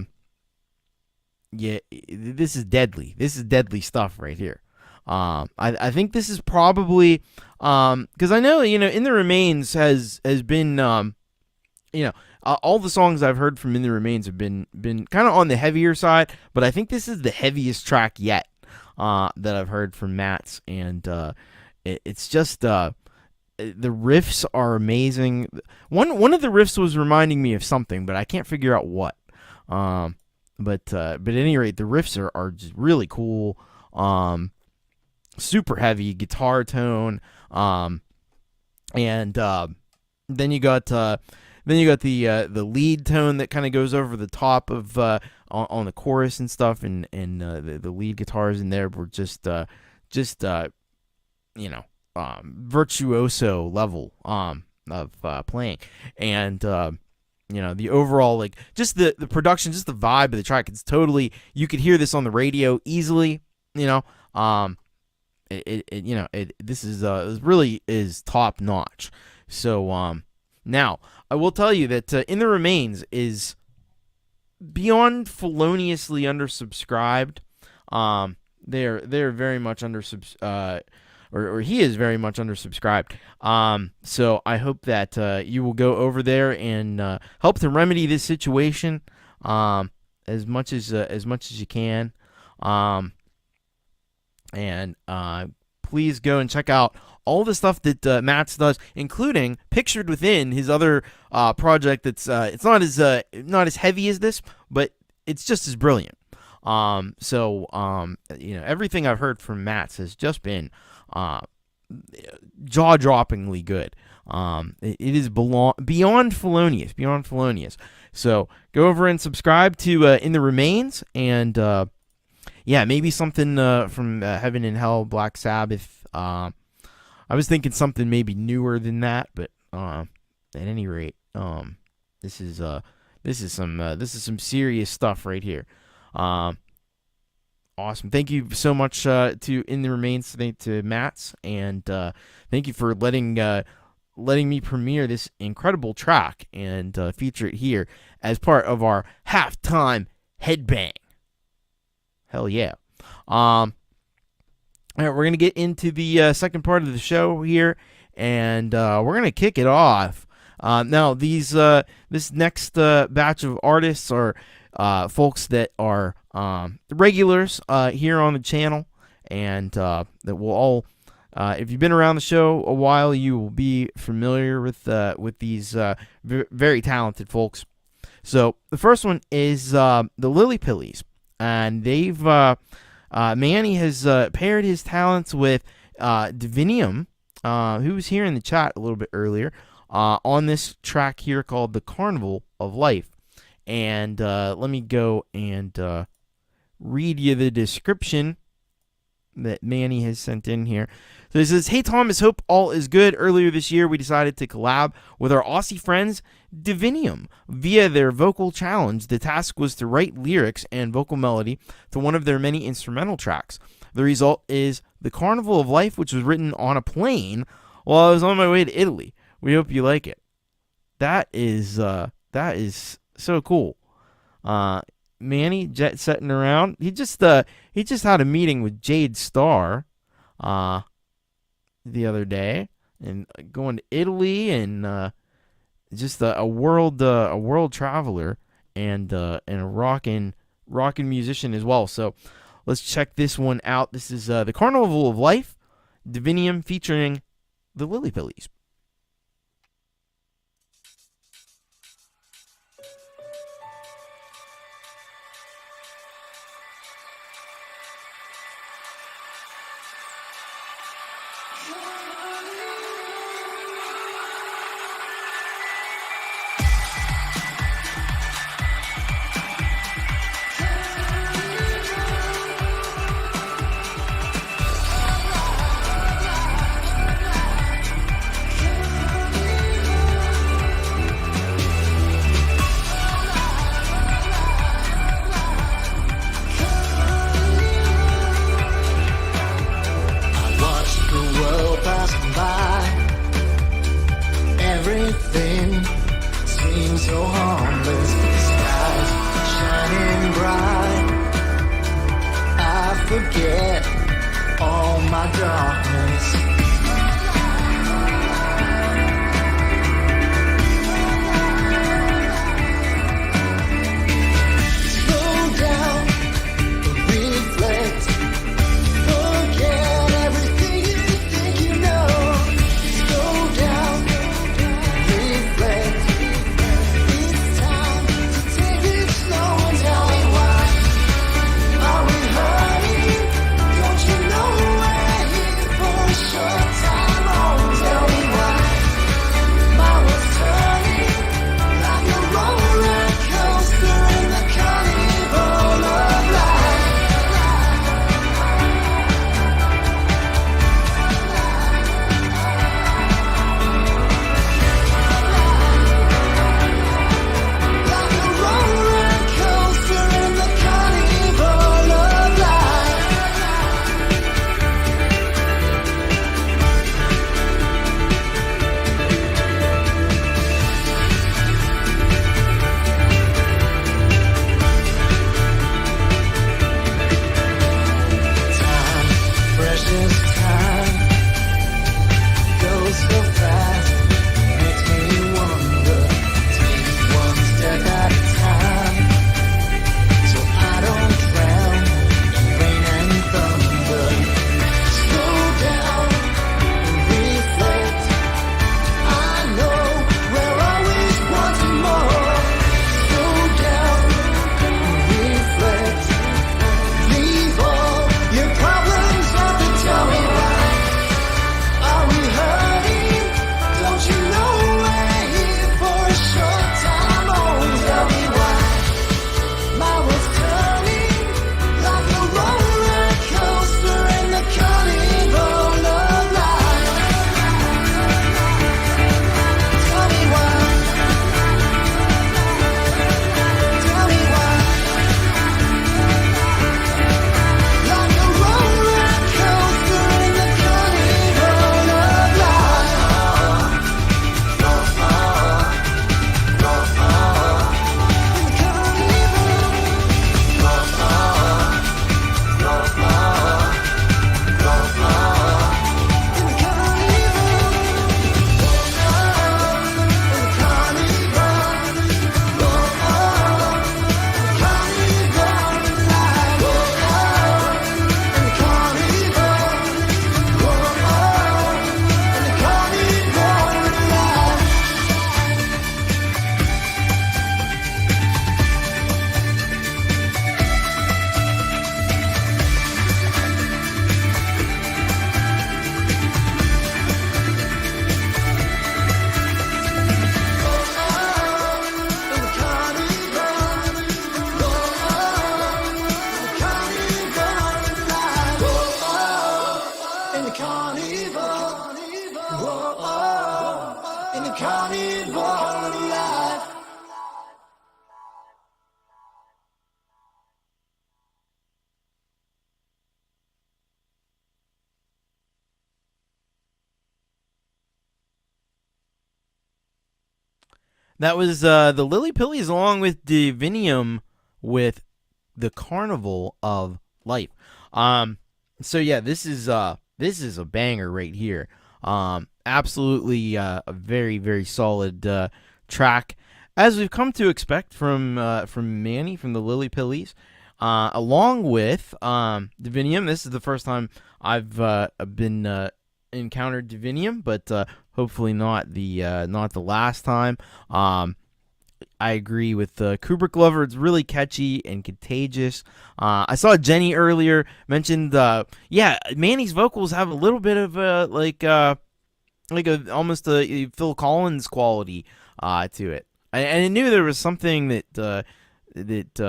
this is deadly. This is deadly stuff right here. I think this is probably because I know In the Remains has been all the songs I've heard from In the Remains have been kind of on the heavier side, but I think this is the heaviest track yet that I've heard from Matt's, and it's just the riffs are amazing. One of the riffs was reminding me of something, but I can't figure out what. But at any rate, the riffs are just really cool. Super heavy guitar tone. And then you got the lead tone that kind of goes over the top of on the chorus and stuff, and the lead guitars in there were just virtuoso level of playing, and the overall, like, just the production, just the vibe of the track. It's totally, you could hear this on the radio easily. This is really is top notch. So now I will tell you that In the Remains is beyond feloniously undersubscribed. They're very much or he is very much undersubscribed. So I hope that you will go over there and help to remedy this situation as much as you can. And please go and check out all the stuff that Matt's does, including pictured within his other project. That's it's not as heavy as this, but it's just as brilliant. Everything I've heard from Matt's has just been jaw-droppingly good. It is beyond felonious. So go over and subscribe to In the Remains, and maybe something from Heaven and Hell, Black Sabbath. I was thinking something maybe newer than that, but at any rate, this is some serious stuff right here. Awesome. Thank you so much to In the Remains, to Matt's, and thank you for letting me premiere this incredible track and feature it here as part of our halftime headbang. Hell yeah. All right, we're going to get into the second part of the show here, and we're going to kick it off. Now, this next batch of artists are folks that are regulars here on the channel, and that will all, if you've been around the show a while, you will be familiar with these very talented folks. So the first one is the Lily Pillies, and they've Manny has paired his talents with Divinium, who was here in the chat a little bit earlier, on this track here called The Carnival of Life. And let me go and read you the description that Manny has sent in here. So it says, "Hey Thomas, hope all is good. Earlier this year, we decided to collab with our Aussie friends Divinium via their vocal challenge. The task was to write lyrics and vocal melody to one of their many instrumental tracks. The result is The Carnival of Life, which was written on a plane while I was on my way to Italy. We hope you like it." That is so cool. Manny jet setting around. He just had a meeting with Jade Starr the other day, and going to Italy, and just a world traveler, and a rockin' musician as well. So let's check this one out. This is The Carnival of Life, Divinium featuring the Lily Pillies. in the carnival of life. That was the Lily Pillies along with Divinium with the Carnival of Life. So yeah, this is a banger right here. Absolutely a very, very solid track, as we've come to expect from Manny, from the Lily Pillies, along with Divinium. This is the first time I've been encountered Divinium, but hopefully not the last time. I agree with Kubric Lover. It's really catchy and contagious. I saw Jenny earlier mentioned, Manny's vocals have a little bit of almost a Phil Collins quality to it. And I knew there was something that it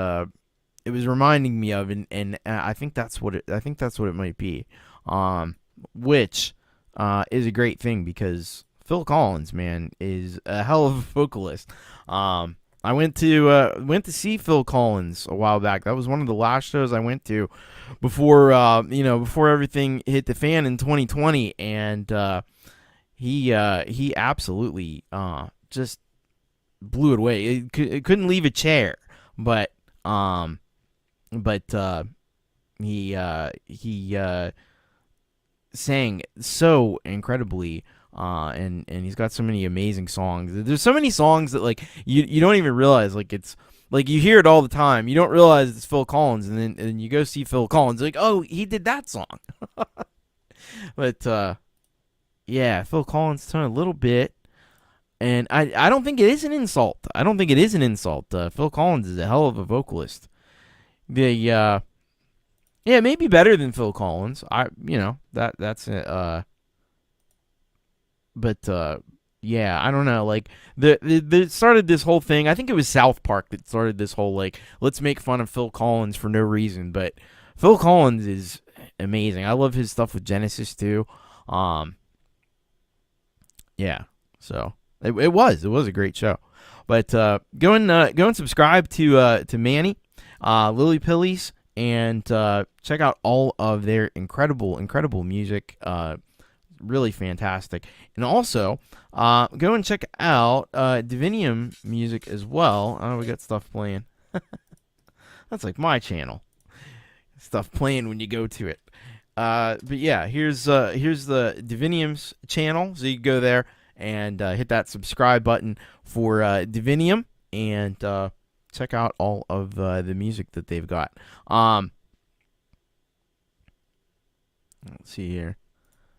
was reminding me of, and I think that's what it might be. Which is a great thing, because Phil Collins, man, is a hell of a vocalist. I went to see Phil Collins a while back. That was one of the last shows I went to before everything hit the fan in 2020, and he absolutely just blew it away. It couldn't leave a chair, but he sang so incredibly. And he's got so many amazing songs. There's so many songs that you don't even realize, it's like you hear it all the time. You don't realize it's Phil Collins, and then you go see Phil Collins, like, oh, he did that song. But yeah, Phil Collins turned a little bit, and I don't think it is an insult. Phil Collins is a hell of a vocalist. Yeah, maybe better than Phil Collins. That's it. But yeah, I don't know. The started this whole thing. I think it was South Park that started this whole let's make fun of Phil Collins for no reason. But Phil Collins is amazing. I love his stuff with Genesis too. Yeah. So it was a great show. But go and subscribe to Manny, Lily Pillies, and check out all of their incredible music. Really fantastic. And also, go and check out Divinium music as well. Oh, we got stuff playing. That's like my channel. Stuff playing when you go to it. But yeah, here's the Divinium's channel. So you can go there and hit that subscribe button for Divinium, and check out all of the music that they've got. Let's see here.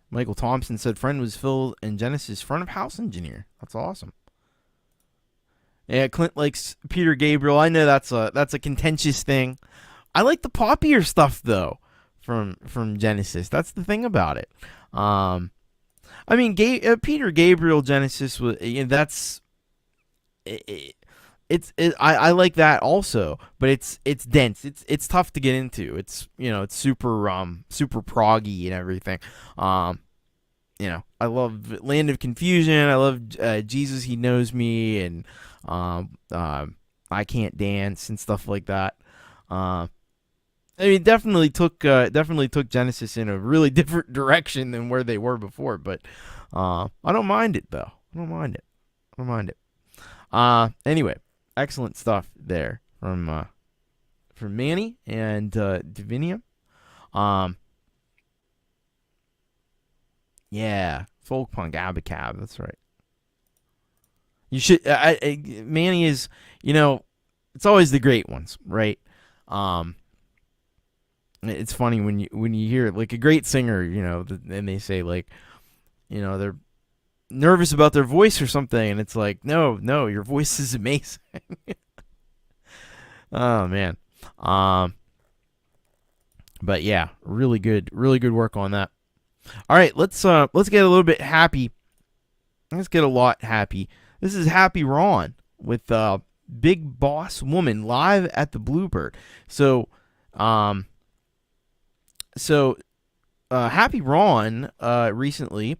Michael Thompson said friend was Phil and Genesis front of house engineer. That's awesome. Yeah, Clint likes Peter Gabriel. I know that's a contentious thing. I like the poppier stuff though from Genesis. That's the thing about it. I mean, Peter Gabriel Genesis was that's it. I like that also, but it's dense. It's tough to get into. It's it's super proggy and everything. I love Land of Confusion. I love Jesus He Knows Me, and I Can't Dance and stuff like that. I mean, definitely took Genesis in a really different direction than where they were before, but I don't mind it though. I don't mind it. Anyway. Excellent stuff there from Manny and Divinium. Yeah, Folkpunk Abacab. That's right. You should. Manny is. It's always the great ones, right? It's funny when you hear a great singer, and they say they're nervous about their voice or something, and it's like, no, your voice is amazing. Oh man. But yeah, really good work on that. All right, let's get a little bit happy. Let's get a lot happy. This is Happy Ron with Big Boss Woman live at the Bluebird. So Happy Ron recently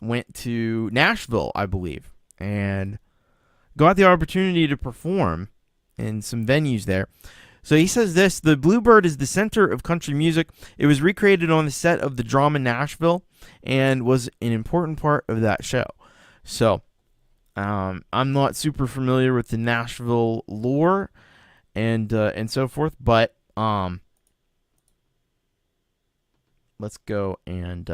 went to Nashville, I believe. and got the opportunity to perform in some venues there. So he says this: the Bluebird is the center of country music. It was recreated on the set of the drama Nashville and was an important part of that show. So I'm not super familiar with the Nashville lore and so forth, but let's go and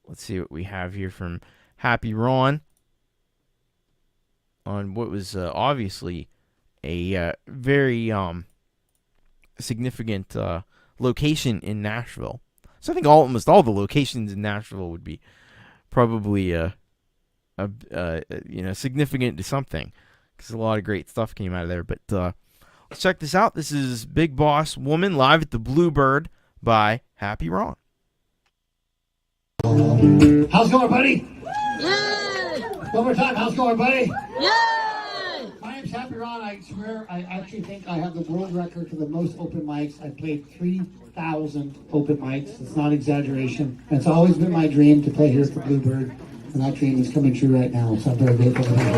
let's see what we have here from Happy Ron on what was obviously a very significant location in Nashville. So I think almost all the locations in Nashville would be probably significant to something, because a lot of great stuff came out of there. But let's check this out. This is Big Boss Woman live at the Bluebird by Happy Ron. How's it going, buddy? Yay! One more time, how's it going, buddy? Yay! My name's Happy Ron. I swear, I actually think I have the world record for the most open mics. I played 3,000 open mics. It's not exaggeration. It's always been my dream to play here at the Bluebird, and that dream is coming true right now, so I'm very grateful to be here.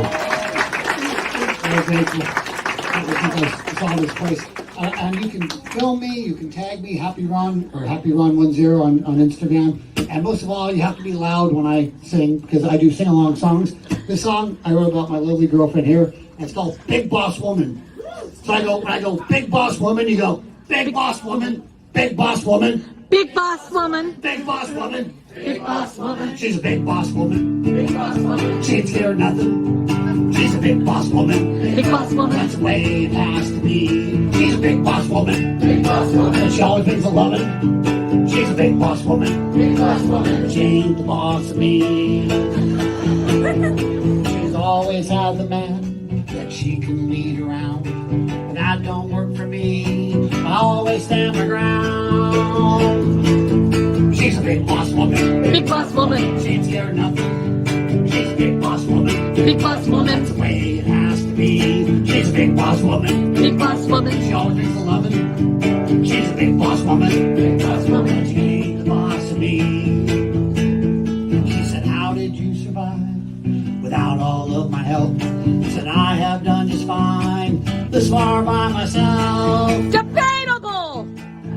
Very grateful that you saw this place. And you can film me, you can tag me, Happy Ron, or Happy Ron10 on Instagram. And most of all, you have to be loud when I sing, because I do sing-along songs. This song I wrote about my lovely girlfriend here, and it's called Big Boss Woman. So when I go, Big Boss Woman, you go, Big Boss Woman, Big Boss Woman. Big boss woman. Big Boss Woman. Big boss woman. She's a big boss woman. Big boss woman. She ain't scared of nothing. She's a big boss woman. Big boss woman. That's the way it has to be. She's a big boss woman. Big boss woman. She always brings a lovin'. She's a big boss woman. Big boss woman. She ain't the boss of me. She's always had the man that she can lead around. But that don't work for me. I always stand my ground. She's a big boss woman. Big boss woman. She ain't scared of nothing. She's a big boss woman. Big boss woman. That's the way it has to be. She's a big boss woman. Big boss woman. She always brings the lovin'. She's a big boss woman. Big boss woman. She ain't the boss of me. She said, how did you survive without all of my help? I said, I have done just fine this far by myself. Debatable.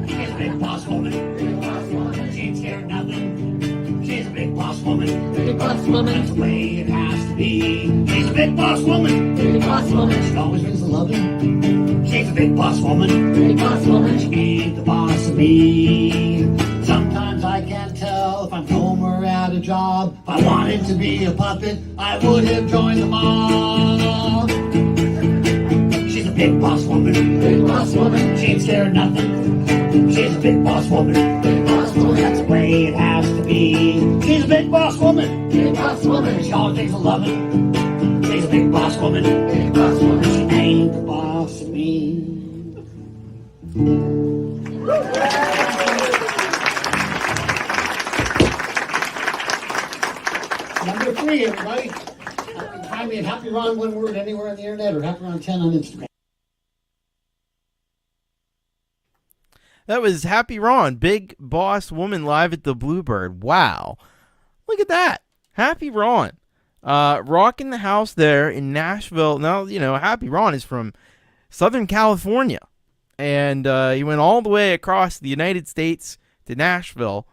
She's a big boss woman. Big boss woman. She ain't scared of nothing. She's a big boss woman. Big boss That's woman. the way it has to be. She's a big boss woman. Big boss woman. She always brings the loving. She's a big boss woman. Big boss woman. She ain't the boss of me. Sometimes I can't tell if I'm home or at a job. If I wanted to be a puppet, I would have joined the mob. She's a big boss woman. Big boss woman. She ain't scared of nothing. She's a big boss woman. Big boss woman. That's the way it has to be. She's a big boss woman. Big boss woman. She always takes a loving. She's a big boss woman. Big boss woman. She ain't the boss of me. Number 3, everybody. You can find me at Happy Ron, one word, anywhere on the internet, or Happy Ron 10 on Instagram. That was Happy Ron, Big Boss Woman live at the Bluebird. Wow. Look at that. Happy Ron. Rocking the house there in Nashville. Now, Happy Ron is from Southern California. And he went all the way across the United States to Nashville.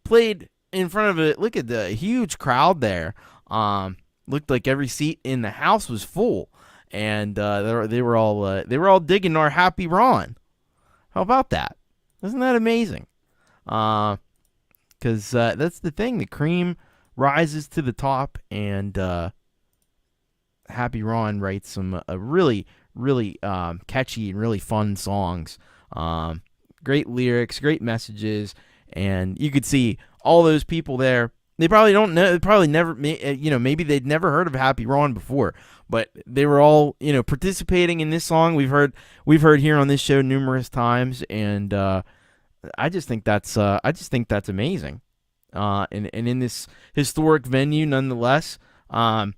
Played in front of it. Look at the huge crowd there. Looked like every seat in the house was full. And they were all digging our Happy Ron. How about that? Isn't that amazing? Because that's the thing. The cream rises to the top, and Happy Ron writes some really, really catchy and really fun songs. Great lyrics, great messages, and you could see all those people there. They probably don't know. They probably never, maybe they'd never heard of Happy Ron before, but they were all, participating in this song. We've heard here on this show numerous times, and I just think that's amazing. And in this historic venue, nonetheless, and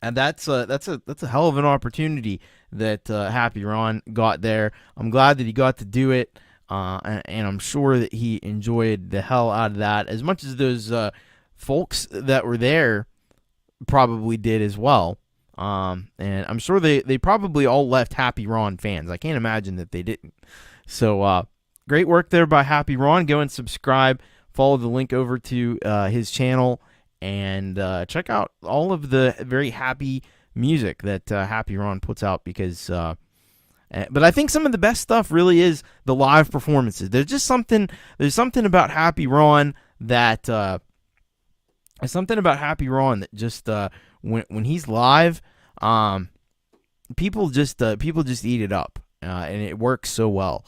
that's a hell of an opportunity that Happy Ron got there. I'm glad that he got to do it. And I'm sure that he enjoyed the hell out of that as much as those folks that were there probably did as well. And I'm sure they probably all left Happy Ron fans. I can't imagine that they didn't. So great work there by Happy Ron. Go and subscribe. Follow the link over to his channel and check out all of the very happy music that Happy Ron puts out because. But I think some of the best stuff really is the live performances. There's something about Happy Ron that just when he's live, people just eat it up, and it works so well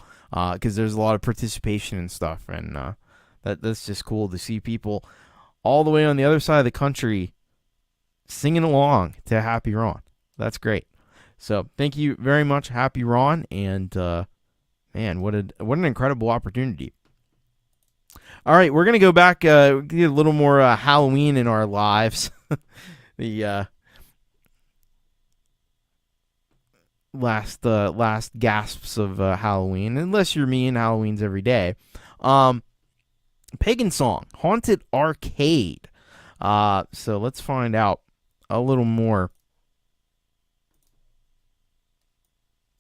because there's a lot of participation and stuff, and that's just cool to see people all the way on the other side of the country singing along to Happy Ron. That's great. So thank you very much, Happy Ron, and man, what an incredible opportunity. All right, we're gonna go back, get a little more Halloween in our lives. The last gasps of Halloween, unless you're me and Halloween's every day. Pagan Song, Haunted Arcade. So let's find out a little more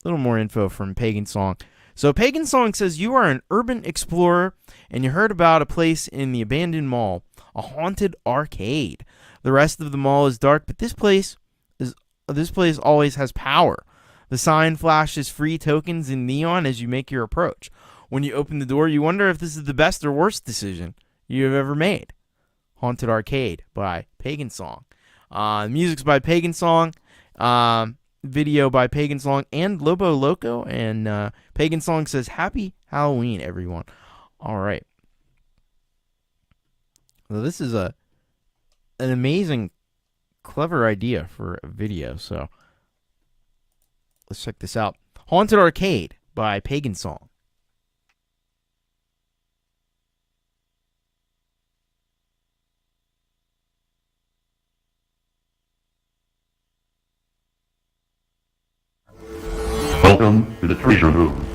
info from Pagan Song. So Pagan Song says, you are an urban explorer and you heard about a place in the abandoned mall, a haunted arcade. The rest of the mall is dark, but this place always has power. The sign flashes free tokens in neon as you make your approach. When you open the door, you wonder if this is the best or worst decision you have ever made. Haunted Arcade by Pagan Song. Music's by Pagan Song. Video by Pagan Song and Lobo Loco, and Pagan Song says, happy Halloween, everyone. All right. So this is an amazing, clever idea for a video, so let's check this out. Haunted Arcade by Pagan Song. Welcome to the treasure room.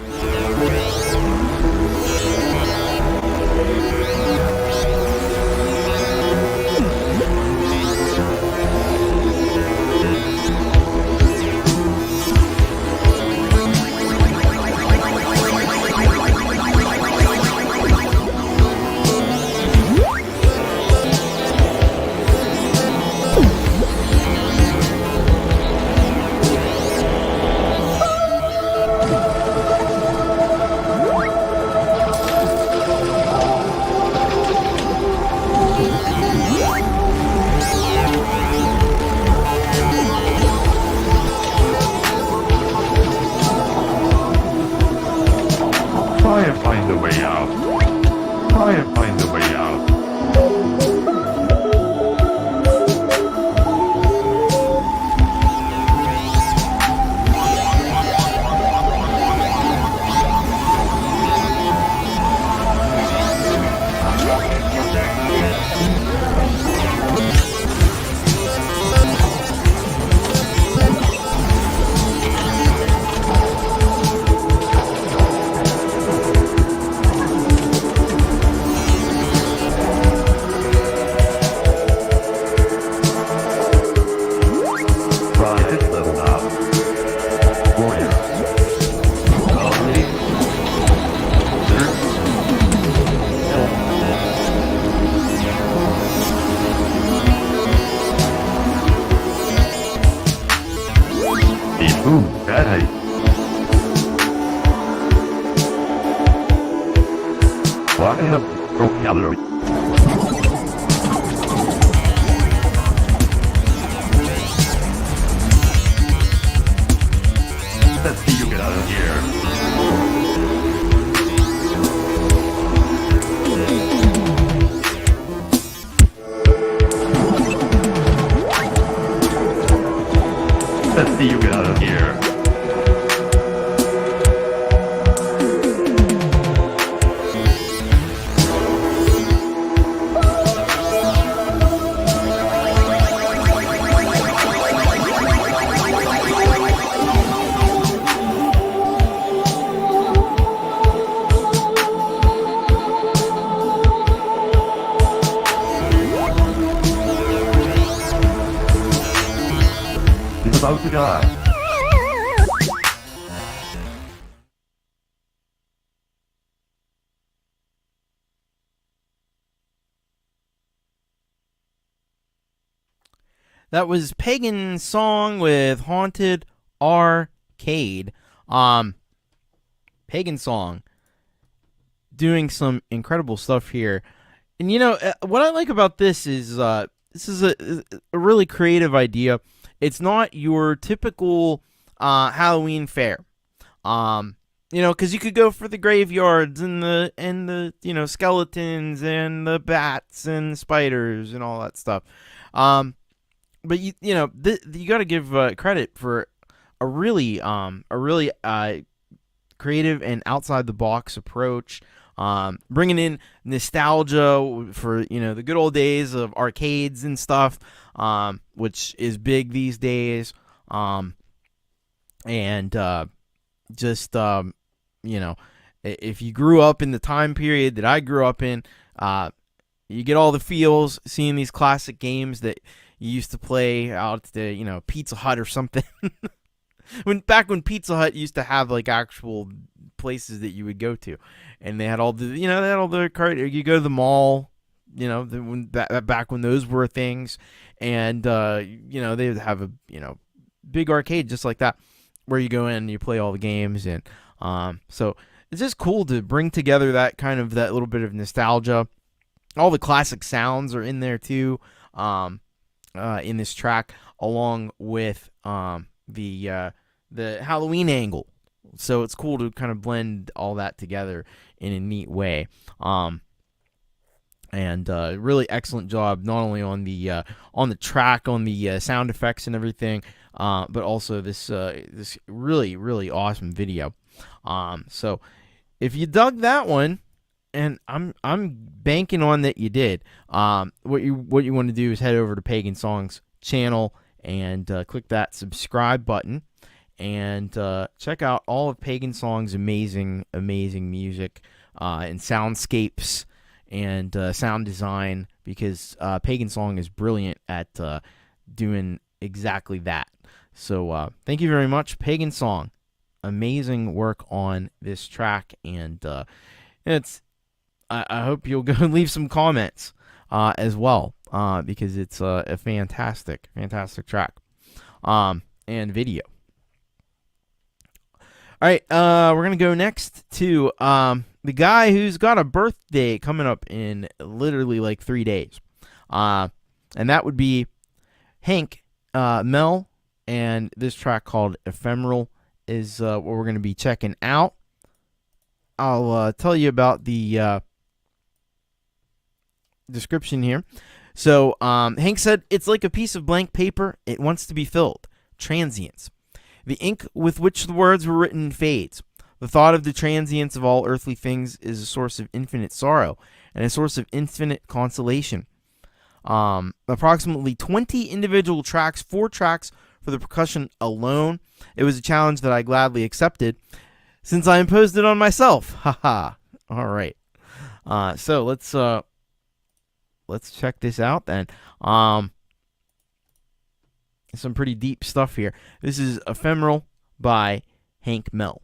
about to die. That was Pagan Song with Haunted Arcade. Pagan Song doing some incredible stuff here. And you know, what I like about this is a really creative idea. It's not your typical Halloween fair. You know, because you could go for the graveyards and the you know, skeletons and the bats and spiders and all that stuff. But you know, you got to give credit for a really creative and outside the box approach, bringing in nostalgia for, you know, the good old days of arcades and stuff, which is big these days, and just you know, if you grew up in the time period that I grew up in, you get all the feels seeing these classic games that you used to play out at the, you know, Pizza Hut or something. Back when Pizza Hut used to have like actual places that you would go to, and they had all the, you know, they had all the cart. You go to the mall, you know, back when those were things, and you know, they would have a, you know, big arcade just like that, where you go in and you play all the games, and so it's just cool to bring together that kind of, that little bit of nostalgia. All the classic sounds are in there too. In this track, along with the Halloween angle, so it's cool to kind of blend all that together in a neat way. And really excellent job, not only on the track, on the sound effects and everything, but also this really awesome video. So if you dug that one, and I'm banking on that you did. What you want to do is head over to Pagan Song's channel and click that subscribe button, and check out all of Pagan Song's amazing music and soundscapes and sound design, because Pagan Song is brilliant at doing exactly that. So thank you very much, Pagan Song. Amazing work on this track, and I hope you'll go and leave some comments as well, because it's a fantastic track and video. All right, we're going to go next to the guy who's got a birthday coming up in literally like 3 days. And that would be Hank Mel, and this track called Ephemeral is what we're going to be checking out. I'll tell you about the description here. So Hank said, "It's like a piece of blank paper. It wants to be filled. Transience. The ink with which the words were written fades. The thought of the transience of all earthly things is a source of infinite sorrow and a source of infinite consolation. Approximately 20 individual tracks, 4 tracks for the percussion alone. It was a challenge that I gladly accepted, since I imposed it on myself. Haha. All right. So let's check this out then. Some pretty deep stuff here. This is Ephemeral by Hank Mel.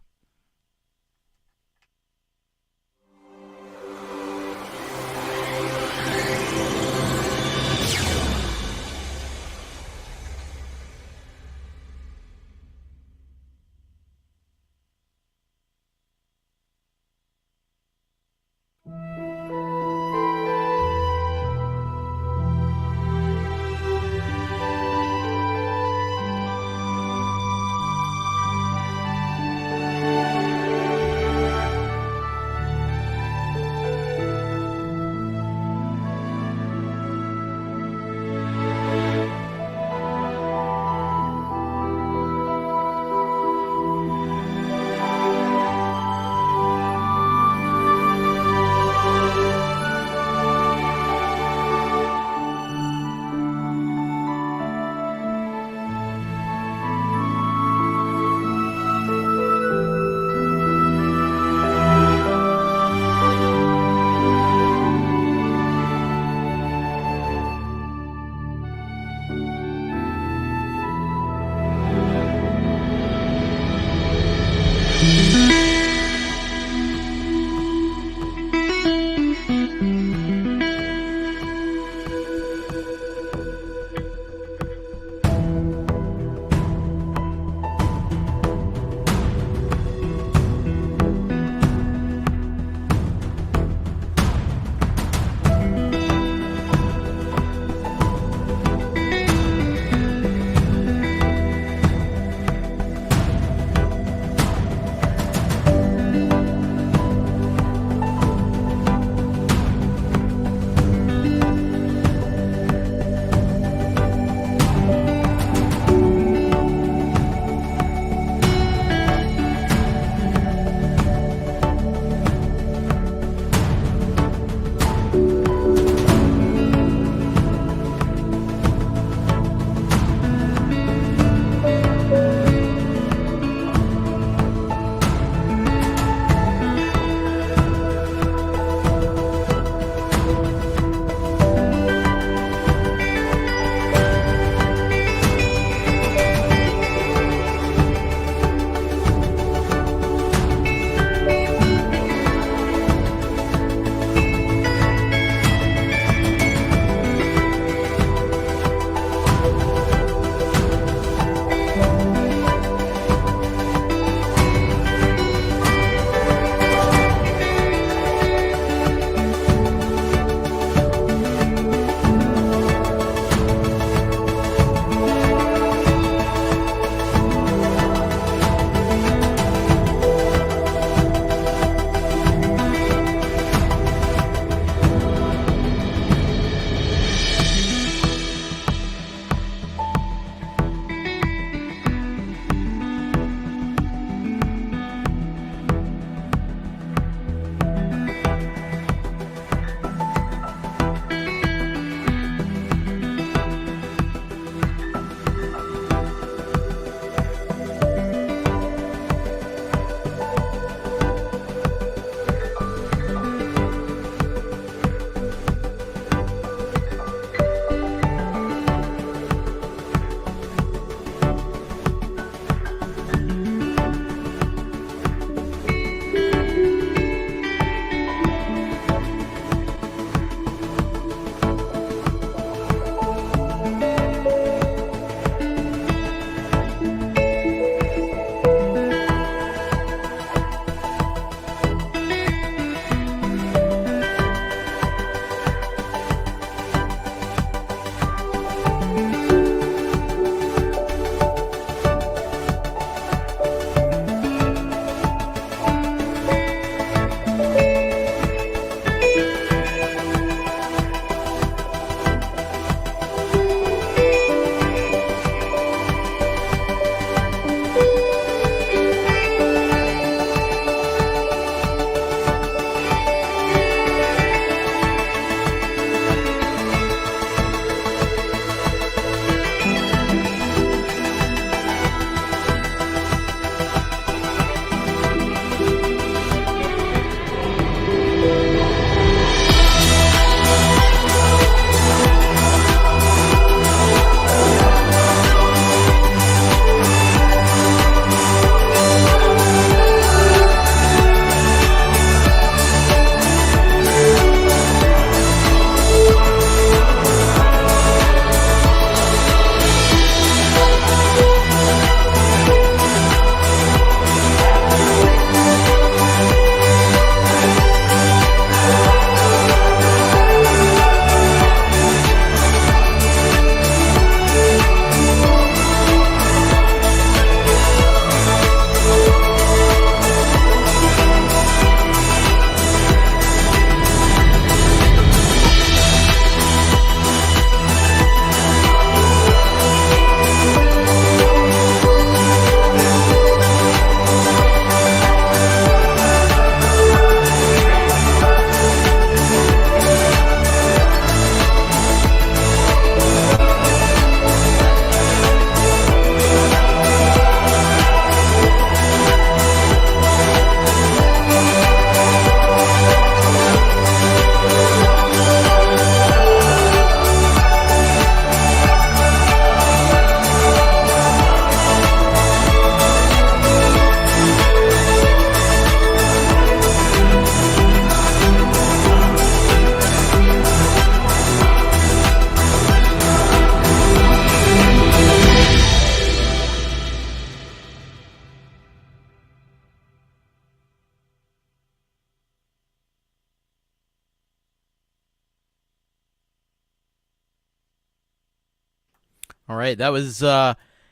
All right, that was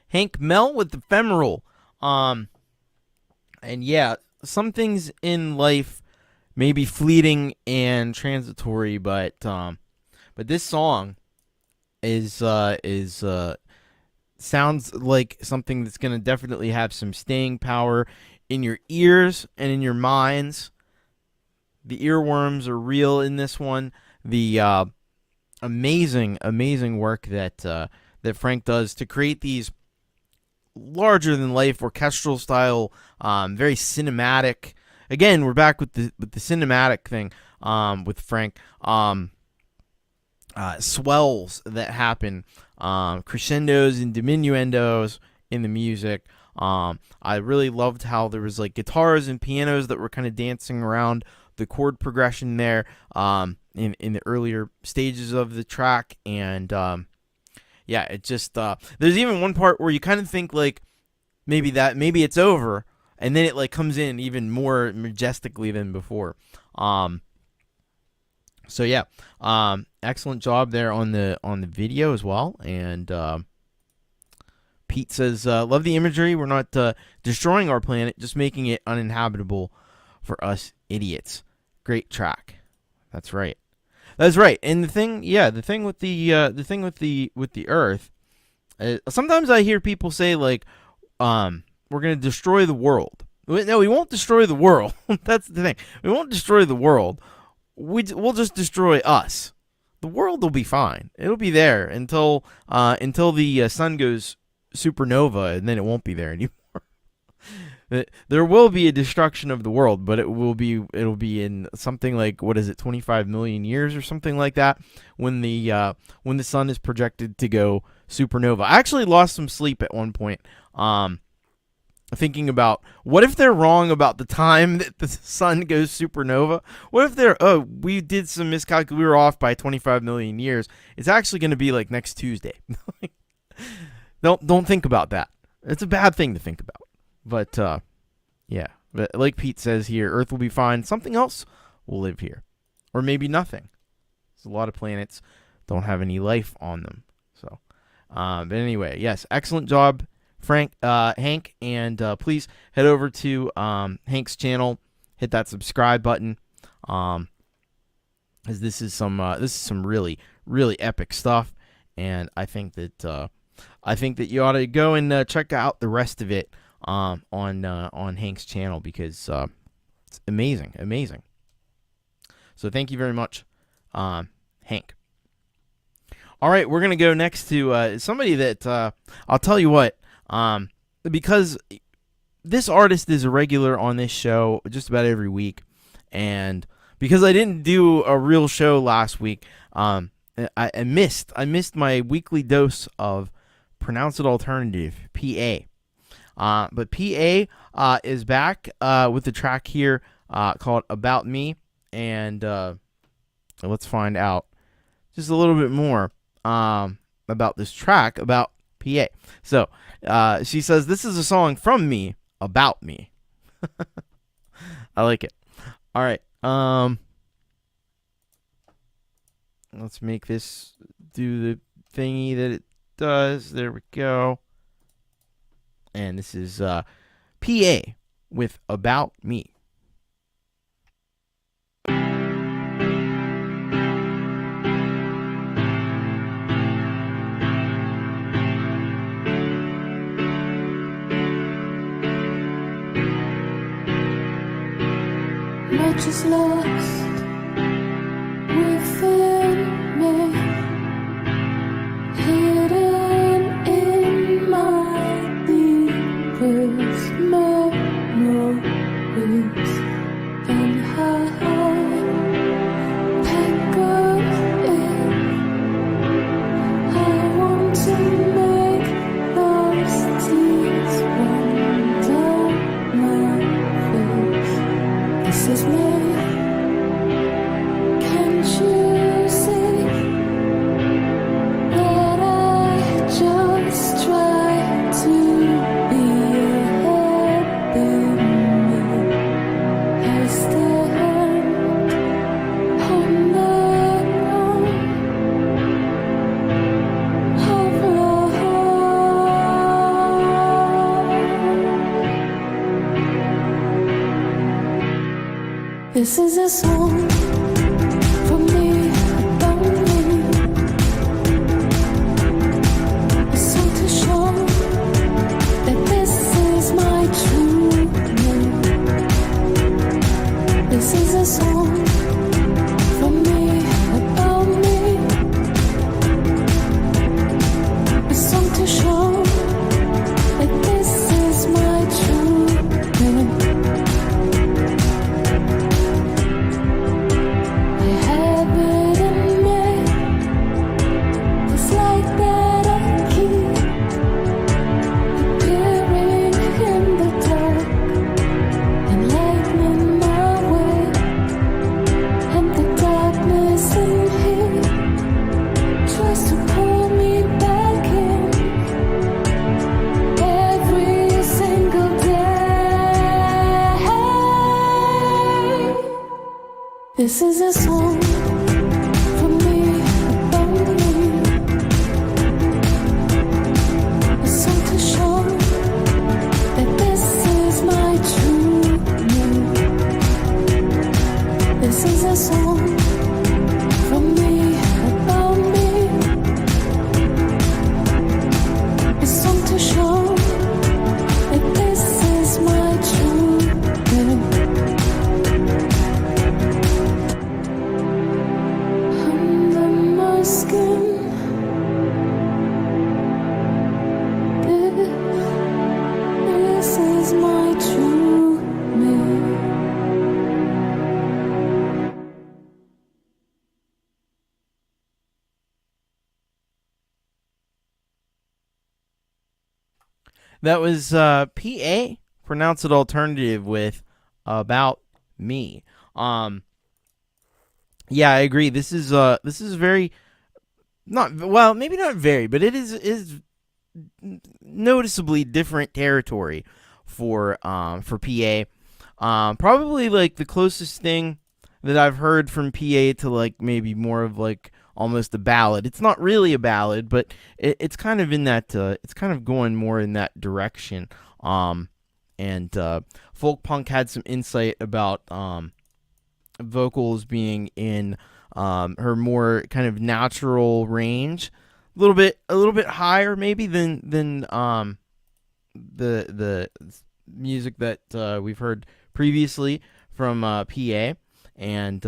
Hank Mel with Ephemeral. And yeah, some things in life may be fleeting and transitory, but this song is sounds like something that's going to definitely have some staying power in your ears and in your minds. The earworms are real in this one. The amazing work that Frank does to create these larger than life orchestral style, very cinematic. Again, we're back with the cinematic thing with Frank. Swells that happen, crescendos and diminuendos in the music. I really loved how there was like guitars and pianos that were kind of dancing around the chord progression there in the earlier stages of the track. And yeah, it just there's even one part where you kind of think like maybe it's over, and then it like comes in even more majestically than before. So yeah, excellent job there on the video as well. And Pete says, love the imagery. We're not destroying our planet, just making it uninhabitable for us idiots. Great track. That's right. That's right. And the thing with the Earth. Sometimes I hear people say like, we're gonna destroy the world. No, we won't destroy the world. That's the thing. We won't destroy the world. We'll just destroy us. The world will be fine. It'll be there until the sun goes supernova, and then it won't be there anymore. There will be a destruction of the world, but it'll be in something like, what is it, 25 million years or something like that, when the sun is projected to go supernova. I actually lost some sleep at one point, thinking about, what if they're wrong about the time that the sun goes supernova? What if we did some miscalculation, we were off by 25 million years. It's actually going to be like next Tuesday. Don't think about that. It's a bad thing to think about. But yeah, but like Pete says here, Earth will be fine. Something else will live here, or maybe nothing. There's a lot of planets don't have any life on them. So, but anyway, yes, excellent job, Hank, and please head over to Hank's channel, hit that subscribe button, as this is some really epic stuff, and I think that you ought to go and check out the rest of it on Hank's channel, because it's amazing. So thank you very much, Hank. All right, we're gonna go next to somebody that I'll tell you what. Because this artist is a regular on this show just about every week, and because I didn't do a real show last week, I missed my weekly dose of Pronounce It Alternative, PA. But PA is back with the track here called About Me, and let's find out just a little bit more about this track about PA. So she says, this is a song from me about me. I like it. All right. Let's make this do the thingy that it does. There we go. And this is PA with About Me. Much is lost within me, hidden in my deepest memories, and how packed in. I want to make those tears run down my face. This is me. Can't you see that I just try to be This is a song from me, about me. A song to show that this is my true name. This is a song from me, about me. A song to show that this is my true name. This is a song from me, about me. A song to show that this is my true name. This is a song from me, about me. A song to show that this is my true name. Skin. This is my true name. That was PA, Pronounce It Alternative with About Me. Yeah, I agree. This is very not well, maybe not very, but it is noticeably different territory for PA. Probably like the closest thing that I've heard from PA to like maybe more of like almost a ballad. It's not really a ballad, but it's kind of in that it's kind of going more in that direction. And Folkpunk had some insight about vocals being in her more kind of natural range, a little bit higher maybe than the music that we've heard previously from PA, and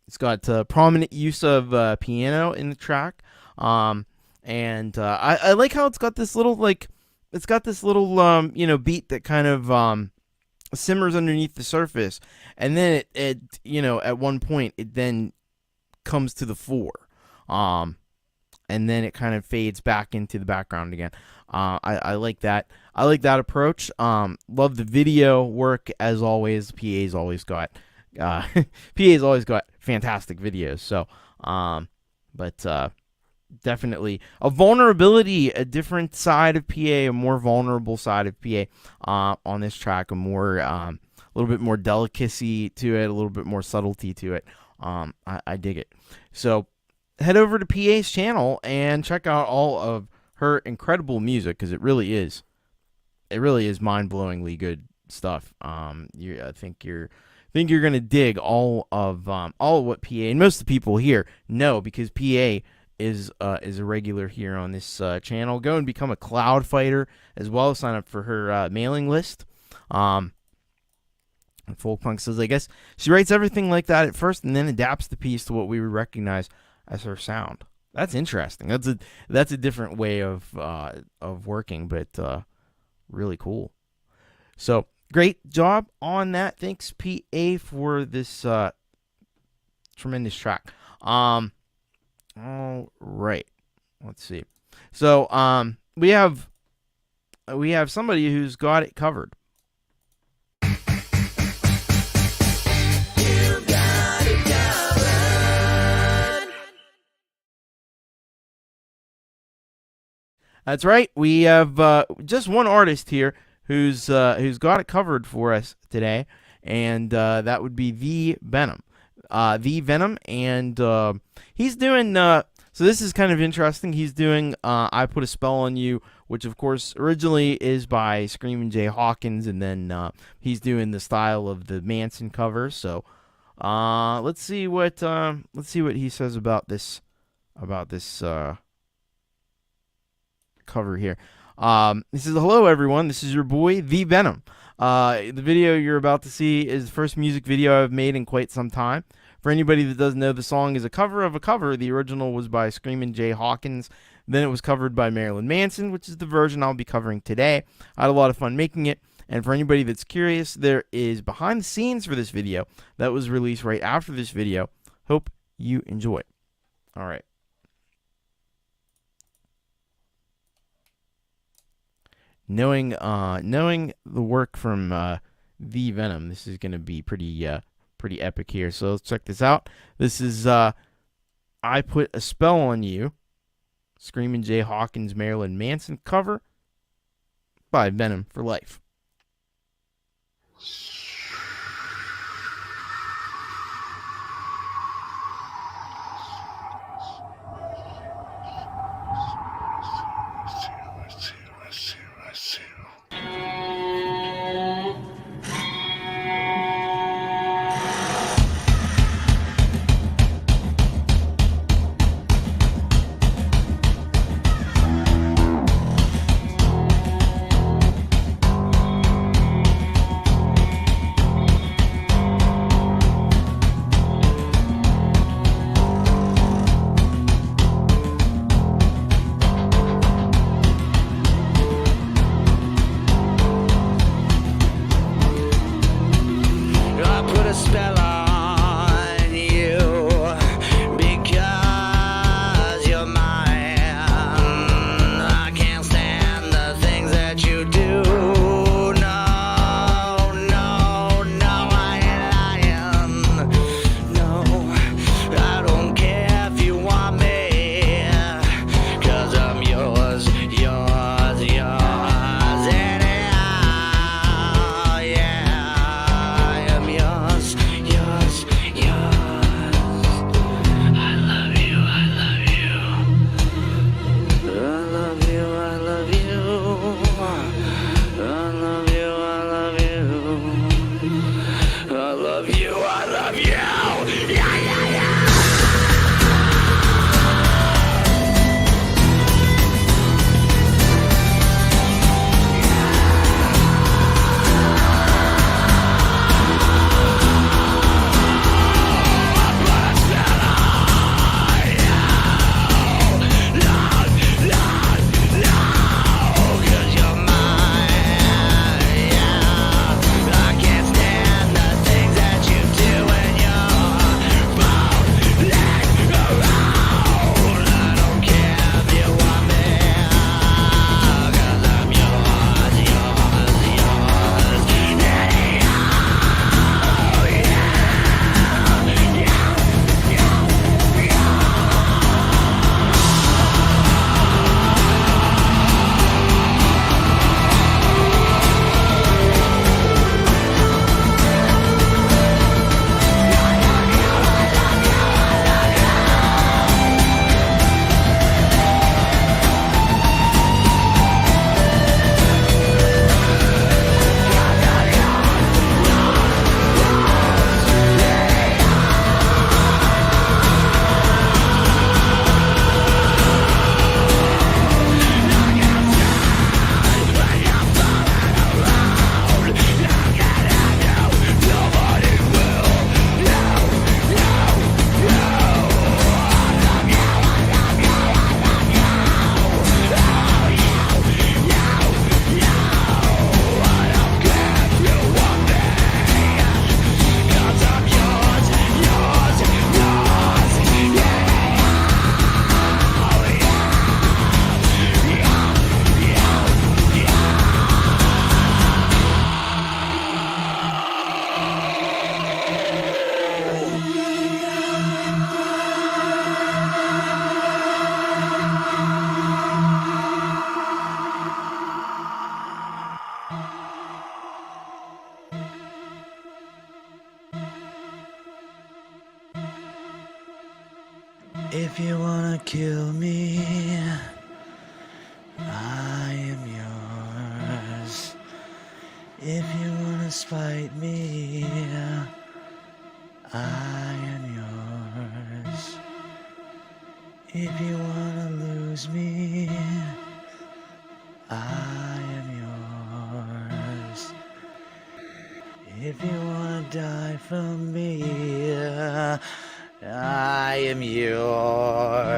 it's got prominent use of piano in the track, and I like how it's got this little beat that kind of simmers underneath the surface, and then it at one point it then comes to the fore, and then it kind of fades back into the background again. I like that. I like that approach. Love the video work as always. PA's always got fantastic videos. So, but definitely a vulnerability, a different side of PA, a more vulnerable side of PA on this track, a little bit more delicacy to it, a little bit more subtlety to it. I dig it. So head over to PA's channel and check out all of her incredible music, because it really is mind-blowingly good stuff. I think you're gonna dig all of what PA, and most of the people here know, because PA is a regular here on this channel. Go and become a cloud fighter as well. Sign up for her mailing list. And Folkpunk says, I guess she writes everything like that at first and then adapts the piece to what we would recognize as her sound. That's interesting. That's a different way of working, but really cool. So great job on that. Thanks, PA, for this tremendous track. All right, let's see. So we have somebody who's got it covered. That's right. We have just one artist here who's got it covered for us today, and that would be The Venom. The Venom, and he's doing So this is kind of interesting. He's doing I Put a Spell on You, which of course originally is by Screamin' Jay Hawkins, and then he's doing the style of the Manson cover. So let's see what he says about this cover here. He says, "Hello everyone, this is your boy The Venom. The video you're about to see is the first music video I've made in quite some time. For anybody that doesn't know, the song is a cover of a cover. The original was by Screamin' Jay Hawkins. Then it was covered by Marilyn Manson, which is the version I'll be covering today. I had a lot of fun making it. And for anybody that's curious, there is behind the scenes for this video that was released right after this video. Hope you enjoy. All right. Knowing the work from The Venom, this is going to be pretty epic here. So let's check this out. This is I Put a Spell on You, Screamin' Jay Hawkins Marilyn Manson cover by Venom for Life. If you wanna kill me, I am yours. If you wanna spite me, I am yours. If you wanna lose me, I am yours. If you wanna die from me, I am yours.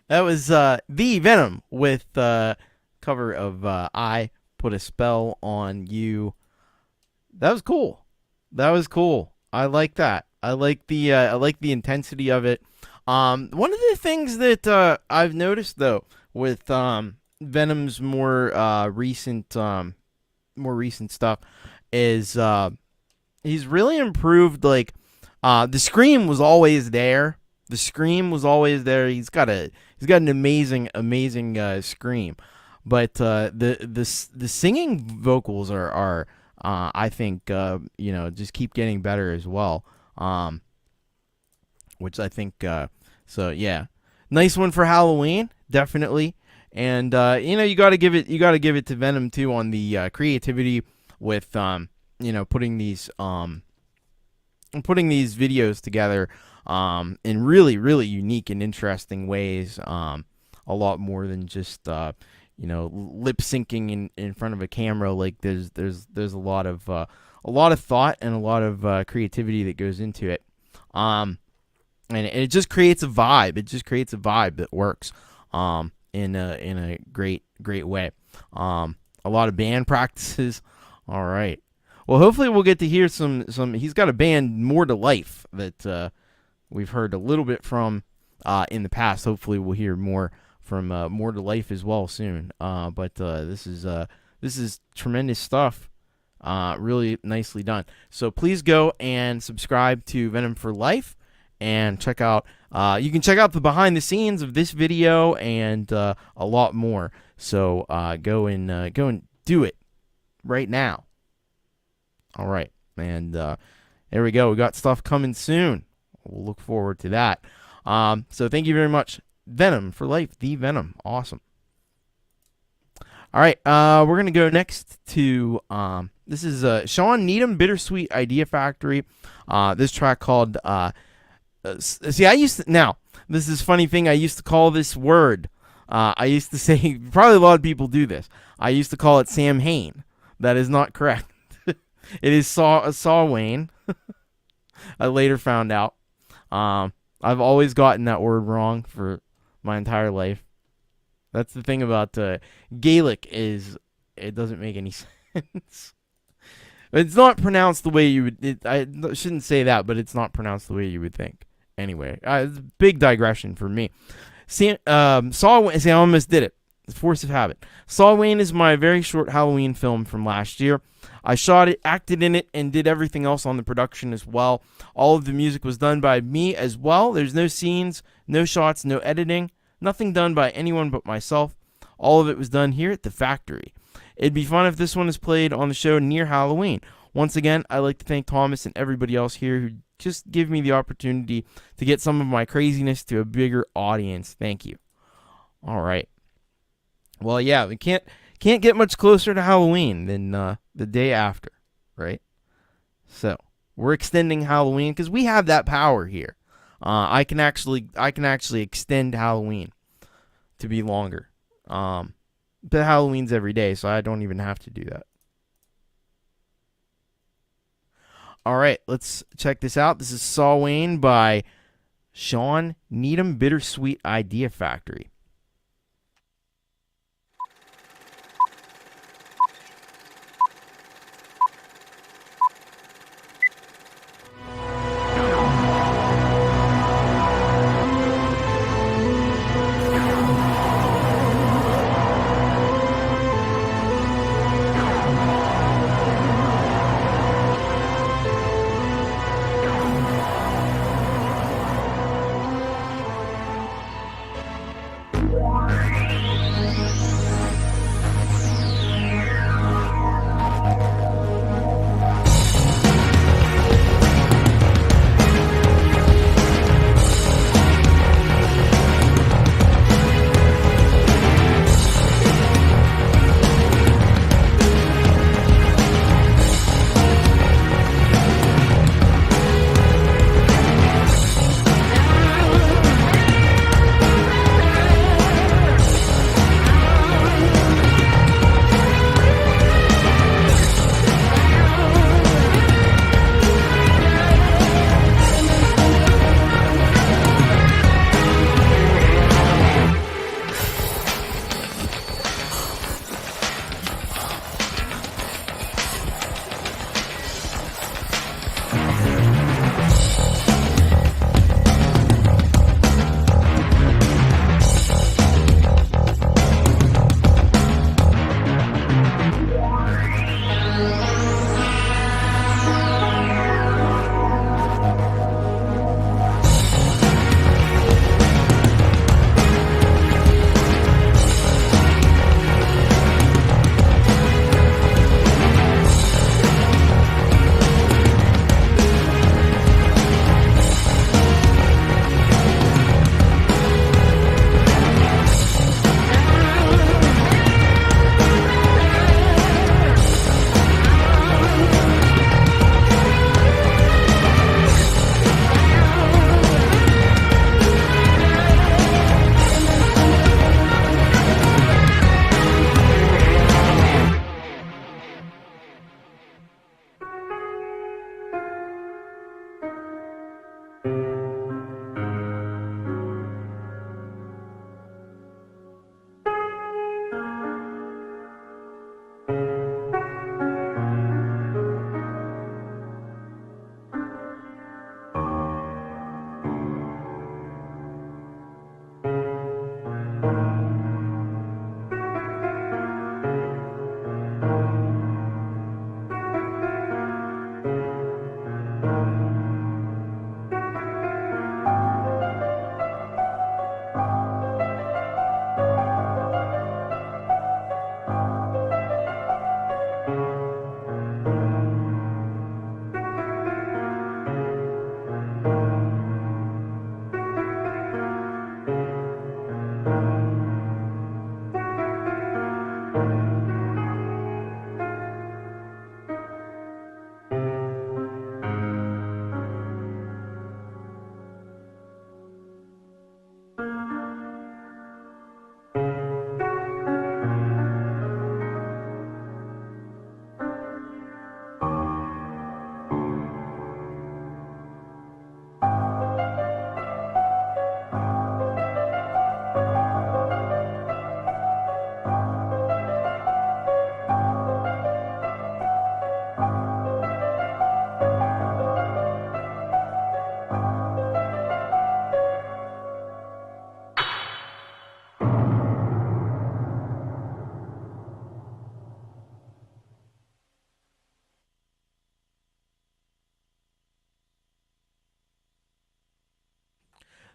That was The Venom with cover of I Put a Spell on You. That was cool. That was cool. I like that. I like the intensity of it. One of the things that I've noticed though with Venom's more recent stuff is he's really improved. Like the scream was always there. The scream was always there. He's got an amazing scream, but the singing vocals are I think just keep getting better as well. Which I think so yeah, nice one for Halloween, definitely. And you got to give it to Venom too on the creativity with putting these videos together in really, really unique and interesting ways. A lot more than just lip syncing in front of a camera. Like there's a lot of thought and a lot of creativity that goes into it. And it just creates a vibe. It just creates a vibe that works in a great way. A lot of band practices. All right. Well, hopefully we'll get to hear some. He's got a band, More to Life, that we've heard a little bit from in the past. Hopefully we'll hear more from More to Life as well soon. But this is tremendous stuff. Really nicely done. So please go and subscribe to Venom for Life and check out. You can check out the behind the scenes of this video and a lot more. So go and do it right now. All right, and there we go. We got stuff coming soon. We'll look forward to that. So thank you very much, Venom for Life, The Venom. Awesome. All right, we're going to go next to, this is Sean Needham, Bittersweet Idea Factory. This track called, now, this is a funny thing. I used to call this word, I used to say, probably a lot of people do this. I used to call it Sam Hain. That is not correct. It is Saw Wayne. I later found out. I've always gotten that word wrong for my entire life. That's the thing about Gaelic is it doesn't make any sense. It's not pronounced the way you would. I shouldn't say that, but it's not pronounced the way you would think. Anyway, it's a big digression for me. Saw Wayne. See, I almost did it. The force of habit. Saw Wayne is my very short Halloween film from last year. I shot it, acted in it, and did everything else on the production as well. All of the music was done by me as well. There's no scenes, no shots, no editing. Nothing done by anyone but myself. All of it was done here at the factory. It'd be fun if this one is played on the show near Halloween. Once again, I'd like to thank Thomas and everybody else here who just give me the opportunity to get some of my craziness to a bigger audience. Thank you. All right. Well, yeah, we can't get much closer to Halloween than the day after, right? So we're extending Halloween because we have that power here. I can actually extend Halloween to be longer. But Halloween's every day, so I don't even have to do that. All right, let's check this out. This is Saw Wayne by Sean Needham, Bittersweet Idea Factory.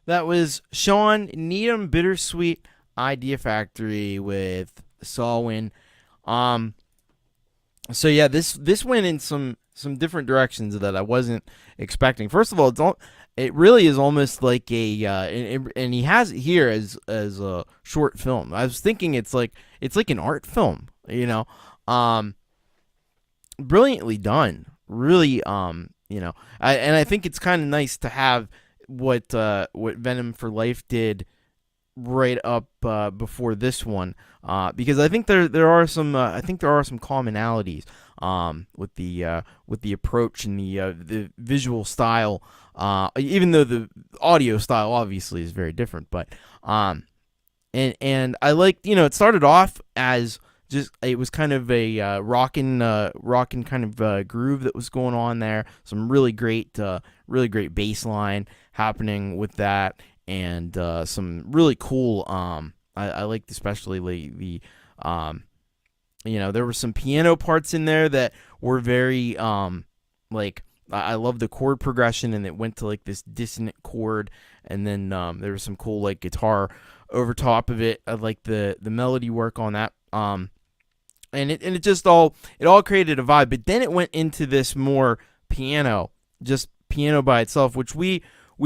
That was Sean Needham, Bittersweet Idea Factory with Solwyn. So yeah, this went in some different directions that I wasn't expecting. First of all, it really is almost like a and he has it here as a short film. I was thinking it's like an art film, you know. Brilliantly done. Really, you know, I think it's kind of nice to have what Venom for Life did right up before this one, because I think there are some commonalities with the approach and the visual style, even though the audio style obviously is very different. But and I like, you know, it started off as just, it was kind of a rockin' kind of groove that was going on there. Some really great bass line happening with that, and some really cool. I liked especially the you know, there were some piano parts in there that were very like, I love the chord progression, and it went to like this dissonant chord, and then there was some cool like guitar over top of it. I like the melody work on that. And it just all created a vibe. But then it went into this more piano by itself, which we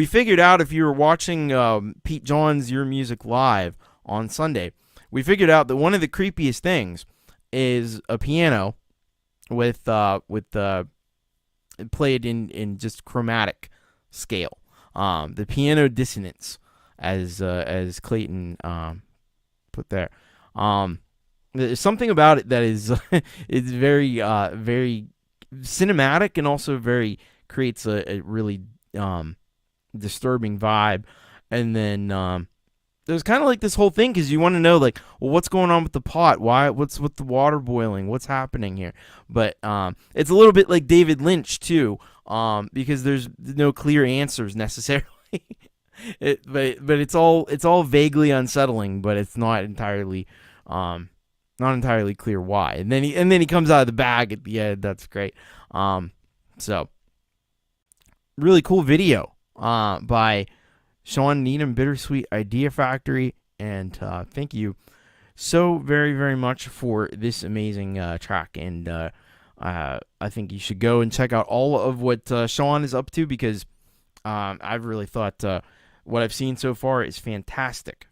figured out if you were watching Pete John's Your Music Live on Sunday. We figured out that one of the creepiest things is a piano with played in just chromatic scale. The piano dissonance, as Clayton put there. There's something about it that is it's very very cinematic, and also creates a really disturbing vibe. And then there's kind of like this whole thing, because you want to know, like, well, what's going on with the pot? What's with the water boiling? What's happening here? But it's a little bit like David Lynch too, because there's no clear answers necessarily. But it's all vaguely unsettling, but it's not entirely clear why. And then he comes out of the bag at the end. That's great. So really cool video by Sean Needham, Bittersweet Idea Factory, and thank you so very, very much for this amazing track. And I think you should go and check out all of what Sean is up to, because I've really thought what I've seen so far is fantastic.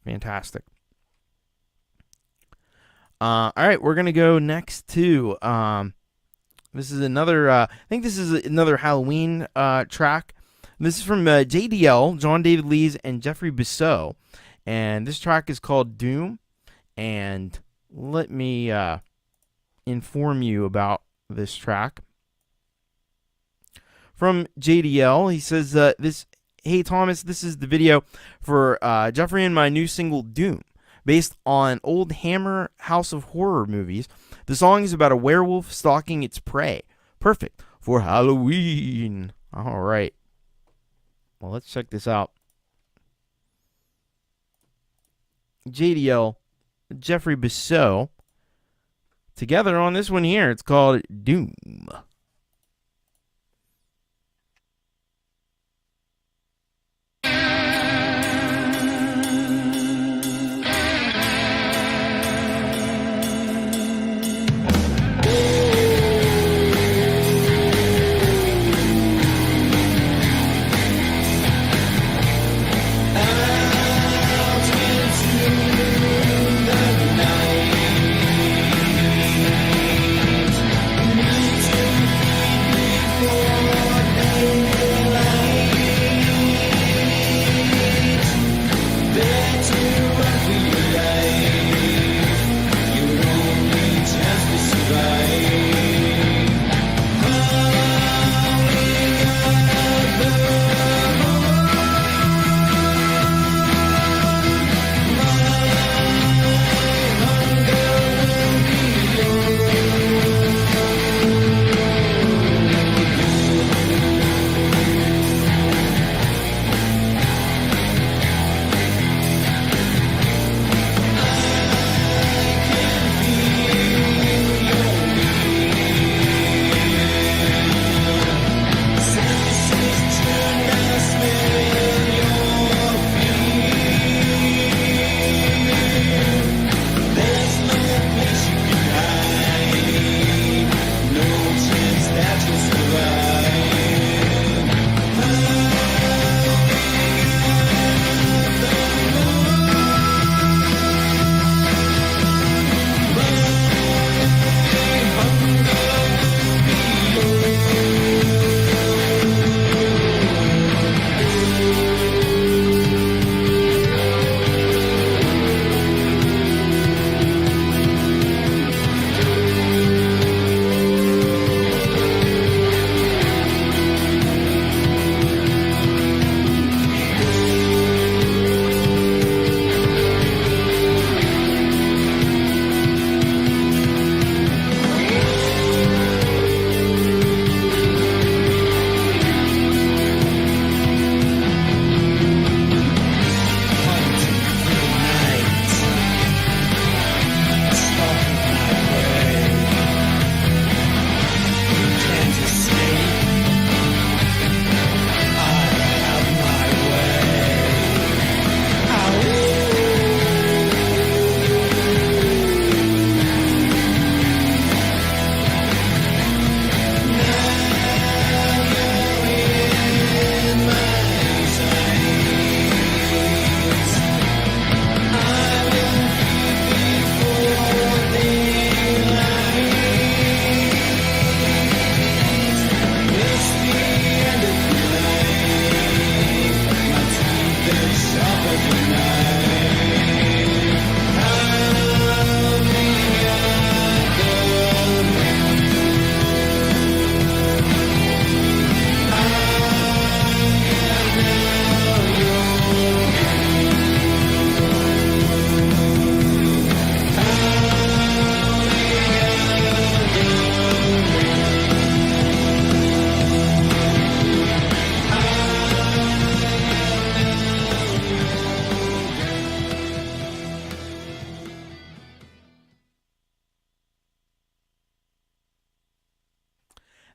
All right, we're gonna go next to this is another I think this is another Halloween track. This is from JDL, John David Lees, and Jeffrey Biso, and this track is called Doom. And let me inform you about this track. From JDL, he says, "Hey Thomas, this is the video for Jeffrey and my new single Doom, based on old Hammer House of Horror movies. The song is about a werewolf stalking its prey. Perfect for Halloween." All right. Well, let's check this out. JDL, Jeffrey Biso, together on this one here. It's called Doom. Night.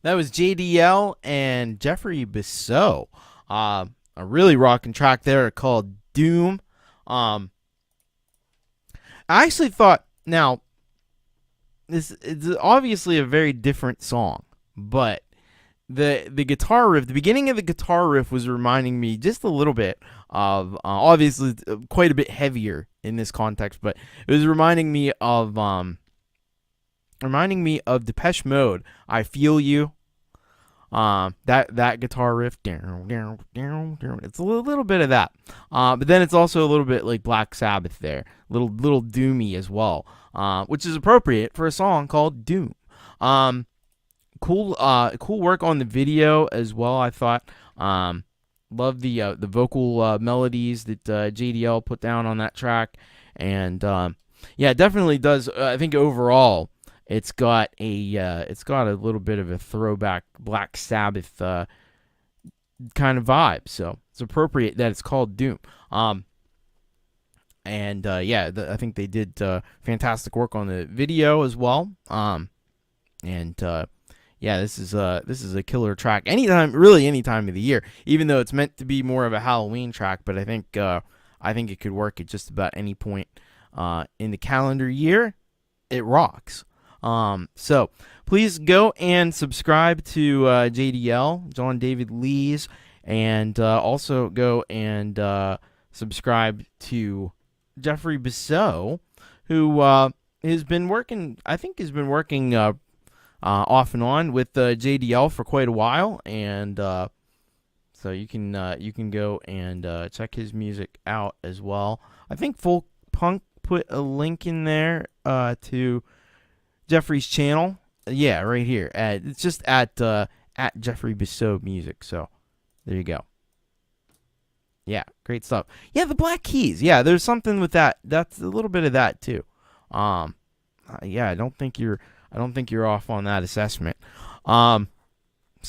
That was JDL and Jeffrey Biso. A really rocking track there called Doom. I actually thought, now, this is obviously a very different song, but the guitar riff, the beginning of the guitar riff was reminding me just a little bit of, obviously quite a bit heavier in this context, but it was reminding me of Depeche Mode, I Feel You. That guitar riff, it's a little bit of that, but then it's also a little bit like Black Sabbath there, little doomy as well, which is appropriate for a song called Doom. Cool work on the video as well, I thought. Love the vocal melodies that JDL put down on that track, and yeah, it definitely does. I think overall, it's got a little bit of a throwback Black Sabbath kind of vibe, so it's appropriate that it's called Doom. And yeah, I think they did fantastic work on the video as well. And yeah, this is a killer track. Any time of the year, even though it's meant to be more of a Halloween track, but I think it could work at just about any point in the calendar year. It rocks. So please go and subscribe to JDL, John David Lee's, and also go and subscribe to Jeffrey Biso, who has been working off and on with JDL for quite a while, and so you can go and check his music out as well. I think Folkpunk put a link in there to Jeffrey's channel. Yeah, right here. It's just at Jeffrey Biso Music. So there you go. Yeah, great stuff. Yeah, the Black Keys. Yeah, there's something with that. That's a little bit of that too. Yeah, I don't think you're off on that assessment. So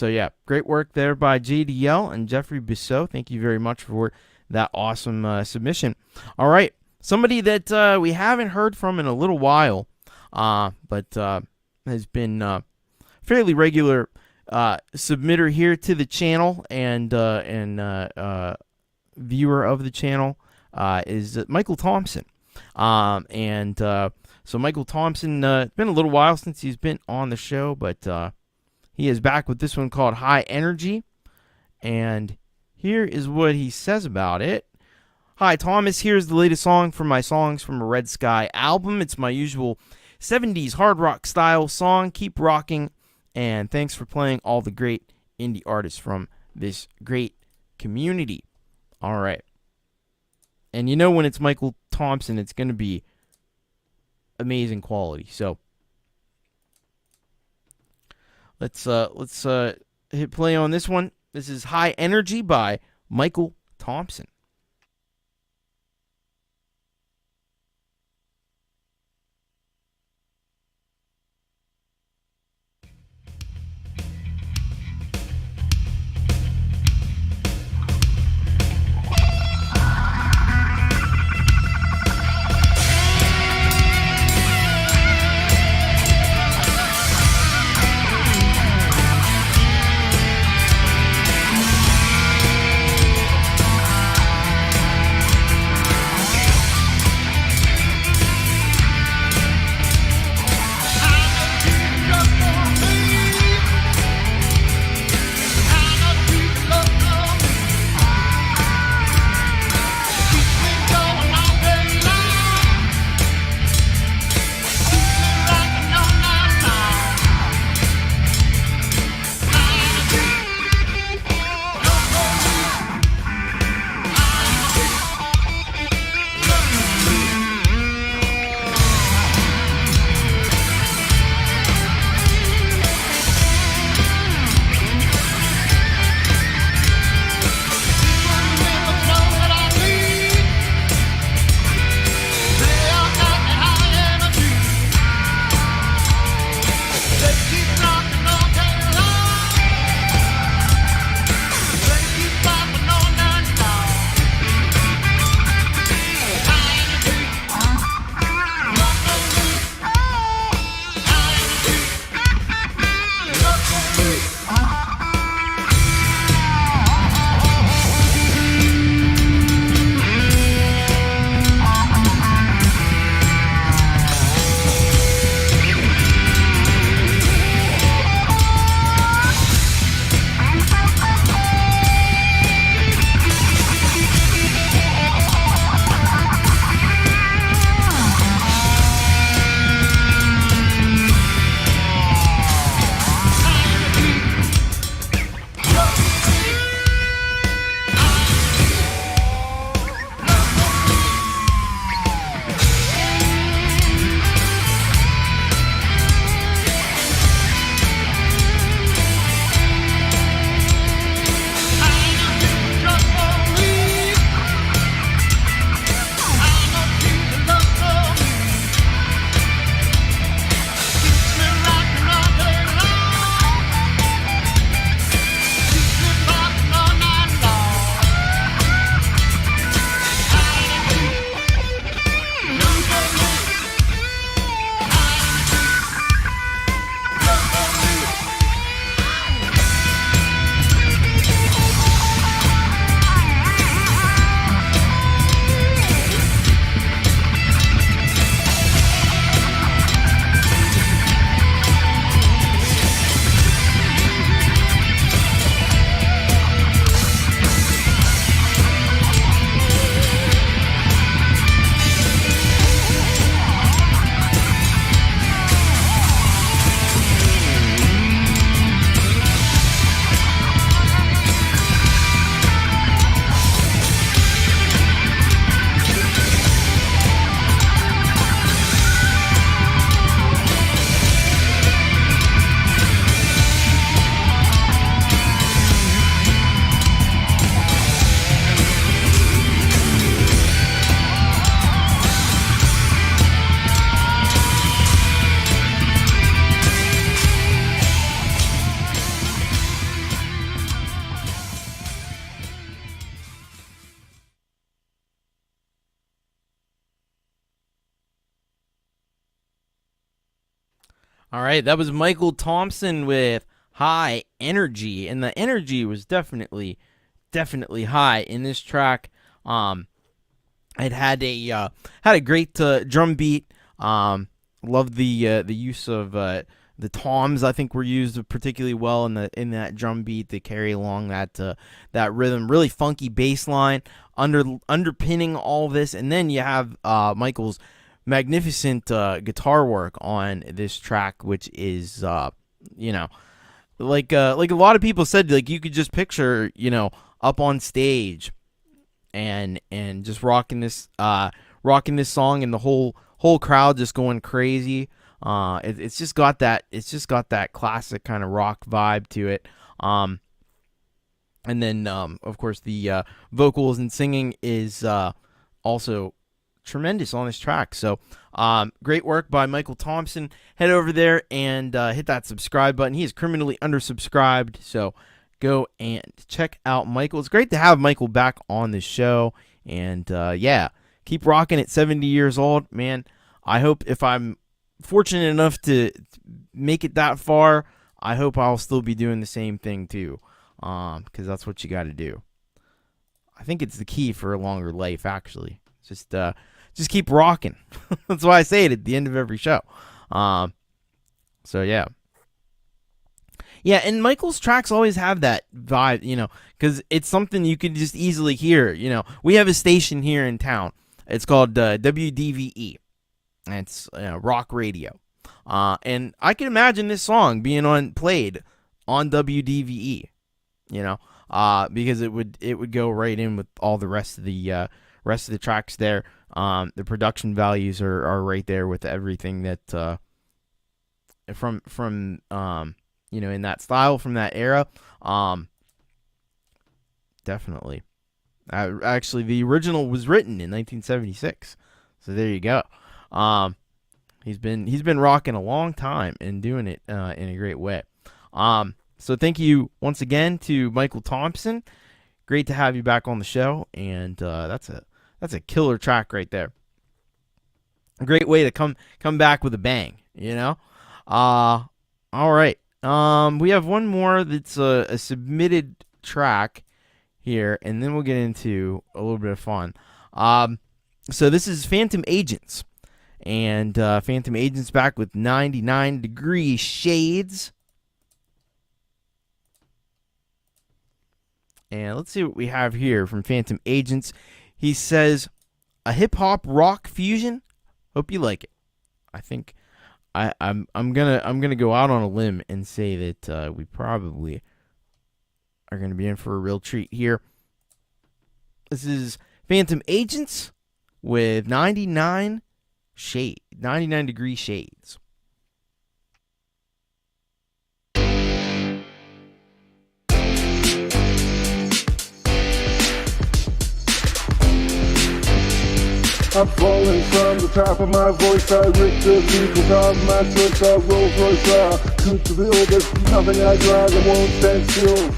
yeah, great work there by JDL and Jeffrey Biso. Thank you very much for that awesome submission. All right, somebody that we haven't heard from in a little while, but has been fairly regular submitter here to the channel and viewer of the channel is Michael Thompson. So Michael Thompson, it's been a little while since he's been on the show, but he is back with this one called High Energy, and here is what he says about it. Hi, Thomas. Here's the latest song from my Songs from a Red Sky album. It's my usual 70s hard rock style song. Keep rocking, and thanks for playing all the great indie artists from this great community. All right. And you know when it's Michael Thompson, it's going to be amazing quality. So let's hit play on this one. This is High Energy by Michael Thompson. High All right, that was Michael Thompson with High Energy, and the energy was definitely high in this track. It had a great drum beat. Loved the use of the toms. I think were used particularly well in that drum beat to carry along that rhythm. Really funky bass line underpinning all this, and then you have Michael's magnificent guitar work on this track, which is like a lot of people said, like you could just picture up on stage and just rocking this song, and the whole crowd just going crazy. It's just got that classic kind of rock vibe to it. And then of course the vocals and singing is also tremendous on this track. So great work by Michael Thompson. Head over there and hit that subscribe button. He is criminally undersubscribed, so go and check out Michael. It's great to have Michael back on the show, and keep rocking at 70 years old, man. I hope if I'm fortunate enough to make it that far, I hope I'll still be doing the same thing too, because that's what you got to do. I think it's the key for a longer life, actually. Just keep rocking. That's why I say it at the end of every show. So yeah. Yeah, and Michael's tracks always have that vibe, because it's something you can just easily hear. We have a station here in town. It's called WDVE. And it's rock radio. And I can imagine this song being played on WDVE, because it would go right in with all the rest of the tracks there. The production values are right there with everything that from in that style, from that era. Definitely. Actually, the original was written in 1976. So there you go. He's been rocking a long time and doing it in a great way. So thank you once again to Michael Thompson. Great to have you back on the show, and that's a killer track right there. A great way to come back with a bang, all right. We have one more that's a submitted track here, and then we'll get into a little bit of fun. So this is Phantom Agents, and Phantom Agents back with 99 Degree Shades. And let's see what we have here from Phantom Agents. He says, a hip-hop rock fusion? Hope you like it. I think I'm gonna go out on a limb and say that we probably are gonna be in for a real treat here. This is Phantom Agents with 99 Degree Shades. I'm falling from the top of my voice. I rick the vehicles of my choice. I Rolls Royce, Counterfeit. There's nothing I drive that won't stand still.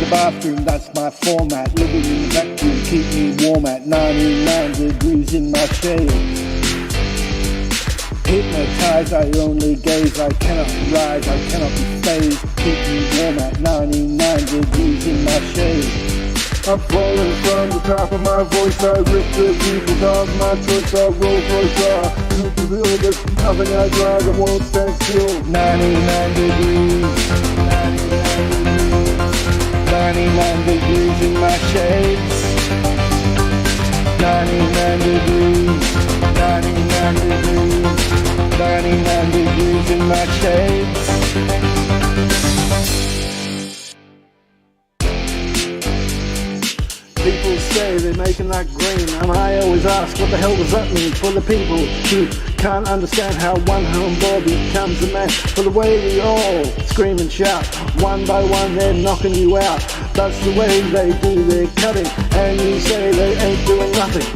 Bathroom, that's my format. Living in the vacuum, keep me warm at 99 degrees in my shade. Hypnotized, I only gaze. I cannot rise, I cannot be phased. Keep me warm at 99 degrees in my shade. I'm falling from the top of my voice. I rip the vehicles of my choice. I Rolls Royce, Counterfeit. There's nothing I drive that won't stand still. 99 degrees, 99 degrees. 99 degrees in my shades. 99 degrees, 99 degrees, 99 degrees in my shades. People say they're making that green, and I always ask, what the hell does that mean for the people who can't understand how one homeboy becomes a man? For the way we all scream and shout, one by one they're knocking you out. That's the way they do their cutting, and you say they ain't doing nothing.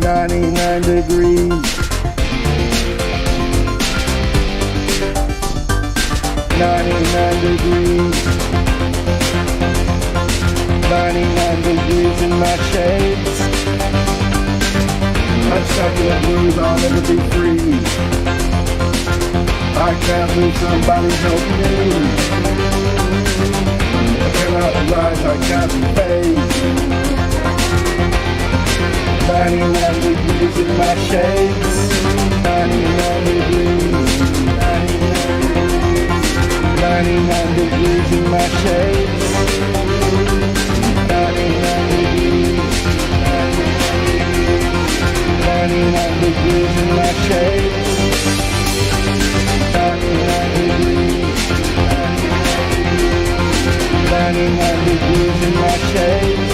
99 degrees. 99 degrees. 99 degrees in my shades. I'm stuck in the blues, I'll never be free. I can't lose somebody help me. I cannot rise, I can't be phased. 99 degrees in my shades. 99 degrees. 99 degrees in my shades. 99 degrees. 99 degrees in my shades. 99 degrees. 99 degrees in my shades.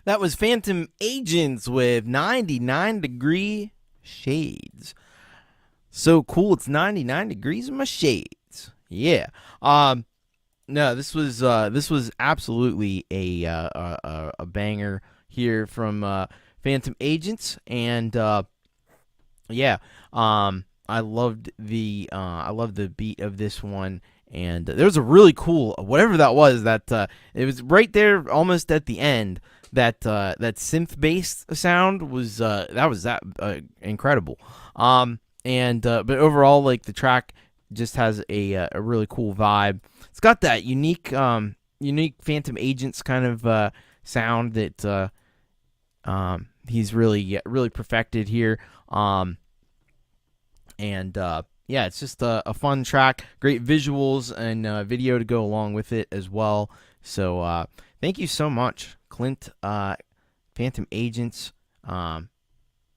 That was Phantom Agents with 99 degree shades. So cool, it's 99 degrees in my shades. Yeah. No, this was absolutely a banger here from Phantom Agents, and yeah. I loved the beat of this one. And there was a really cool, whatever that was, that it was right there almost at the end. That synth-based sound was incredible. But overall, like, the track just has a really cool vibe. It's got that unique Phantom Agents kind of sound that he's really perfected here. Yeah, it's just a fun track, great visuals and video to go along with it as well. So thank you so much, Clint. Phantom Agents, man,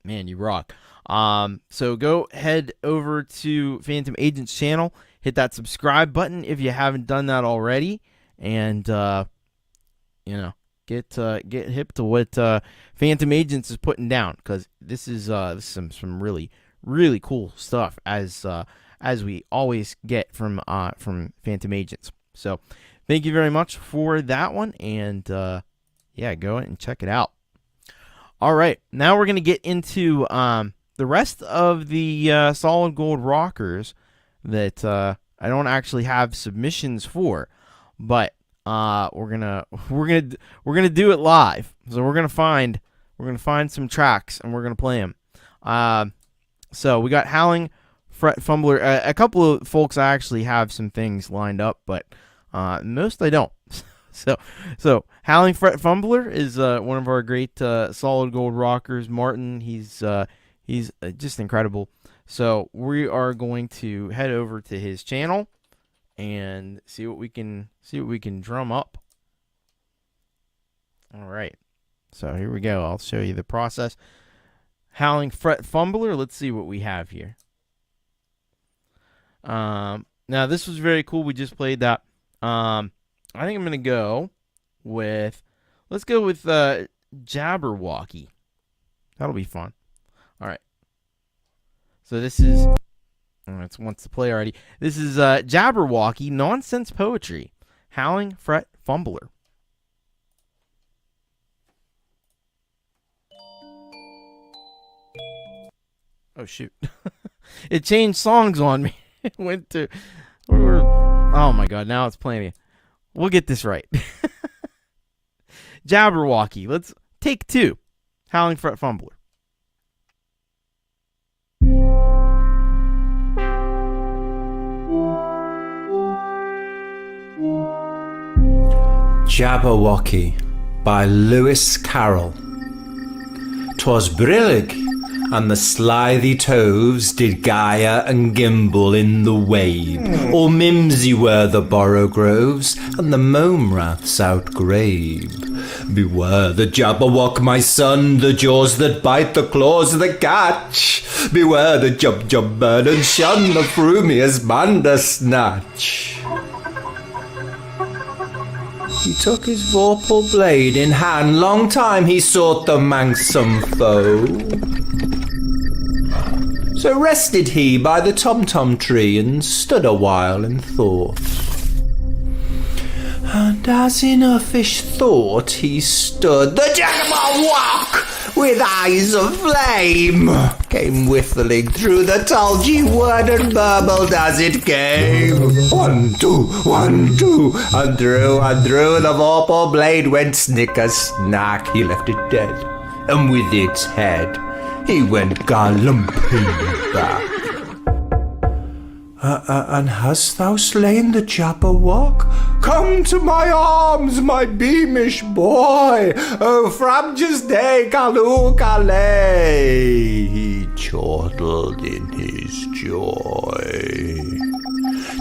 you rock. So go head over to Phantom Agents channel, hit that subscribe button if you haven't done that already, and get hip to what Phantom Agents is putting down, because this is some really cool stuff, as we always get from Phantom Agents. So thank you very much for that one, and yeah, go ahead and check it out. All right, now we're gonna get into the rest of the Solid Gold Rockers that I don't actually have submissions for, but we're gonna do it live. So we're gonna find some tracks and we're gonna play them. So we got Howling, Fret Fumbler. A couple of folks I actually have some things lined up, but most I don't. So Howling, Fret Fumbler is one of our great Solid Gold Rockers. Martin, he's just incredible. So we are going to head over to his channel and see what we can drum up. All right. So here we go. I'll show you the process. Howling, Fret Fumbler. Let's see what we have here. Now this was very cool. We just played that. I think I'm gonna go with. Let's go with Jabberwocky. That'll be fun. All right. So this is. Oh, it wants to play already. This is Jabberwocky Nonsense Poetry. Howling, Fret Fumbler. Oh, shoot. It changed songs on me. It went to... Oh, my God. Now it's playing. We'll get this right. Jabberwocky. Let's take 2. Howling, Fret Fumbler. Jabberwocky by Lewis Carroll. 'Twas brillig, and the slithy toves did gyre and gimble in the wabe. All mimsy were the borogroves, and the mome raths outgrabe. Beware the Jabberwock, my son, the jaws that bite, the claws that catch. Beware the jub bird, and shun the frumious bandersnatch. He took his vorpal blade in hand. Long time he sought the manxome foe. So rested he by the tom-tom tree and stood a while in thought. And as in uffish thought he stood, the Jacobite walk with eyes of flame came whiffling through the tulgey wood and burbled as it came. 1, 2, 1, 2, and through the vorpal blade went snicker-snack. He left it dead, and with its head he went galumphing back. And hast thou slain the Jabberwock? Come to my arms, my beamish boy. Oh, frabjous day, Calloo Calais. He chortled in his joy.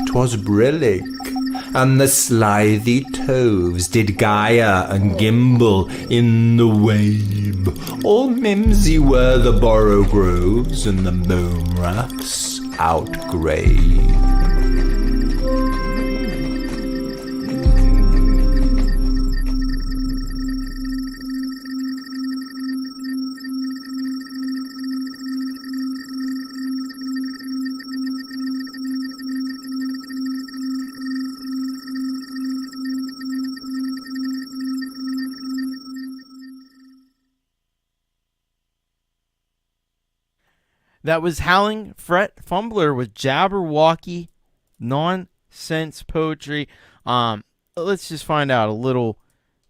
'Twas brillig, and the slithy toves did gyre and gimble in the wabe. All mimsy were the borrow groves and the mome raths outgrave. That was Howling, Fret, Fumbler with Jabberwocky nonsense poetry. Let's just find out a little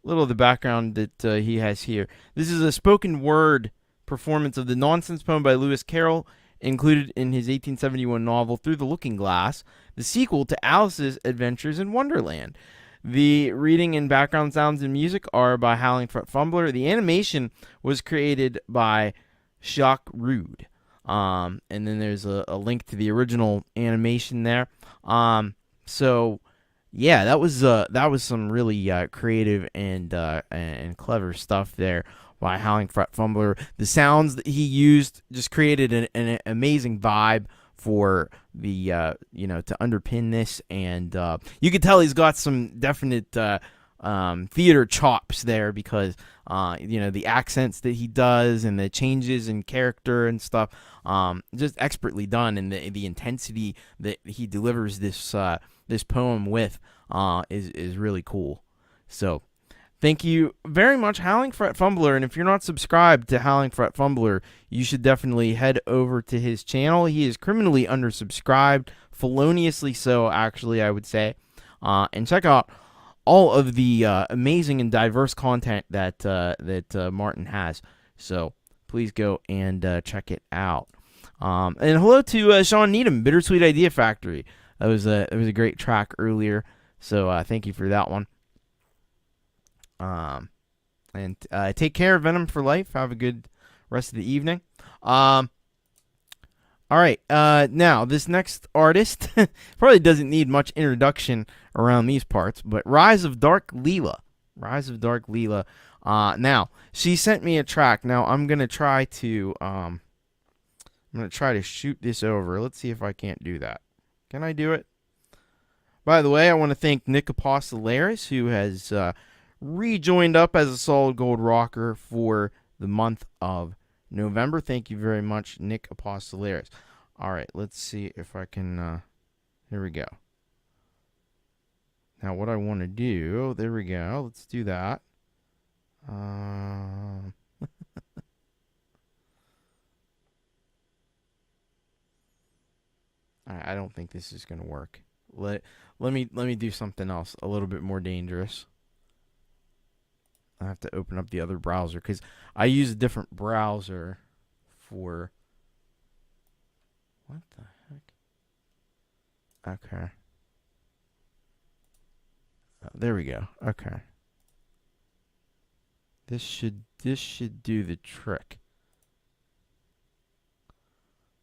of the background that he has here. This is a spoken word performance of the nonsense poem by Lewis Carroll, included in his 1871 novel Through the Looking Glass, the sequel to Alice's Adventures in Wonderland. The reading and background sounds and music are by Howling, Fret, Fumbler. The animation was created by Jacques Rude. And then there's a link to the original animation there. So yeah, that was some really creative and clever stuff there by Howling, Fret, Fumbler. The sounds that he used just created an amazing vibe for the to underpin this, and you could tell he's got some definite theater chops there, because the accents that he does and the changes in character and stuff, just expertly done, and the intensity that he delivers this poem with is really cool. So thank you very much, Howling, Fret, Fumbler. And if you're not subscribed to Howling, Fret, Fumbler, you should definitely head over to his channel. He is criminally undersubscribed, feloniously so, actually, I would say. And check out all of the amazing and diverse content that Martin has. So please go and check it out. And hello to Sean Needham, Bittersweet Idea Factory. It was a great track earlier. So thank you for that one. And take care, Venom for life. Have a good rest of the evening. All right. Now, this next artist probably doesn't need much introduction around these parts, but Rise of Dark Leela. Rise of Dark Leela. Now, she sent me a track. Now, I'm gonna try to shoot this over. Let's see if I can't do that. Can I do it? By the way, I want to thank Nic Apostoleris, who has rejoined up as a solid gold rocker for the month of November. Thank you very much, Nic Apostoleris. All right, let's see if I can. Here we go. Now, what I want to do. There we go. Let's do that. I don't think this is going to work. Let me do something else a little bit more dangerous. I have to open up the other browser because I use a different browser for. What the heck? Okay. Oh, there we go. Okay. This should do the trick.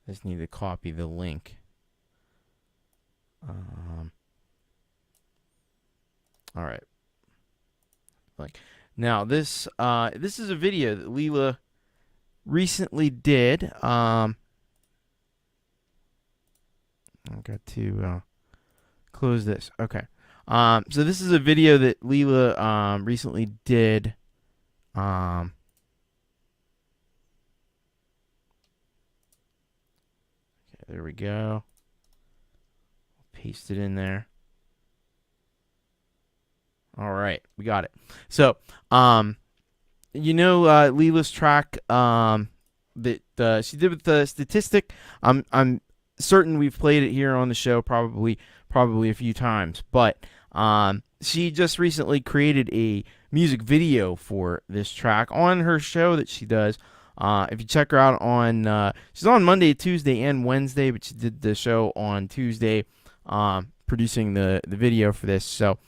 I just need to copy the link. All right. Like now, this is a video that Leela recently did. I got to close this. Okay. So this is a video that Leela recently did. Okay, there we go. Paste it in there. All right, we got it. So, Leela's track that she did with the Statistic. I'm certain we've played it here on the show probably a few times, but she just recently created a music video for this track on her show that she does. If you check her out on, she's on Monday, Tuesday, and Wednesday, but she did the show on Tuesday, producing the video for this. So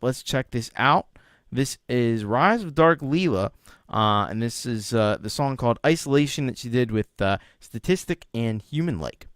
let's check this out. This is Rise of Dark Leela, and this is the song called Isolation that she did with Statistic and Human Lake.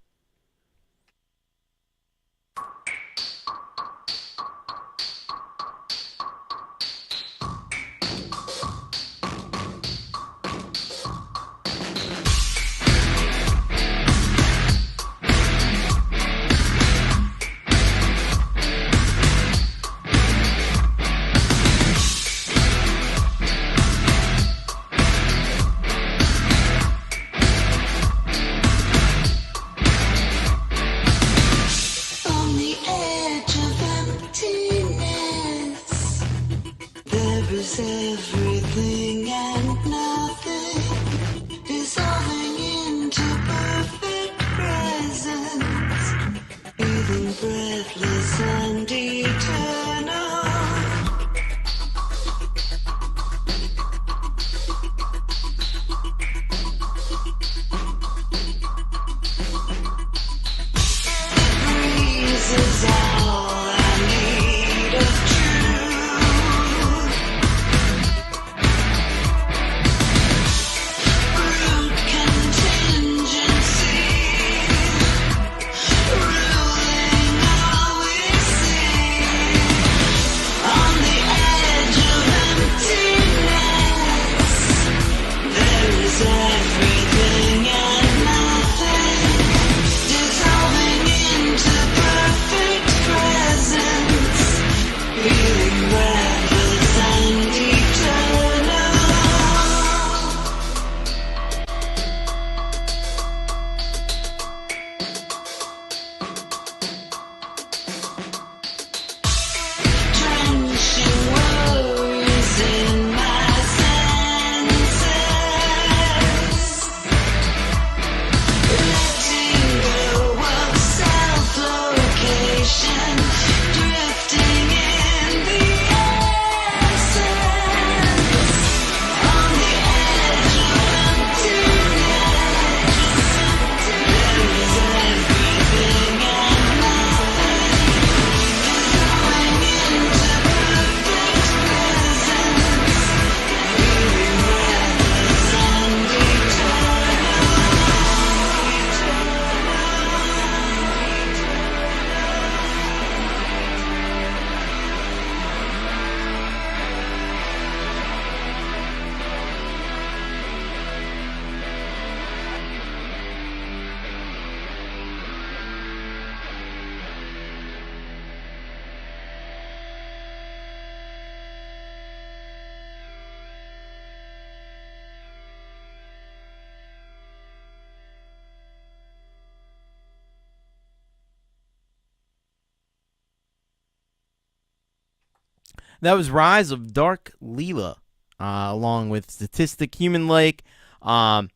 That was Rise of Dark Leela, along with Statistic Human Lake, on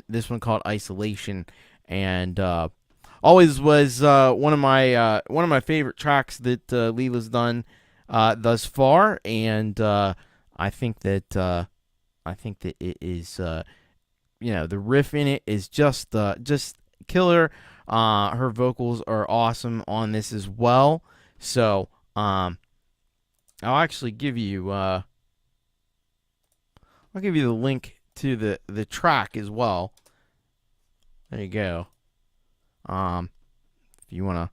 this one called Isolation, and always was one of my favorite tracks that Leela's done thus far, and I think that it is the riff in it is just killer. Her vocals are awesome on this as well. So I'll actually give you the link to the track as well. There you go. If you want to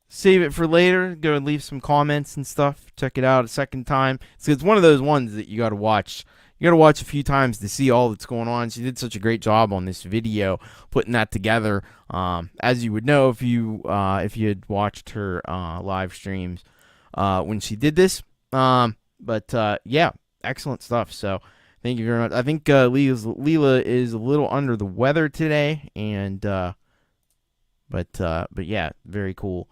save it for later, go and leave some comments and stuff. Check it out a second time. So it's one of those ones that you got to watch, you got to watch a few times to see all that's going on. She did such a great job on this video, putting that together. As you would know if you had watched her live streams when she did this. But yeah, excellent stuff. So thank you very much. I think Leela is a little under the weather today, and but yeah, very cool.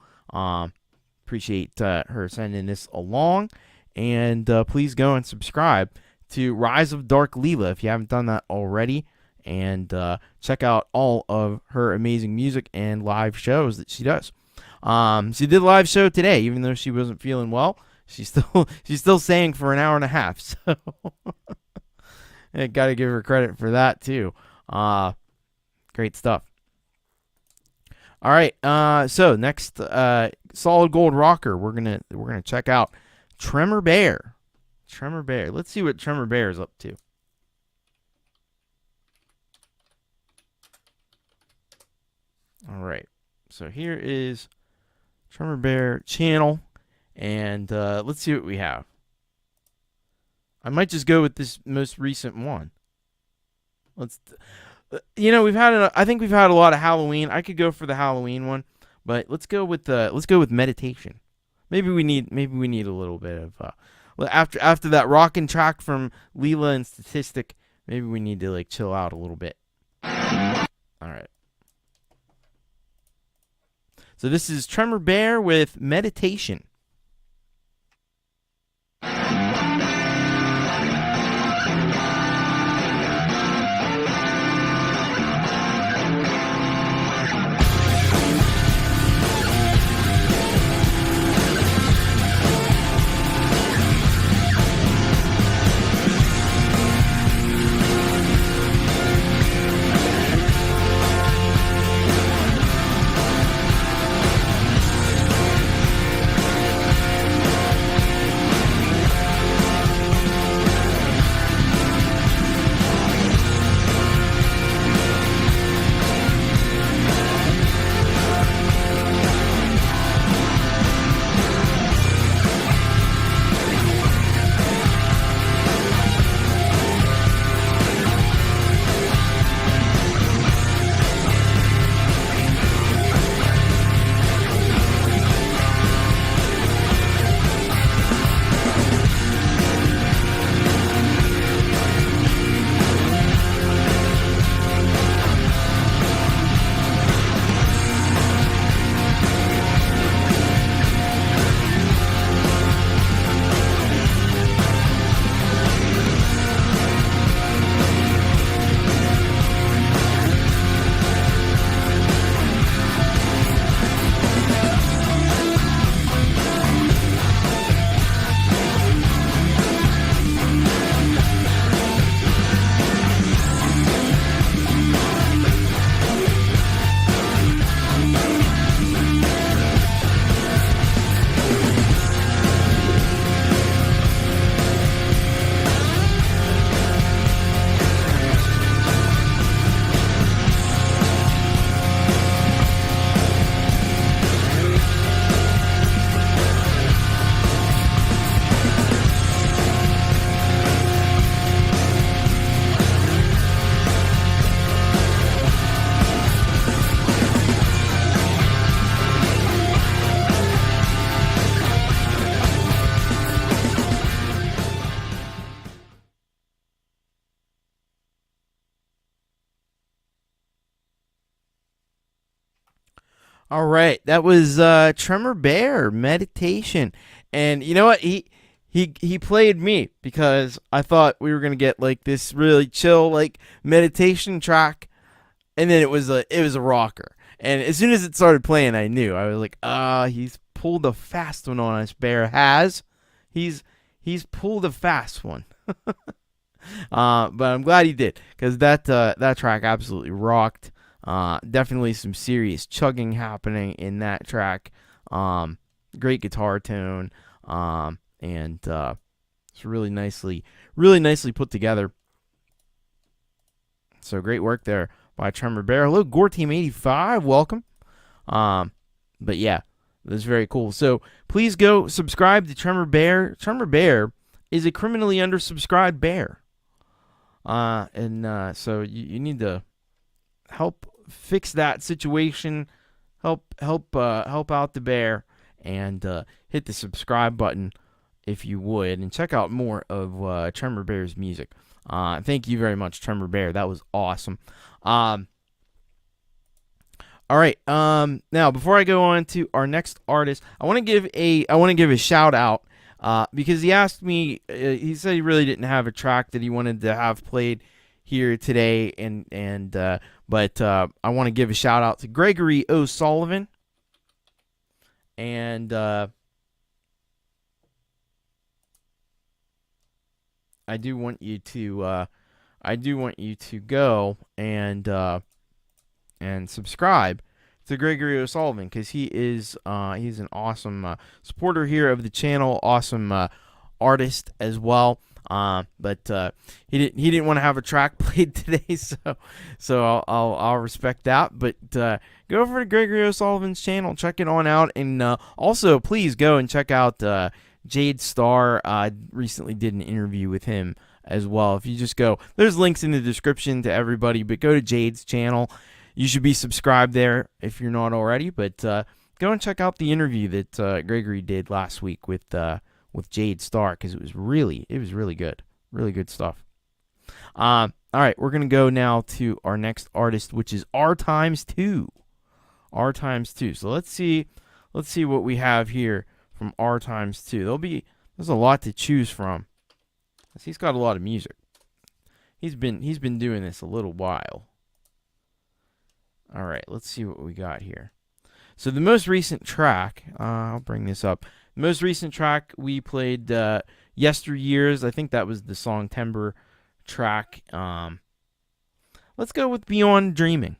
Appreciate her sending this along, and please go and subscribe to Rise of Dark Leela if you haven't done that already, and check out all of her amazing music and live shows that she does. She did a live show today, even though she wasn't feeling well. She's still sang for an hour and a half, so I gotta give her credit for that too. Great stuff. All right, so next solid gold rocker, we're gonna check out Tremor Bear. Tremor Bear. Let's see what Tremor Bear is up to. All right, so here is Tremor Bear channel, and let's see what we have. I might just go with this most recent one. Let's, I think we've had a lot of Halloween. I could go for the Halloween one, but let's go with meditation. Maybe we need a little bit of after that rockin' track from Leela and Statistic. Maybe we need to like chill out a little bit. All right. So this is Tremor Bear with Meditation. All right, that was Tremor Bear, Meditation. And you know what? He played me because I thought we were going to get like this really chill like meditation track, and then it was a rocker. And as soon as it started playing, I knew. I was like, he's pulled a fast one on us, Bear has. He's pulled a fast one. But I'm glad he did, because that track absolutely rocked. Definitely some serious chugging happening in that track. Great guitar tone, and it's really nicely put together. So great work there by Tremor Bear. Hello, Gore Team 85, welcome. But yeah, that's very cool. So please go subscribe to Tremor Bear. Tremor Bear is a criminally undersubscribed bear. So you need to help fix that situation, help out the bear, and hit the subscribe button if you would, and check out more of Tremor Bear's music. Thank you very much, Tremor Bear. That was awesome. All right. Now, before I go on to our next artist, I want to give a shout out because he asked me. He said he really didn't have a track that he wanted to have played here today, but I want to give a shout out to Gregory O'Sullivan, and I do want you to go and subscribe to Gregory O'Sullivan, because he's an awesome supporter here of the channel, awesome artist as well. But he didn't want to have a track played today, so I'll respect that. But go over to Gregory O'Sullivan's channel, check it on out, and also please go and check out Jade Starr. I recently did an interview with him as well. If you just go, there's links in the description to everybody, but go to Jade's channel. You should be subscribed there if you're not already. But go and check out the interview that Gregory did last week with Jade Starr, because it was really good stuff. All right, we're gonna go now to our next artist, which is R times 2. So let's see what we have here from R times 2. There's a lot to choose from. He's got a lot of music. He's been doing this a little while. All right, let's see what we got here. So the most recent track, I'll bring this up. The most recent track we played, Yesteryears. I think that was the song Timber track. Let's go with Beyond Dreaming.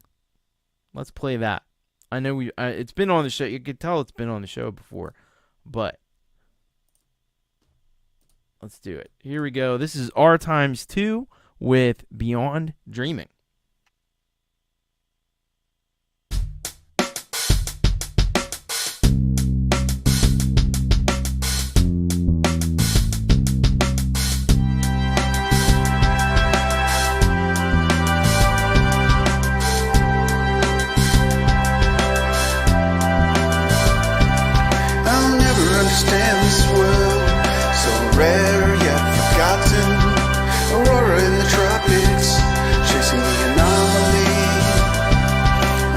Let's play that. I know it's been on the show. You could tell it's been on the show before, but let's do it. Here we go. This is R times 2 with Beyond Dreaming. Rare yet forgotten, aurora in the tropics, chasing the anomaly.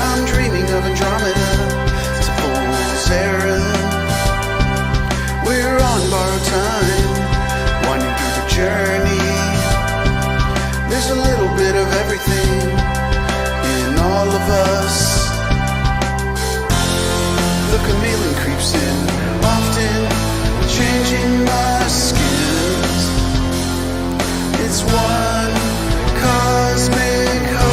I'm dreaming of Andromeda, to Pole's errand. We're on borrowed time, winding through the journey. There's a little bit of everything in all of us. The chameleon creeps in, often changing my skins. It's one cosmic hoax.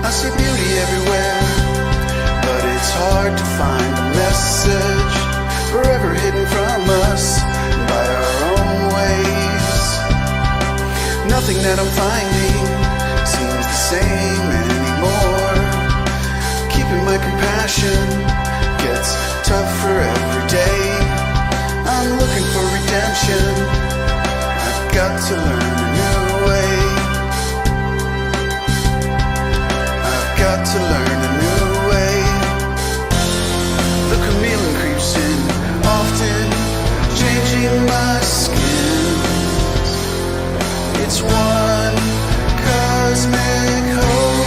I see beauty everywhere, but it's hard to find a message forever hidden from us by our own ways. Nothing that I'm finding seems the same anymore. Keeping my compassion gets tougher every day. I'm looking for redemption. I've got to learn a new way. I've got to learn a new way. The chameleon creeps in, often changing my skin. It's one cosmic hoax.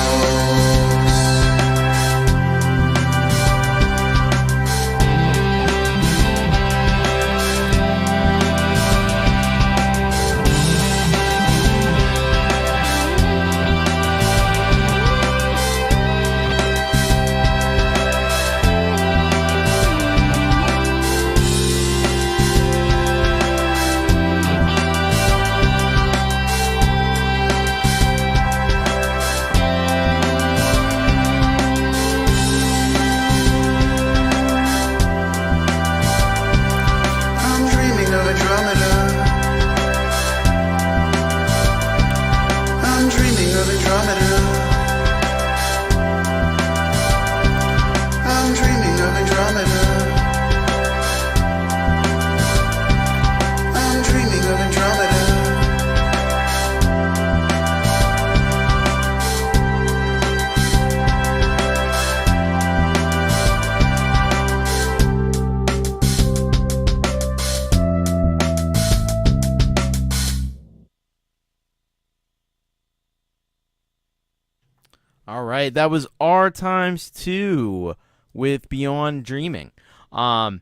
right, that was R times 2 with Beyond Dreaming. And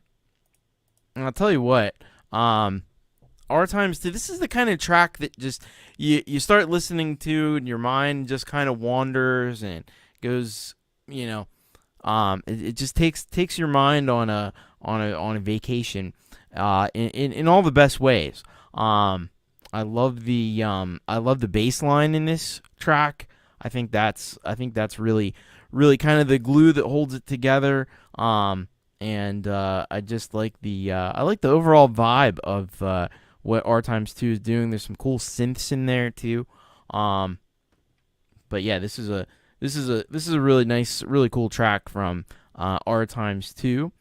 I'll tell you what, R times 2, this is the kind of track that just you start listening to and your mind just kind of wanders and goes, it just takes your mind on a vacation in all the best ways. I love the bass line in this track. I think that's really kind of the glue that holds it together. And I just like the overall vibe of what R times 2 is doing. There's some cool synths in there too. But yeah, this is a really nice, really cool track from R times 2.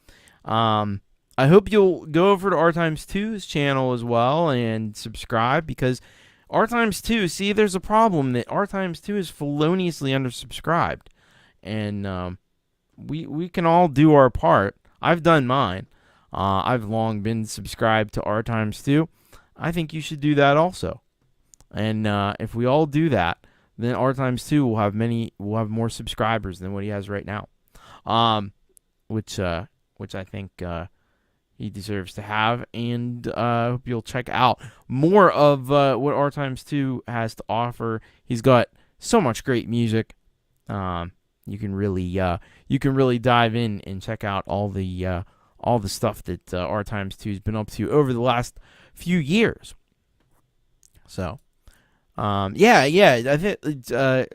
I hope you'll go over to R times 2's channel as well and subscribe, because R times 2, see, there's a problem that R times 2 is feloniously undersubscribed, and we can all do our part. I've done mine. I've long been subscribed to R times 2. I think you should do that also. And if we all do that, then R times 2 will have more subscribers than what he has right now. Which I think he deserves to have, and I hope you'll check out more of what R times 2 has to offer. He's got so much great music. You can really dive in and check out all the stuff that R times 2 has been up to over the last few years. So, I think I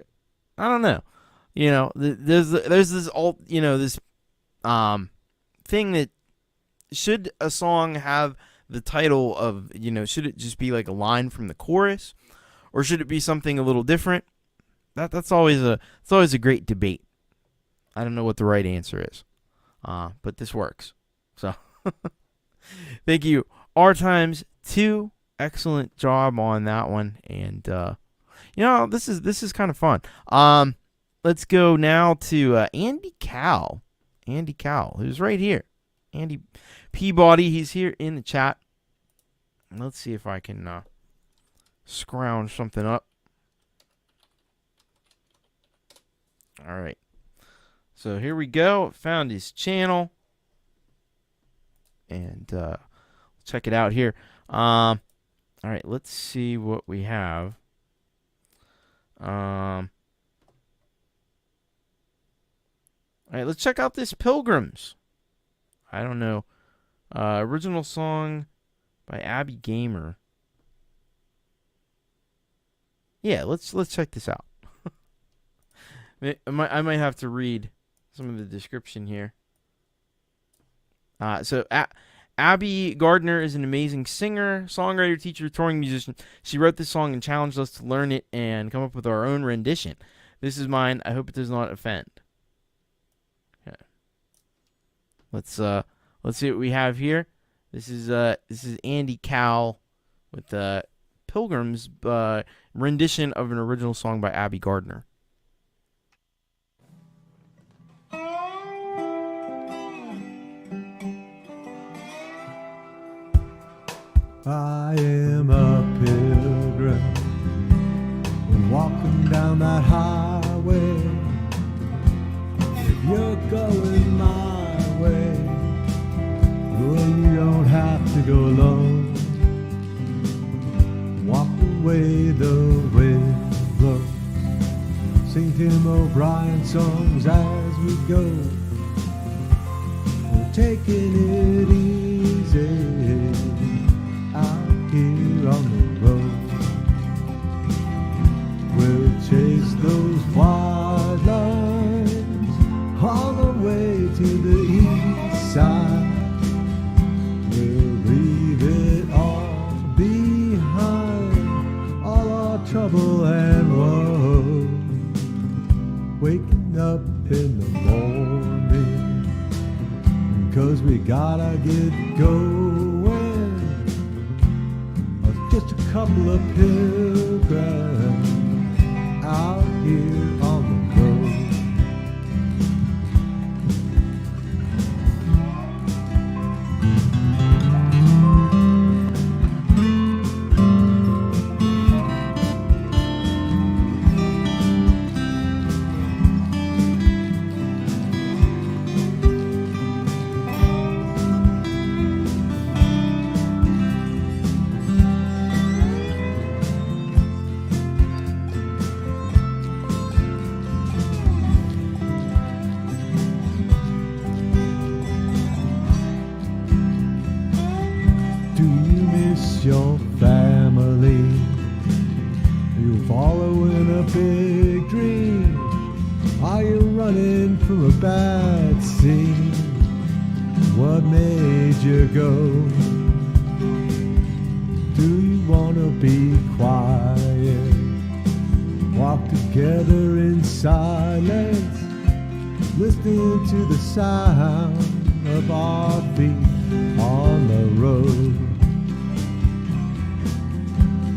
don't know. There's this this thing that, should a song have the title of, should it just be like a line from the chorus, or should it be something a little different? That's always a great debate. I don't know what the right answer is, but this works. So, thank you, R times 2. Excellent job on that one, and this is kind of fun. Let's go now to Andy Cal. Andy Cal, who's right here. Andy Peabody, he's here in the chat. Let's see if I can scrounge something up. All right. So here we go. Found his channel. And check it out here. All right, let's see what we have. All right, let's check out this Pilgrims. I don't know. Original song by Abby Gamer. Yeah, let's check this out. I might have to read some of the description here. So Abby Gardner is an amazing singer, songwriter, teacher, touring musician. She wrote this song and challenged us to learn it and come up with our own rendition. This is mine. I hope it does not offend. Okay. Let's see what we have here. This is Andy Cal with the Pilgrims rendition of an original song by Abby Gardner. I am a pilgrim walking down that highway. If you're going my way, well, you don't have to go alone. Walk away, the wind blows. Sing Tim O'Brien songs as we go. We're taking it easy out here on the road. We'll chase those wild lines all the way to the east side. We'll leave it all behind, all our trouble and woe. Waking up in the morning, 'cause we gotta get going. Just a couple of pilgrims out here on the road. this your family? Are you following a big dream? Are you running from a bad scene? What made you go? Do you wanna be quiet? Walk together in silence, listening to the sound of our feet on the road.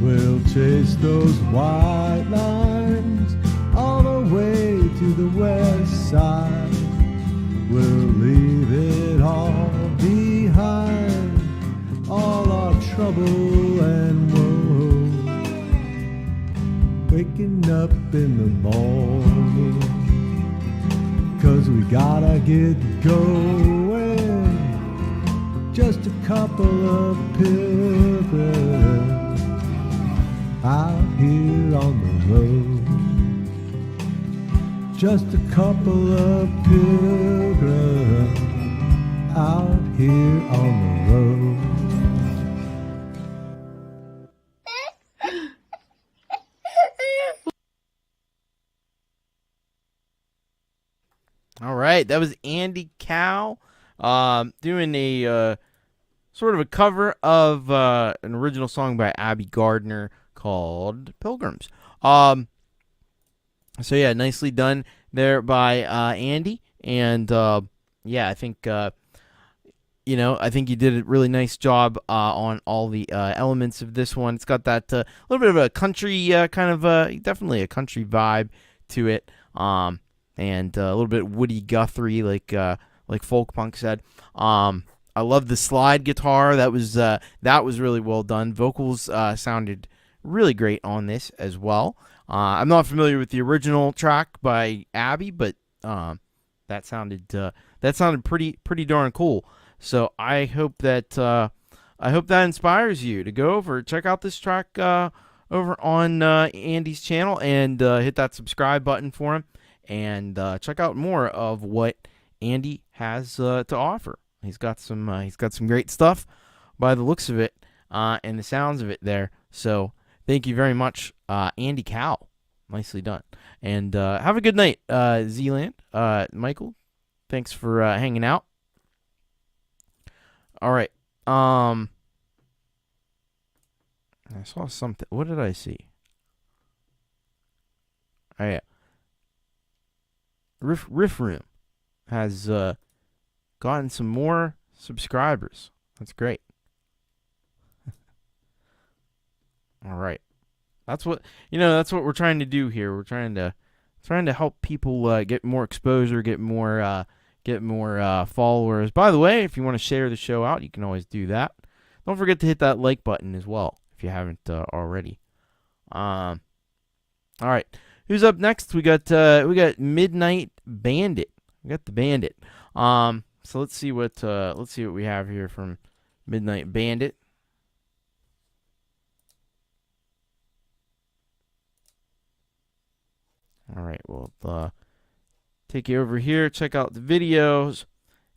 We'll chase those white lines all the way to the west side. We'll leave it all behind, all our trouble and woe. Waking up in the morning, 'cause we gotta get going. Just a couple of pilgrims out here on the road. Just a couple of pilgrims out here on the road. All right, that was Andy Cow doing a sort of a cover of an original song by Abby Gardner called Pilgrims. So yeah, nicely done there by Andy, and yeah, I think I think you did a really nice job on all the elements of this one. It's got that little bit of a country kind of definitely a country vibe to it, and a little bit Woody Guthrie, like Folkpunk said. I love the slide guitar. That was really well done. Vocals sounded really great on this as well. I'm not familiar with the original track by Abby, but that sounded pretty darn cool. So I hope that inspires you to go over check out this track over on Andy's channel and hit that subscribe button for him and check out more of what Andy has to offer. He's got some great stuff by the looks of it and the sounds of it there. So thank you very much, Andy Cow. Nicely done. And have a good night, Zealand. Michael, thanks for hanging out. All right. I saw something. What did I see? Oh, yeah. Riff Room has gotten some more subscribers. That's great. All right. That's what we're trying to do here. We're trying to help people get more exposure, get more followers. By the way, if you want to share the show out, you can always do that. Don't forget to hit that like button as well if you haven't already. All right. Who's up next? We got Midnight Bandit. We got the Bandit. So let's see what we have here from Midnight Bandit. All right, we'll take you over here, check out the videos,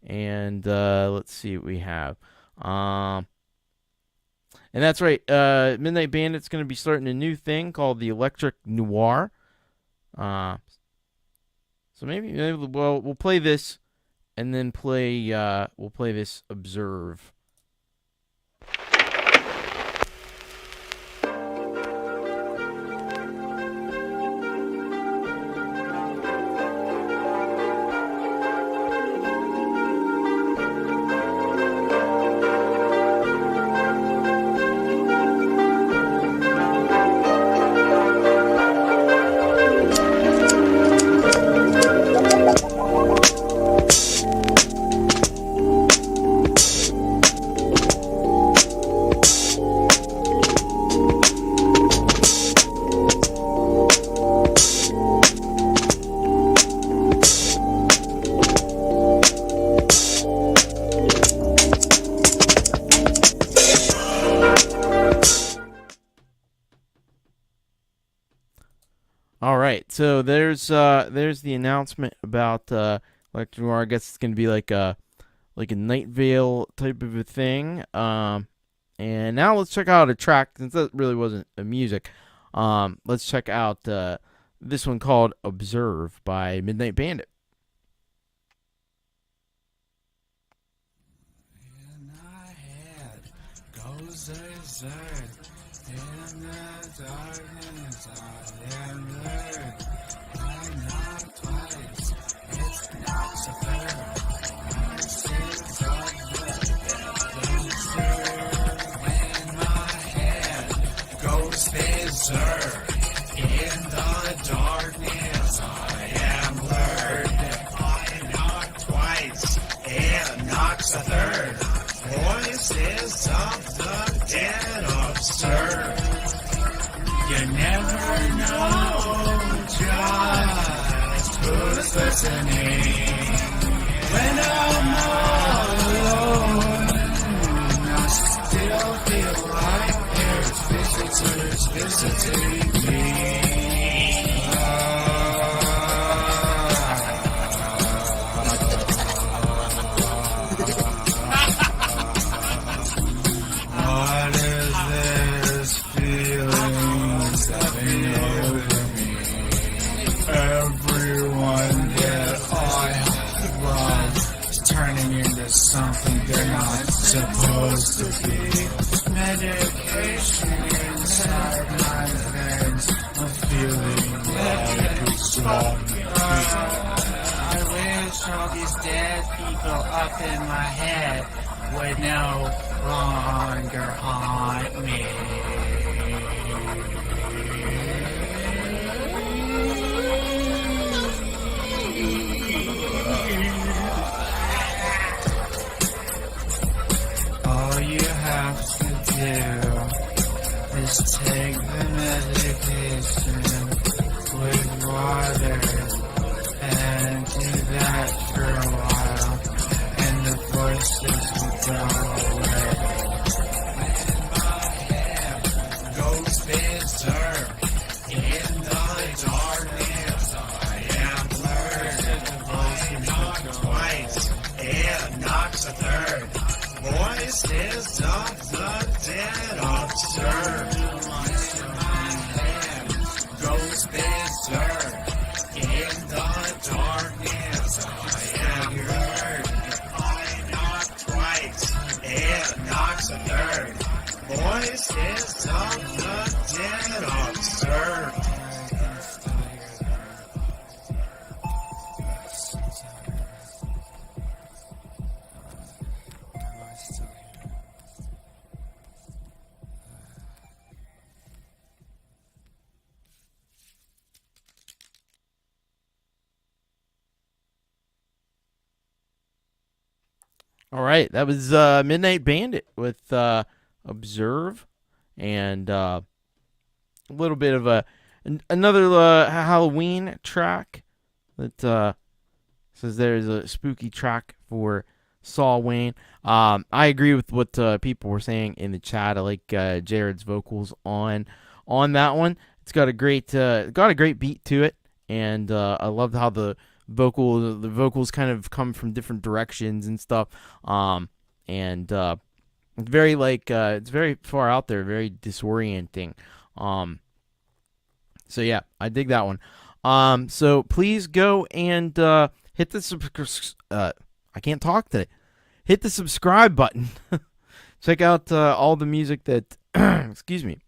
and let's see what we have. And that's right, Midnight Bandit's going to be starting a new thing called the Electric Noir. So maybe we'll play this, and then we'll play this Observe. So there's the announcement about Electric Noir. I guess it's gonna be like a Night Vale type of a thing. And now let's check out a track, since that really wasn't a music. Let's check out this one called Observe by Midnight Bandit. In my head goes a in the darkness I am blurred. I'm not twice, it's not so fair. I sit on when my head goes berserk. In the darkness I am blurred. I knock twice and knocks a third. Voices of the dead absurd. You never know just who's listening. When I'm all alone, I still feel like there's visitors visiting me. What is this feeling coming over me? Everyone that I have loved is turning into something they're not supposed to be. Medication inside my veins, a feeling like it's wrong. I wish all these dead people up in my head would no longer haunt me. All you have to do is take the medication with water and do that for a while, and the voices will go away. When my head goes berserk in the darkness, I am blurred. I knock twice and knocks a third. Voices of the dead absurd. My head goes berserk in the darkness. I am blurred. I knock twice and knocks a third. Voices of the dead absurd. All right, that was Midnight Bandit with Observe, and a little bit of another Halloween track that says there's a spooky track for Saul Wayne. I agree with what people were saying in the chat. I like Jared's vocals on that one. It's got a great beat to it, and I love how the vocals kind of come from different directions and stuff. And it's very it's very far out there, very disorienting. So yeah, I dig that one. So please go and hit the I can't talk today. Hit the subscribe button. Check out all the music that excuse me.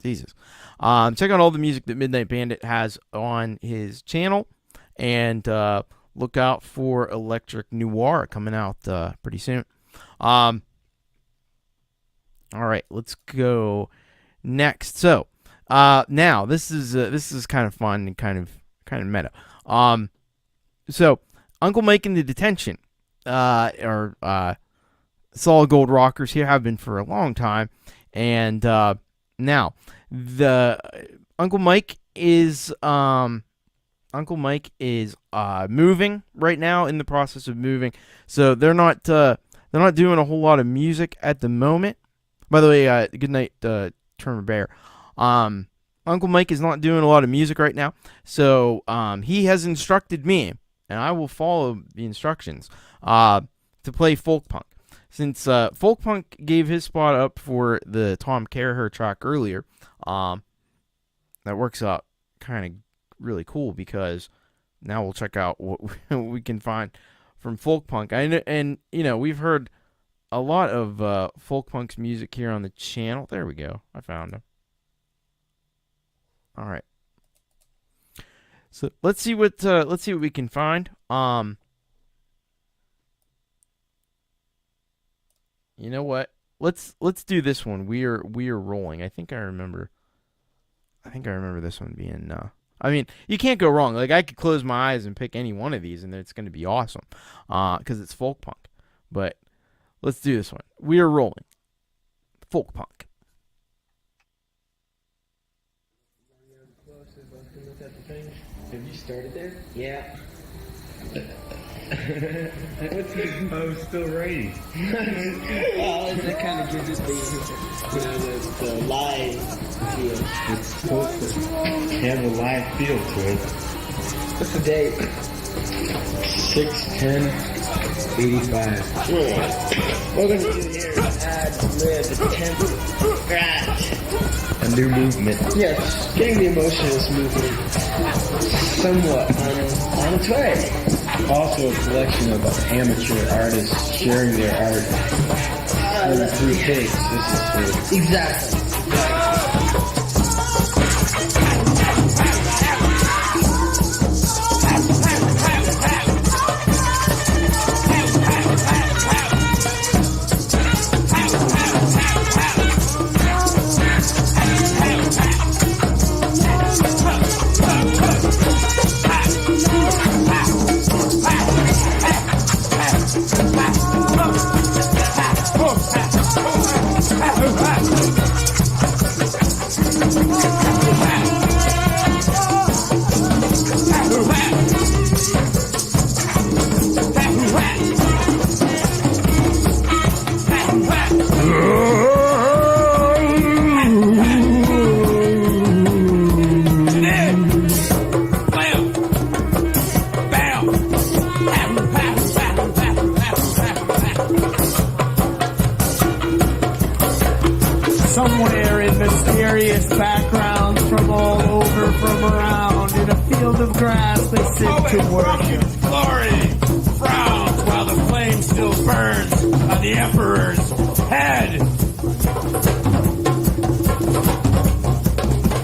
Jesus. Check out all the music that Midnight Bandit has on his channel. And look out for Electric Noir coming out pretty soon. All right, let's go next. So now this is kind of fun and kind of meta. So Unkle Mike in the Detention, or Solid Gold Rockers here, have been for a long time, and now the Unkle Mike is moving right now, in the process of moving. So they're not doing a whole lot of music at the moment. By the way, good night, Tremor Bear. Unkle Mike is not doing a lot of music right now. So he has instructed me, and I will follow the instructions, to play Folkpunk. since Folkpunk gave his spot up for the Tom Caraher track earlier, that works out kind of really cool because now we'll check out what we can find from Folkpunk. And we've heard a lot of Folkpunk's music here on the channel. There we go. I found him. All right. So let's see what we can find. You know what? Let's do this one. We are rolling. I think I remember this one being. I mean, you can't go wrong. Like I could close my eyes and pick any one of these, and it's going to be awesome. Because it's Folkpunk. But let's do this one. We are rolling. Folkpunk. Have you started there? Yeah. What's the most still rating? Well, that kind of gives us the live feel. It's supposed to have a live feel to it. What's the date? 6/10/85. What we're going to do here is add live, tempo, scratch. A new movement. Yes, getting the emotionless movement somewhat on its way. Also a collection of amateur artists sharing their art through takes. This is Exactly. Somewhere in mysterious backgrounds from all over, from around, in a field of grass they sit to worship. Glory frowns while the flame still burns on the Emperor's head.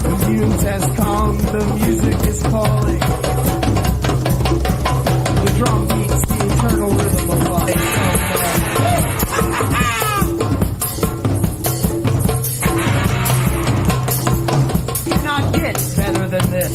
The muse has come, the music is calling. The drum beats the eternal rhythm of life. Cannot get better than this.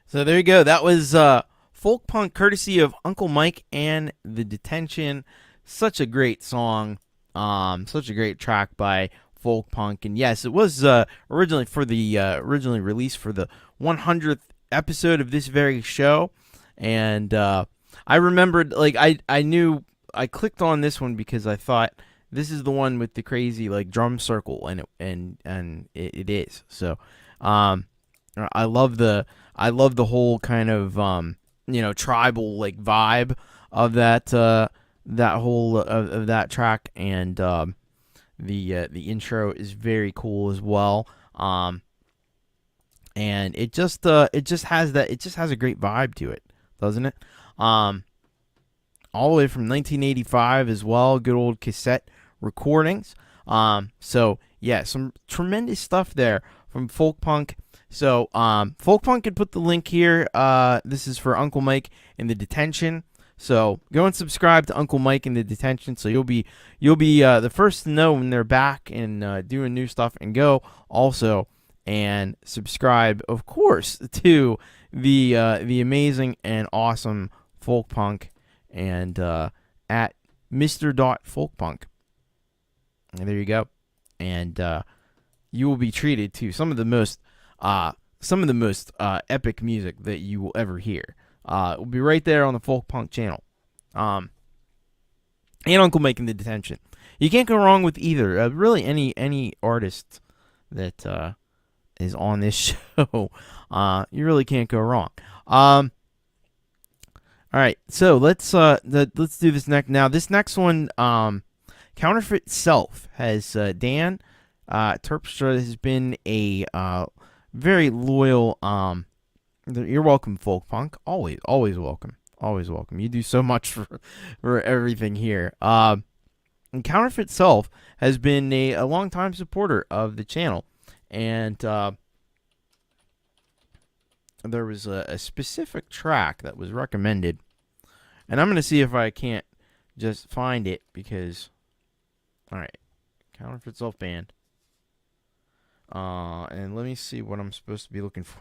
So there you go. That was Folkpunk, courtesy of Uncle Mike and The Detention. Such a great song. Such a great track by Folkpunk. And yes, it was originally released for the 100th episode of this very show. And I remembered, like, I knew I clicked on this one because I thought this is the one with the crazy like drum circle, and it is. So I love the whole kind of tribal like vibe of that whole of that track, and the intro is very cool as well. And it just has a great vibe to it, doesn't it? all the way from 1985 as well. Good old cassette recordings. So yeah, some tremendous stuff there from Folkpunk. So Folkpunk could put the link here. This is for Uncle Mike in the Detention. So go and subscribe to Uncle Mike in the Detention. So you'll be the first to know when they're back and doing new stuff. And go also and subscribe, of course, to the amazing and awesome Folkpunk and at Mr.Folkpunk. And there you go. And you will be treated to some of the most epic music that you will ever hear. It will be right there on the Folkpunk channel. And Uncle Mike in the Detention. You can't go wrong with either. Really, any artist that is on this show, you really can't go wrong. All right, so let's do this next. Now, this next one, Counterfeit Self, has Dan Terpstra has been a very loyal. You're welcome, Folkpunk. Always welcome. Always welcome. You do so much for everything here. And Counterfeit Self has been a longtime supporter of the channel. And there was a specific track that was recommended. And I'm going to see if I can't just find it because... Alright. Counterfeit Self Band. And let me see what I'm supposed to be looking for.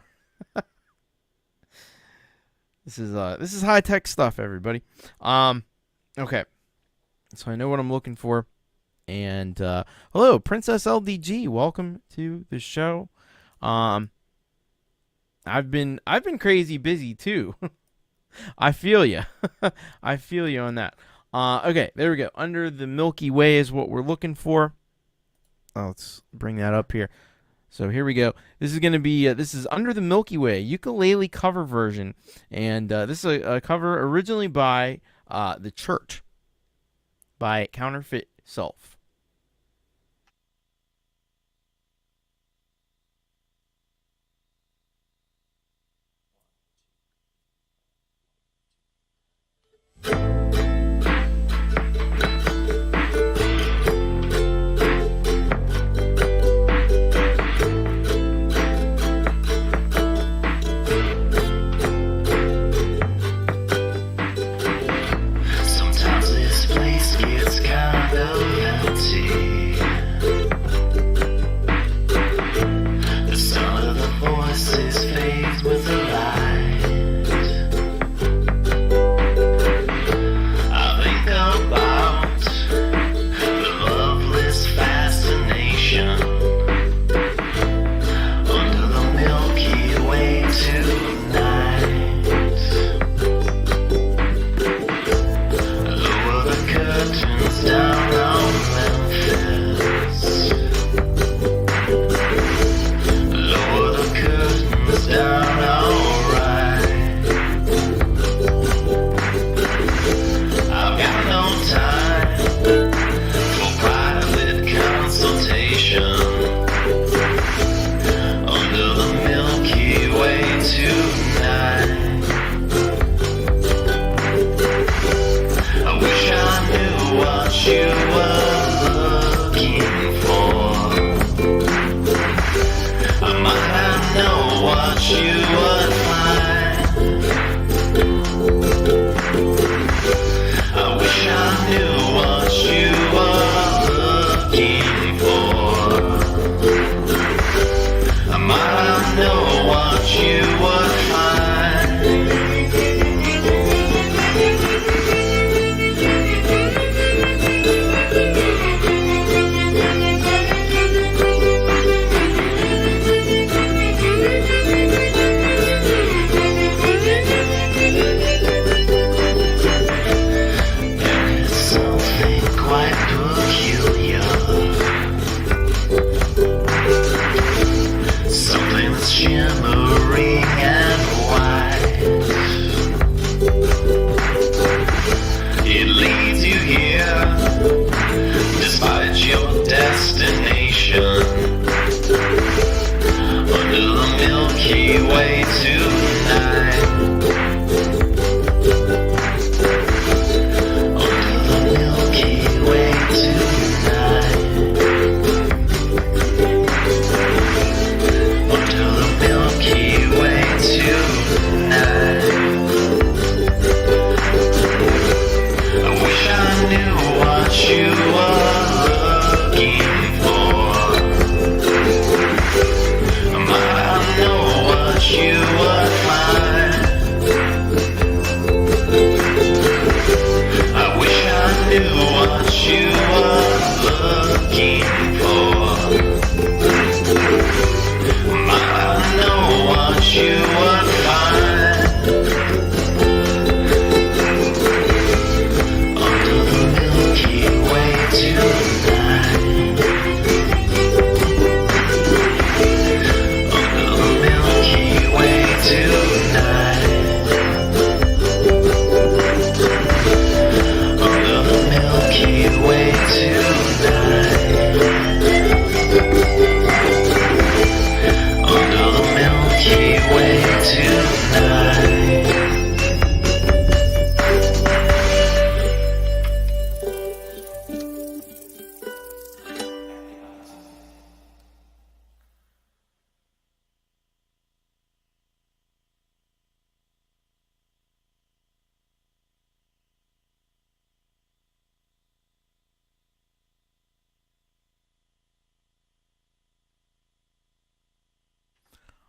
This is high-tech stuff, everybody. Okay. So I know what I'm looking for. And hello, Princess LDG. Welcome to the show. I've been crazy busy too. I feel you. I feel you on that. Okay, there we go. Under the Milky Way is what we're looking for. Let's bring that up here. So here we go. This is going to be, this is Under the Milky Way, ukulele cover version. And this is a cover originally by The Church, by Counterfeit Self. Sometimes this place gets kind of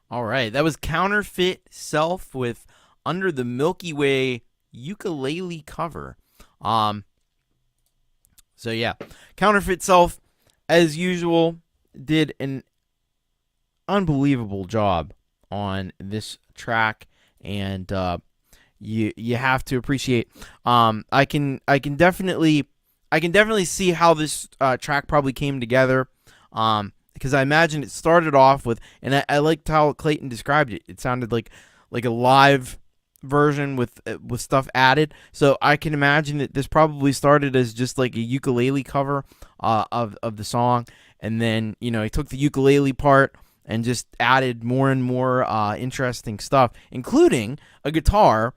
All right, that was Counterfeit Self with Under the Milky Way ukulele cover. So yeah, Counterfeit Self, as usual, did an unbelievable job on this track, and you have to appreciate. I can definitely see how this track probably came together. Because I imagine it started off with, and I liked how Clayton described it. It sounded like a live version with stuff added. So I can imagine that this probably started as just like a ukulele cover of the song, and then he took the ukulele part and just added more and more interesting stuff, including a guitar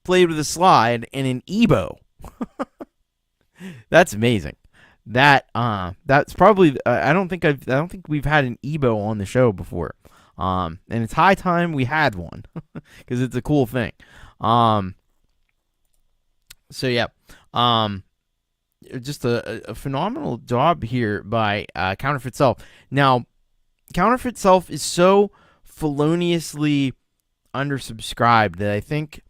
played with a slide and an ebow. That's amazing. That's probably I don't think we've had an ebow on the show before, and it's high time we had one because it's a cool thing. So yeah, just a phenomenal job here by Counterfeit Self. Now, Counterfeit Self is so feloniously undersubscribed that I think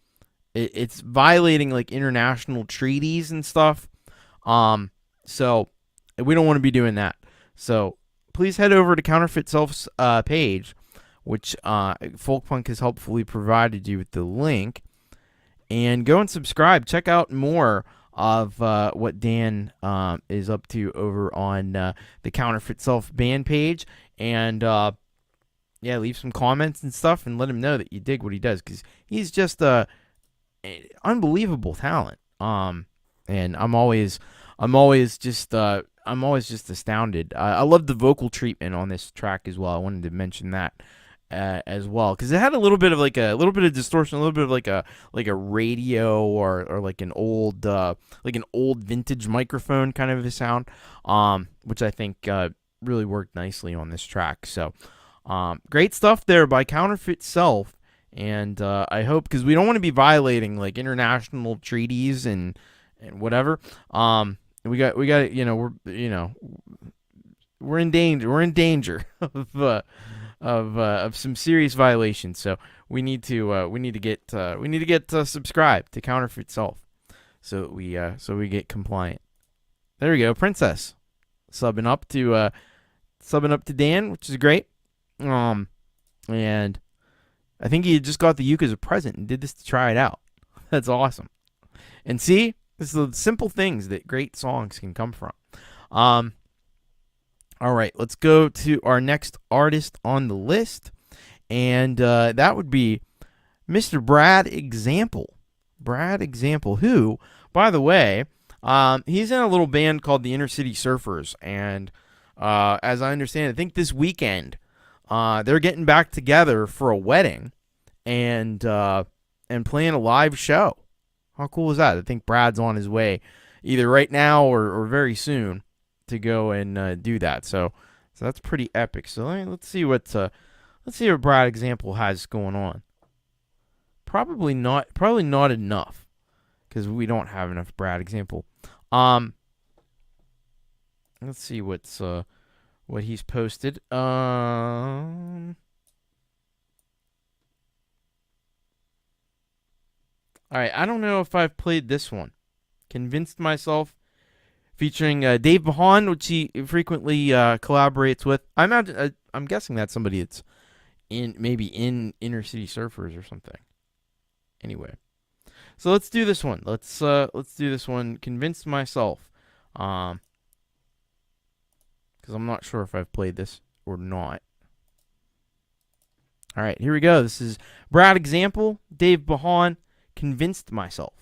it's violating like international treaties and stuff. So we don't want to be doing that. So please head over to Counterfeit Self's page, which Folkpunk has helpfully provided you with the link, and go and subscribe. Check out more of what Dan is up to over on the Counterfeit Self band page, and leave some comments and stuff, and let him know that you dig what he does, because he's just an unbelievable talent. And I'm always just astounded. I love the vocal treatment on this track as well. I wanted to mention that as well, because it had a little bit of distortion, a little bit of like a radio or like an old vintage microphone kind of a sound, which I think really worked nicely on this track. So great stuff there by Counterfeit Self, and I hope, because we don't want to be violating like international treaties and whatever. We got we're in danger of some serious violations. So we need to get subscribed to Counterfeit Self, so we get compliant. There we go, Princess subbing up to Dan, which is great. And I think he just got the uke as a present and did this to try it out. That's awesome. And see, it's the simple things that great songs can come from. All right, let's go to our next artist on the list, and that would be Mr. Brad Example. Brad Example, who, by the way, he's in a little band called the Inner City Surfers, and as I understand, I think this weekend they're getting back together for a wedding and playing a live show. How cool is that? I think Brad's on his way either right now or very soon to go and do that. So that's pretty epic. So let's see what Brad Example has going on. Probably not enough, because we don't have enough Brad Example. Let's see what he's posted. All right, I don't know if I've played this one. Convinced Myself, featuring Dave Mahan, which he frequently collaborates with. I'm guessing that's somebody that's maybe in Inner City Surfers or something. Anyway, so let's do this one. Let's do this one. Convinced Myself, because I'm not sure if I've played this or not. All right, here we go. This is Brad Example, Dave Mahan, Convinced Myself.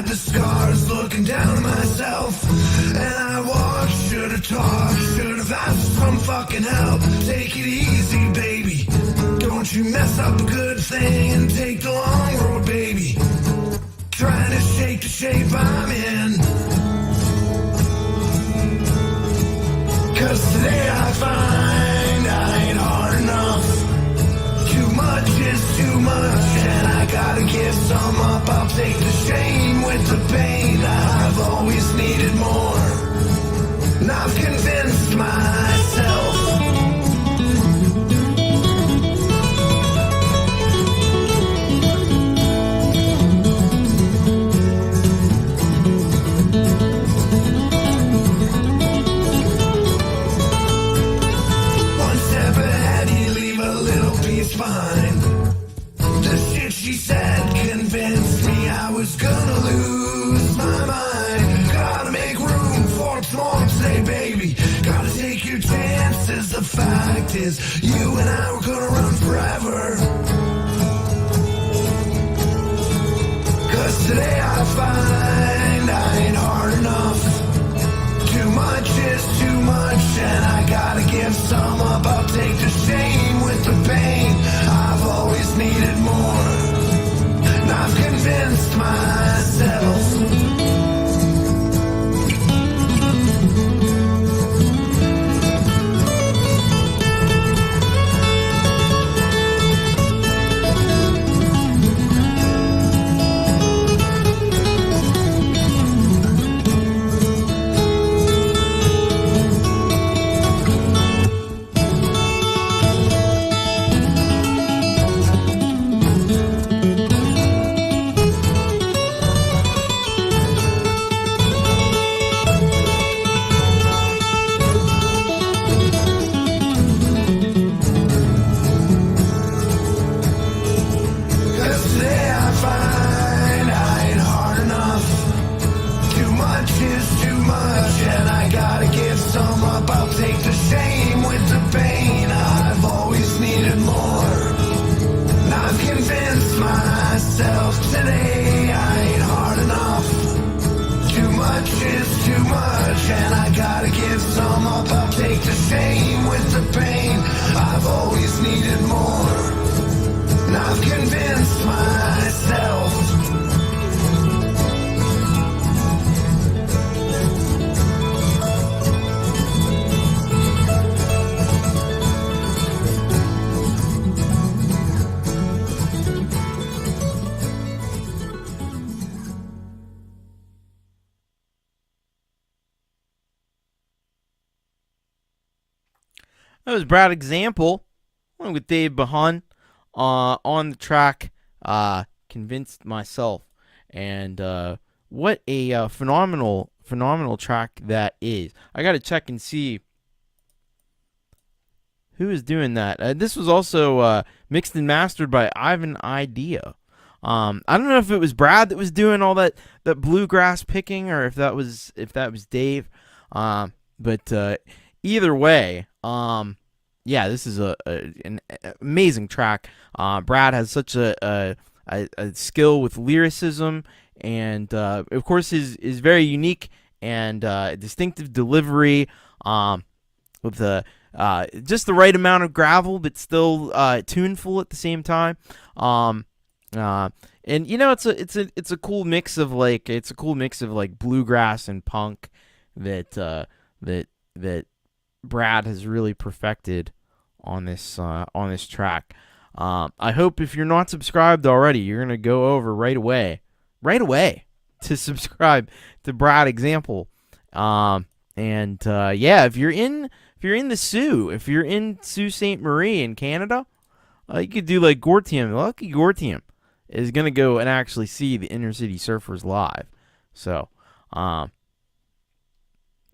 The scars, looking down at myself, and I walked, should've talked, should've asked for some fucking help. Take it easy, baby, don't you mess up a good thing and take the long road, baby. Trying trying to shake the shape I'm in. 'Cause today I find I ain't hard enough. Too much is too much, and I gotta give some up. I'll take the shame with the pain. I've always needed more, and I've convinced myself. One step ahead, you leave a little piece behind. The shit she said convinced me I was gonna lose my mind. Gotta make room for tomorrow today, baby. Gotta take your chances. The fact is, you and I were gonna run forever. 'Cause today I find I ain't hard enough. Too much is too much, and I gotta give some up. I'll take the shame with the pain. I've always needed more, and I've convinced myself. That was Brad Example along with Dave Bahan on the track Convinced Myself. And what a phenomenal track that is. I got to check and see who is doing that. This was also mixed and mastered by Ivan Idea. I don't know if it was Brad that was doing all that bluegrass picking, or if that was Dave. But either way, yeah, this is an amazing track. Brad has such a skill with lyricism, and of course his very unique and distinctive delivery, with just the right amount of gravel, but still tuneful at the same time. And you know, it's a cool mix of like bluegrass and punk that Brad has really perfected on this track. I hope if you're not subscribed already, you're gonna go over right away to subscribe to Brad Example. Yeah, if you're in the Sault, if you're in Sault Ste. Marie in Canada, you could do like Gortium. Lucky Gortium is gonna go and actually see the Inner City Surfers live. So,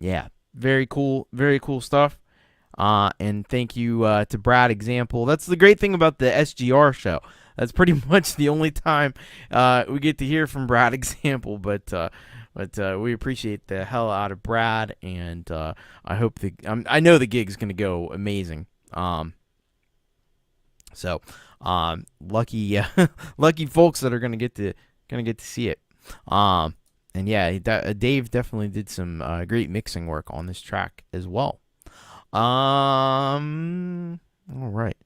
yeah, very cool stuff. And thank you to Brad Example. That's the great thing about the SGR show. That's pretty much the only time we get to hear from Brad Example. But we appreciate the hell out of Brad, and I hope I know the gig's gonna go amazing. So lucky folks that are gonna get to see it. And yeah, Dave definitely did some great mixing work on this track as well. All right.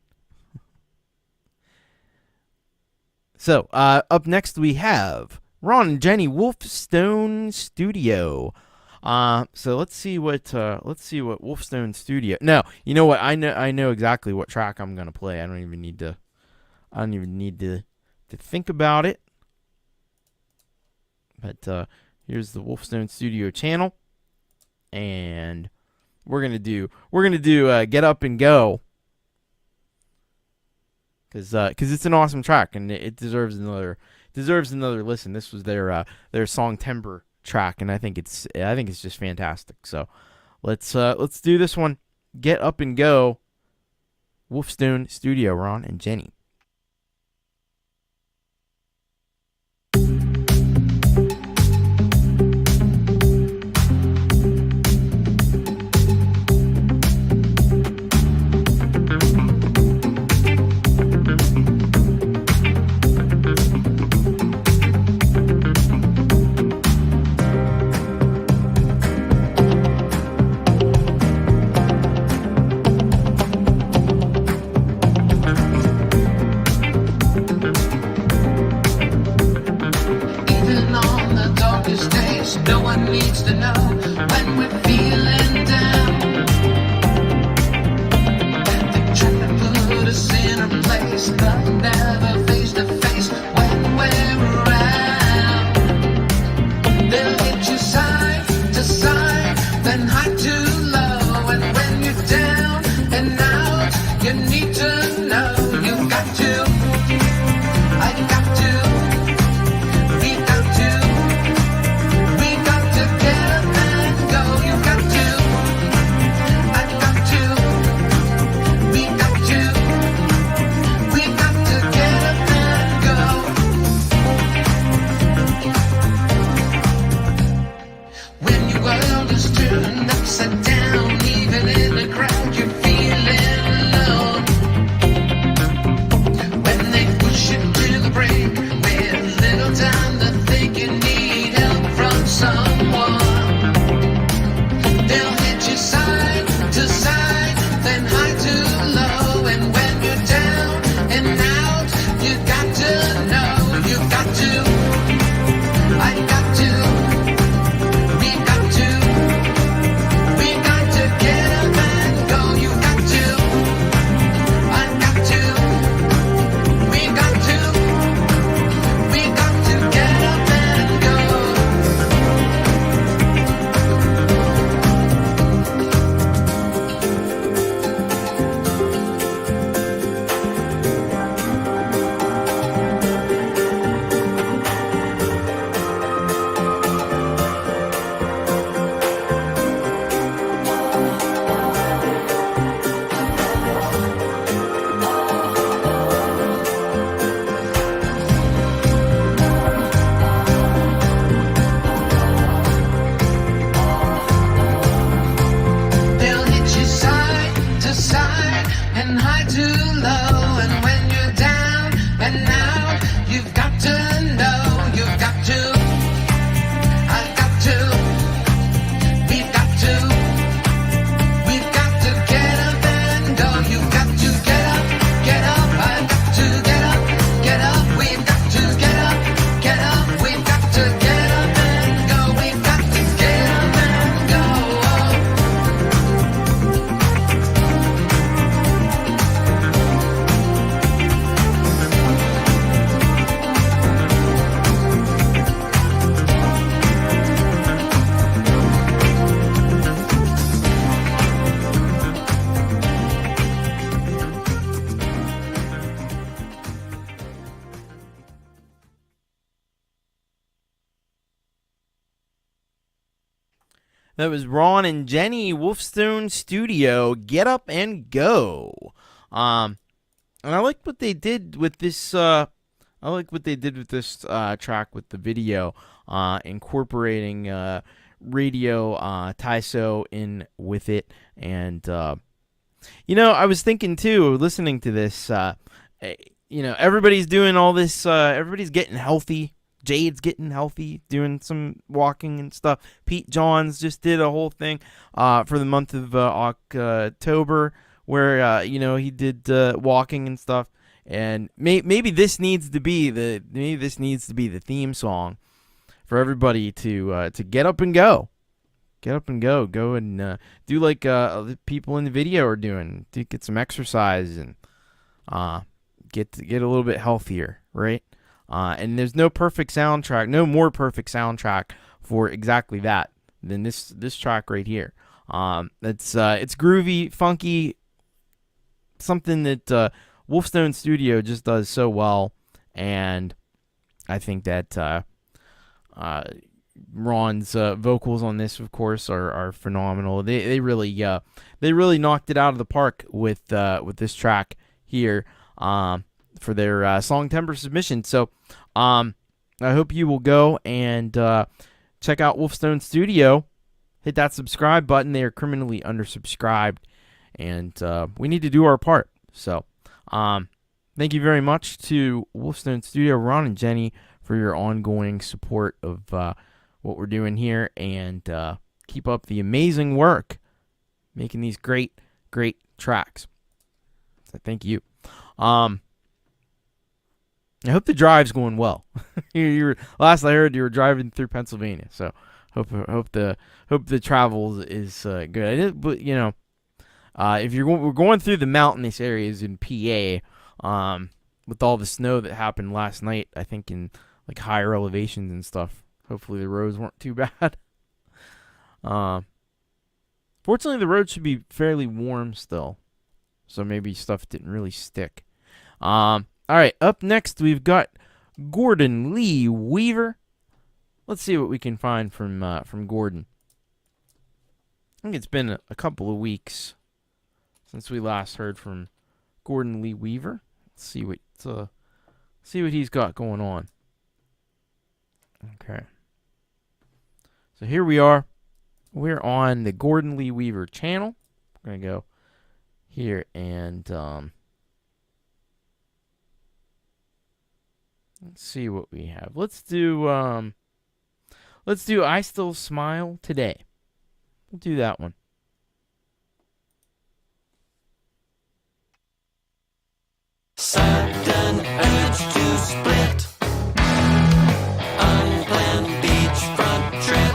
So up next we have Ron and Jenny, Wolfstone Studio. So let's see what Wolfstone Studio. No, you know what? I know exactly what track I'm gonna play. I don't even need to think about it. But here's the Wolfstone Studio channel, and we're gonna do Get Up and Go, because it's an awesome track and it deserves another listen. This was their song Timber track, and I think it's just fantastic. So let's do this one. Get Up and Go, Wolfstone Studio, Ron and Jenny. No one needs to know when we're feeling down. They try to put us in a place, but never face to face when we're around. They'll hit you side to side, then high to low. And when you're down and out, you need to know you've got to. I got to. We got to. Upside down, even in the crowd, you're feeling alone. When they push you to the brink, with little time to think you need help from someone. They'll hit you side to side, then high to low. And when you're down and out, you got to know, you got to. I got to. That was Ron and Jenny, Wolfstone Studio, Get Up and Go. And I like what they did with this. Track with the video, incorporating radio Terzo in with it. And I was thinking too, listening to this. Everybody's doing all this. Everybody's getting healthy. Jade's getting healthy, doing some walking and stuff. Pete Johns just did a whole thing for the month of October, where he did walking and stuff. And maybe this needs to be the theme song for everybody to get up and go. Get up and go. Go and do like the people in the video are doing. Get some exercise and get a little bit healthier, right? And there's no perfect soundtrack, no more perfect soundtrack for exactly that than this track right here. It's groovy, funky, something that Wolfstone Studio just does so well, and I think that Ron's vocals on this, of course, are phenomenal. They really knocked it out of the park with this track here for their Song Timber submission. So I hope you will go and check out Wolfstone Studio. Hit that subscribe button. They are criminally undersubscribed, and we need to do our part. So thank you very much to Wolfstone Studio, Ron and Jenny, for your ongoing support of what we're doing here, and keep up the amazing work making these great tracks. So thank you. I hope the drive's going well. Last I heard, you were driving through Pennsylvania, so hope the travel is good. But if we're going through the mountainous areas in PA, with all the snow that happened last night, I think in like higher elevations and stuff. Hopefully the roads weren't too bad. Fortunately, the road should be fairly warm still, so maybe stuff didn't really stick. All right, up next we've got Gordon Lee Weaver. Let's see what we can find from Gordon. I think it's been a couple of weeks since we last heard from Gordon Lee Weaver. Let's see what he's got going on. Okay. So here we are. We're on the Gordon Lee Weaver channel. We're gonna go here and let's see what we have. Let's do I Still Smile Today. We'll do that one. Sudden urge to split. Unplanned beachfront trip.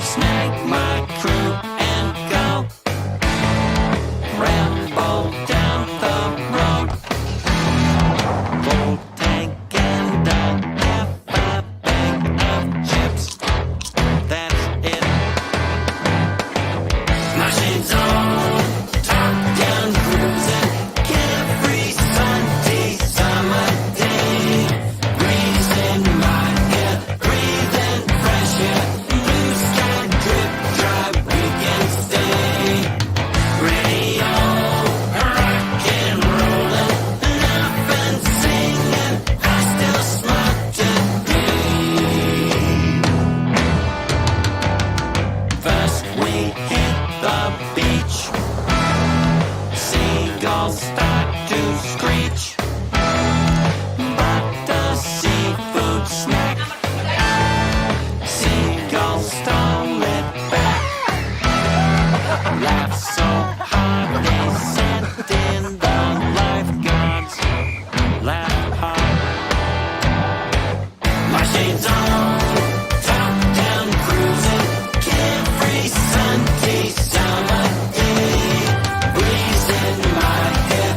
Snag my crew and go. Ramble down the road. Full tank and a half a bag of chips. That's it. My shades on. Top down cruising. Carefree Sunday summer day. Breeze in my hair. Breathing fresh air. Blue sky drip dry. We can stay. Radio. Rock and rollin'. Laughing, singing. I still smile today. First we hit the beach. Seagulls start to screech. But the seafood snack. Seagulls stole it back. Laughed so hard they sent in the lifeguards. Laugh hard. My shades on. Top down cruising. Carefree Sunday summer day. Breeze in my hair.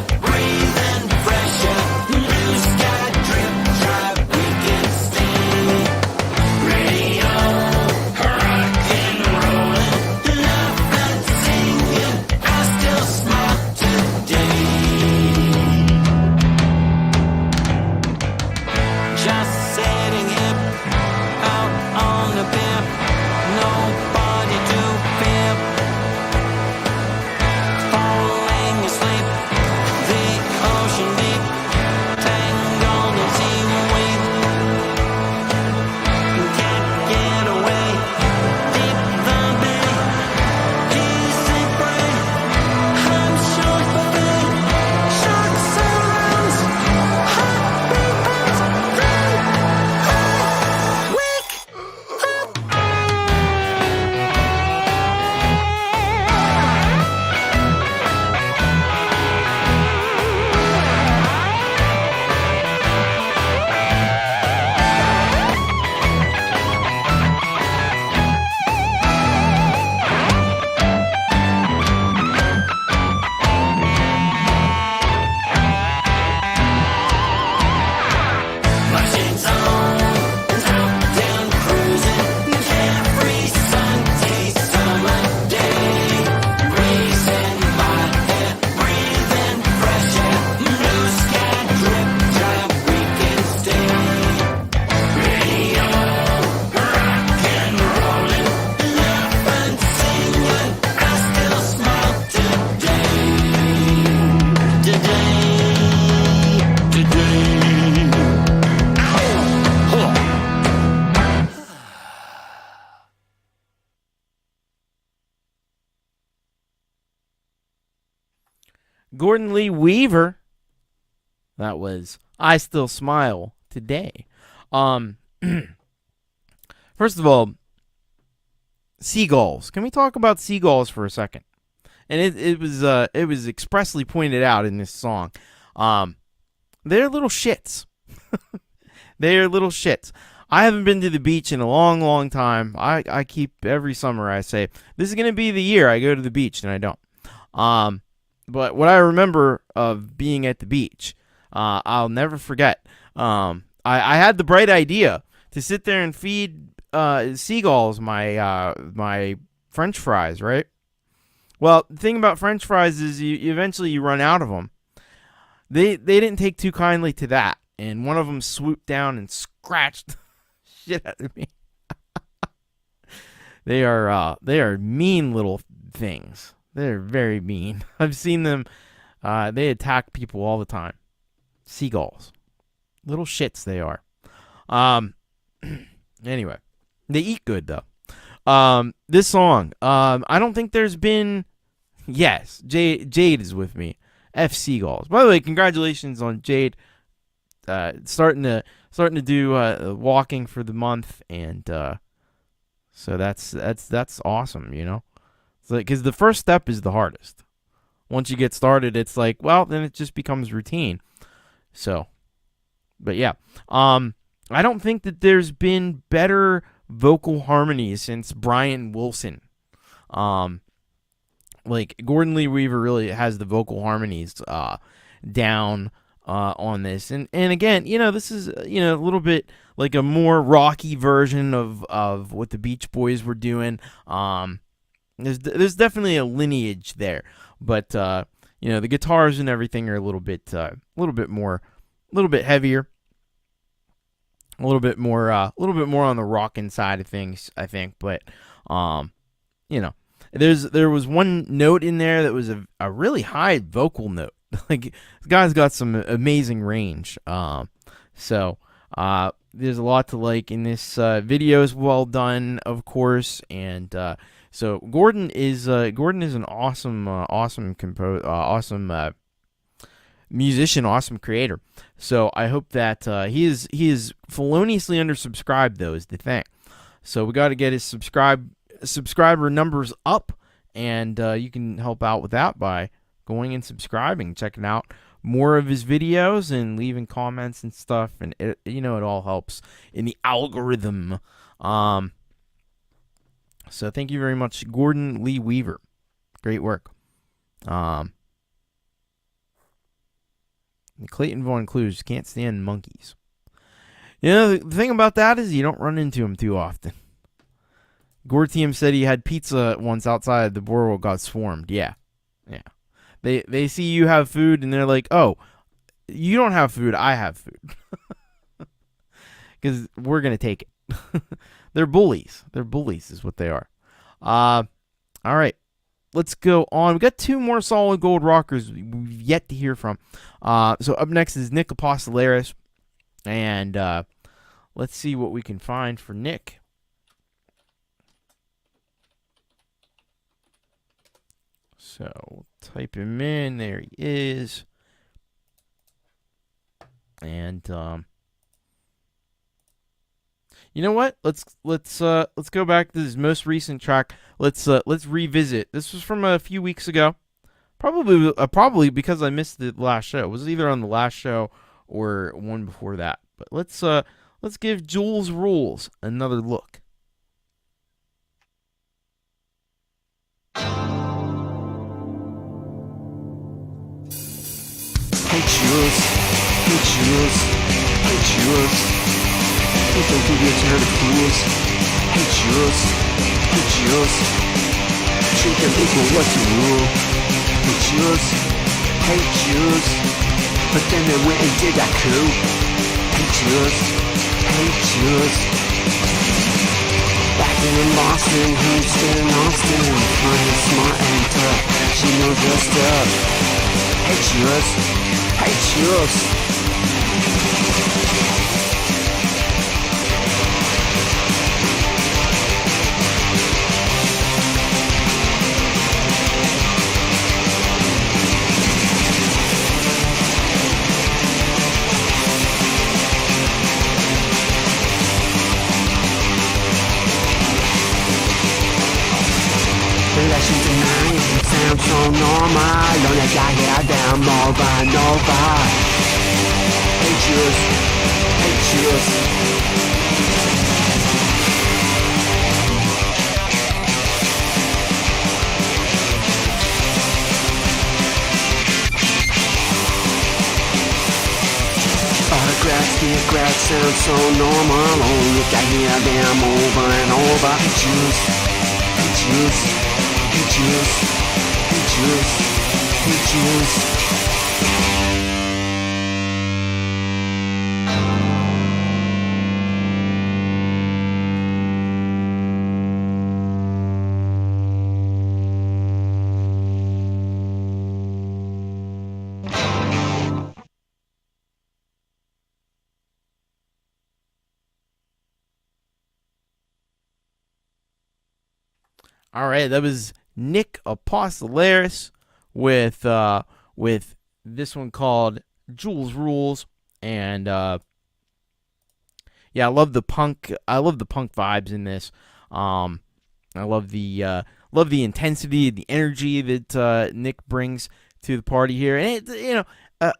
Gordon Lee Weaver. That was I Still Smile Today. First of all, seagulls. Can we talk about seagulls for a second? And it was expressly pointed out in this song. They're little shits. They're little shits. I haven't been to the beach in a long, long time. I keep every summer I say this is gonna be the year I go to the beach, and I don't. But what I remember of being at the beach, I'll never forget. I had the bright idea to sit there and feed seagulls my French fries, right? Well, the thing about French fries is you eventually run out of them. They didn't take too kindly to that, and one of them swooped down and scratched the shit out of me. They are mean little things. They're very mean. I've seen them. They attack people all the time. Seagulls, little shits they are. Anyway, they eat good though. This song, I don't think there's been. Yes, Jade is with me. F Seagulls. By the way, congratulations on Jade starting to do walking for the month, and so that's awesome, you know. So, because the first step is the hardest. Once you get started, it's like, well, then it just becomes routine. So, but yeah, I don't think that there's been better vocal harmonies since Brian Wilson. Like Gordon Lee Weaver really has the vocal harmonies down on this, and again, you know, this is a little bit like a more rocky version of what the Beach Boys were doing. There's definitely a lineage there, but the guitars and everything are a little bit heavier, a little bit more on the rockin' side of things, I think. But there was one note in there that was a really high vocal note. Like, this guy's got some amazing range. So there's a lot to like in this video. Is well done, of course, and so Gordon is an awesome musician, awesome creator. So I hope that he is feloniously undersubscribed, though, is the thing. So we got to get his subscriber numbers up, and you can help out with that by going and subscribing, checking out more of his videos, and leaving comments and stuff. And it all helps in the algorithm. So thank you very much, Gordon Lee Weaver. Great work. Clayton Vaughn Clues can't stand monkeys. You know, the thing about that is you don't run into them too often. Gortium said he had pizza once outside. The boardwalk got swarmed. Yeah. They see you have food, and they're like, oh, you don't have food, I have food. Because we're going to take it. They're bullies. They're bullies is what they are. All right. Let's go on. We got two more solid gold rockers we've yet to hear from. So up next is Nic Apostoleris. And let's see what we can find for Nick. So we'll type him in. There he is. And you know what? Let's go back to his most recent track. Let's revisit. This was from a few weeks ago. Probably because I missed the last show. It was either on the last show or one before that. But let's give Jules Rules another look. Hey Jules, hey Jules, hey Jules. Please don't give your turn to fools. Hey Jules, hey Jules. Treat them equal what's the rule. Hey Jules, hey Jules. But then they went and did that coup. Hey Jules, hey Jules. Back in Boston, Houston, Austin. Kinda smart and tough, she knows her stuff. Hey Jules, hey Jules. mama, lonely guy here, them over and over. Hate yous, hate yous. Autographs, theographs sound so normal. Only I hear them over and over. Hate yous, hate yous, hate yous, hate yous, hate yous. All right, that was Nic Apostoleris with this one called Jules Rules, and yeah, I love the punk. I love the punk vibes in this. I love the intensity, the energy that Nic brings to the party here, and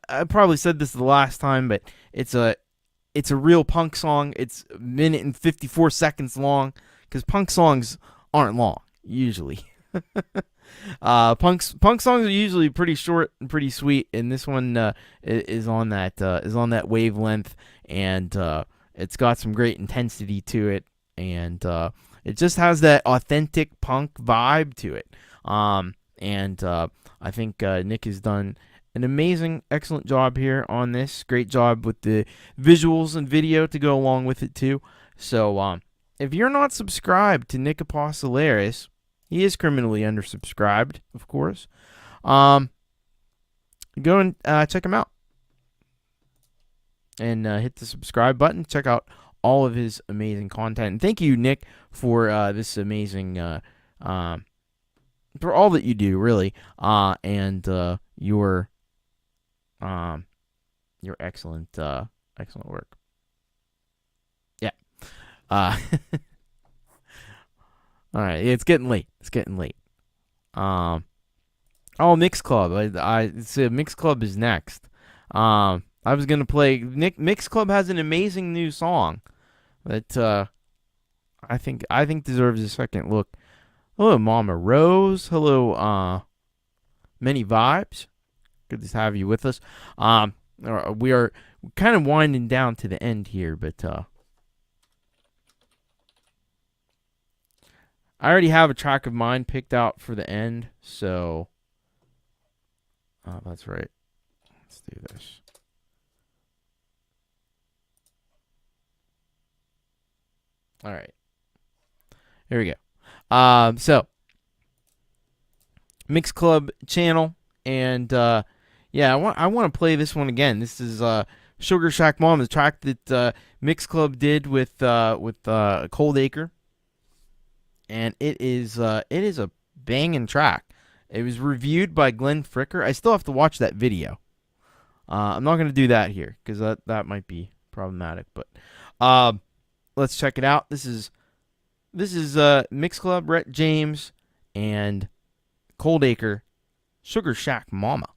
I probably said this the last time, but it's a real punk song. It's a minute and 54 seconds long, because punk songs aren't long. Usually, punk songs are usually pretty short and pretty sweet, and this one is on that wavelength, and it's got some great intensity to it, and it just has that authentic punk vibe to it. And I think Nic has done an amazing, excellent job here on this. Great job with the visuals and video to go along with it too. So if you're not subscribed to Nic Apostoleris, he is criminally undersubscribed, of course. Go and check him out. And hit the subscribe button. Check out all of his amazing content. And thank you, Nic, for this amazing, for all that you do, really. And your excellent, excellent work. Yeah. All right, it's getting late. Mix Club. I said Mix Club is next. I was gonna play Mix Club has an amazing new song that I think deserves a second look. Hello, Mama Rose. Hello, Many Vibes. Good to have you with us. We are kind of winding down to the end here, but I already have a track of mine picked out for the end, so that's right. Let's do this. All right. Here we go. So Mix Club channel, and yeah, I want to play this one again. This is Sugar Shack Mom, the track that Mix Club did with Cold Acre. And it is a banging track. It was reviewed by Glenn Fricker. I still have to watch that video. I'm not going to do that here because that might be problematic. But let's check it out. This is Mix Club, Rhett James, and Cold Acre, Sugar Shack Mama.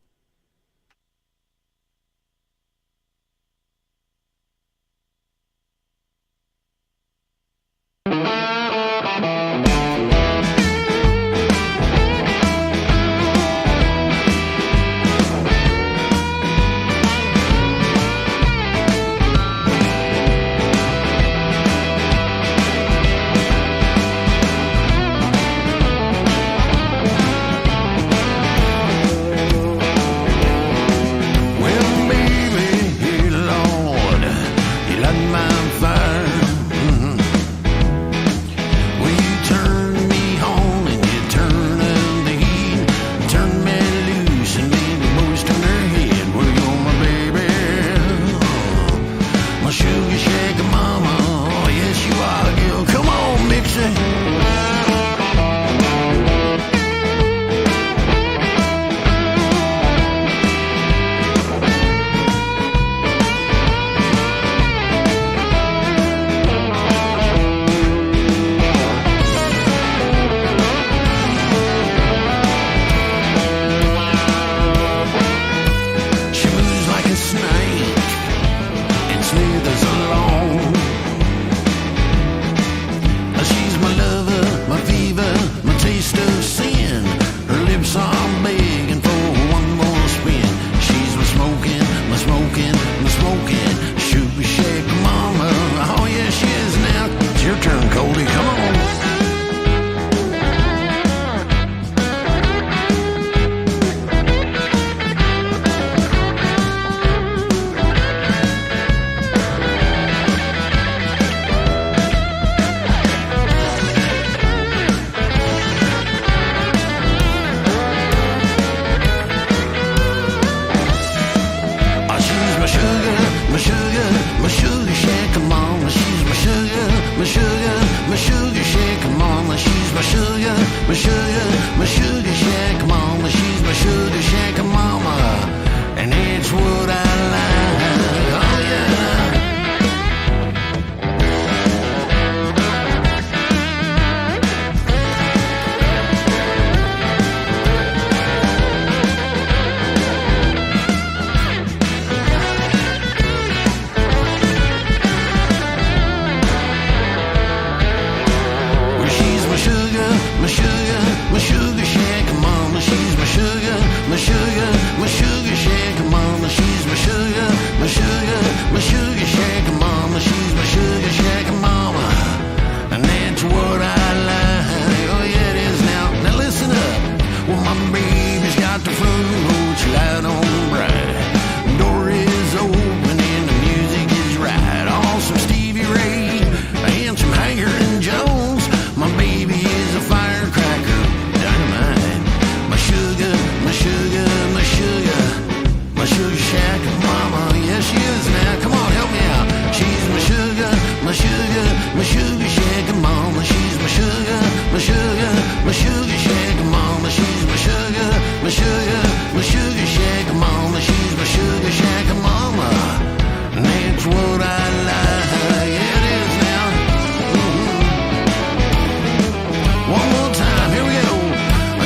sugar, my sugar, my sugar shaker mama. She's my sugar, my sugar, my sugar shaker mama. She's my sugar shaker mama. And that's what I like. Oh yeah, it is now. Now listen up. Well, my baby's got the front porch light on bright. Door is open and the music is right. Awesome Stevie Ray and some Hanger and Jones. My baby is a firecracker, dynamite. My sugar, my sugar, my sugar, my sugar shack mama. Yeah, she is now. Come on, help me out. She's my sugar, my sugar, my sugar shack mama. She's my sugar, my sugar, my sugar shack mama. She's my sugar, my sugar, my sugar shack mama. She's my sugar shack mama. And that's what I like. Yeah, it is now. One more time, here we go.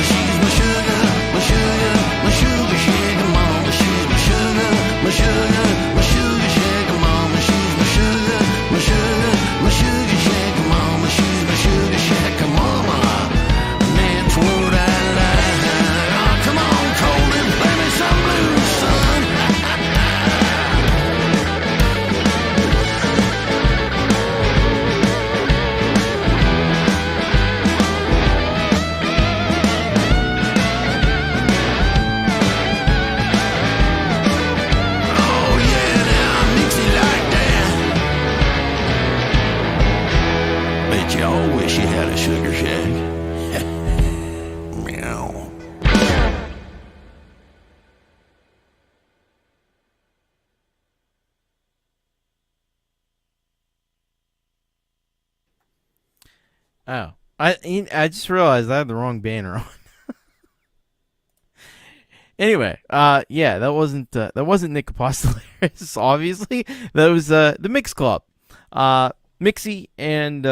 She's my sugar, my sugar, my sugar shaker mama. She's my sugar, my sugar, my sugar shaker mama. She's my sugar, my sugar, my sugar shaker mama. She's my sugar shaker mama. And that's what I like. Oh, come on, Colin, play me some blues, son. Oh yeah, now mix it like that. Bet you all wish you had a sugar shack. Meow. Oh, I just realized I had the wrong banner on. Anyway, yeah, that wasn't Nic Apostoleris, obviously. That was the Mix Club. Mixie and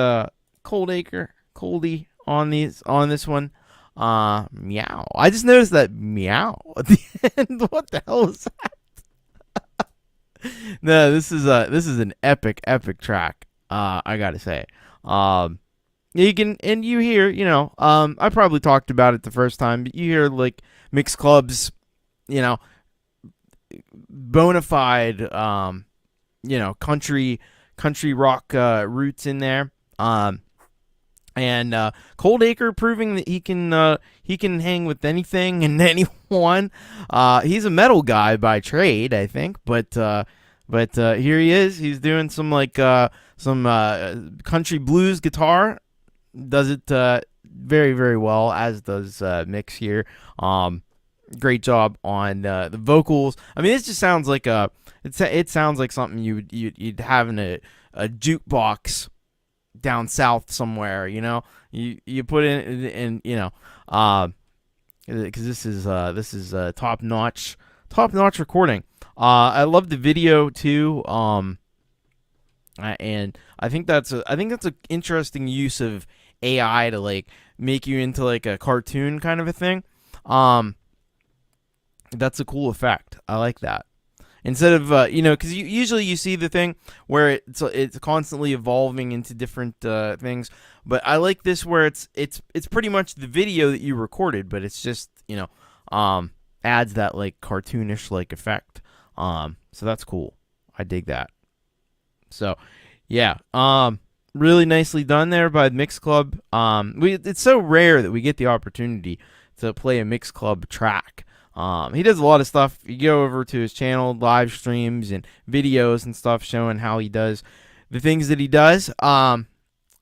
Coldie on this one. Meow. I just noticed that meow at the end. What the hell is that? No, this is an epic track. I gotta say. You can, and you hear, I probably talked about it the first time, but you hear like Mix Club's, bona fide, country rock roots in there. And Coldacre proving that he can hang with anything and anyone. He's a metal guy by trade, I think, but here he is. He's doing some country blues guitar. Does it very, very well, as does Mix here. Great job on the vocals. I mean, this just sounds like it sounds like something you'd have in a jukebox down south somewhere. You put in because this is top notch recording. I love the video too. And I think that's an interesting use of AI to like make you into like a cartoon kind of a thing. That's a cool effect. I like that. Instead of because usually you see the thing where it's constantly evolving into different things, but I like this where it's pretty much the video that you recorded, but it's just adds that like cartoonish like effect. So that's cool. I dig that. So yeah, really nicely done there by the Mix Club. It's so rare that we get the opportunity to play a Mix Club track. He does a lot of stuff. You go over to his channel, live streams and videos and stuff showing how he does the things that he does, and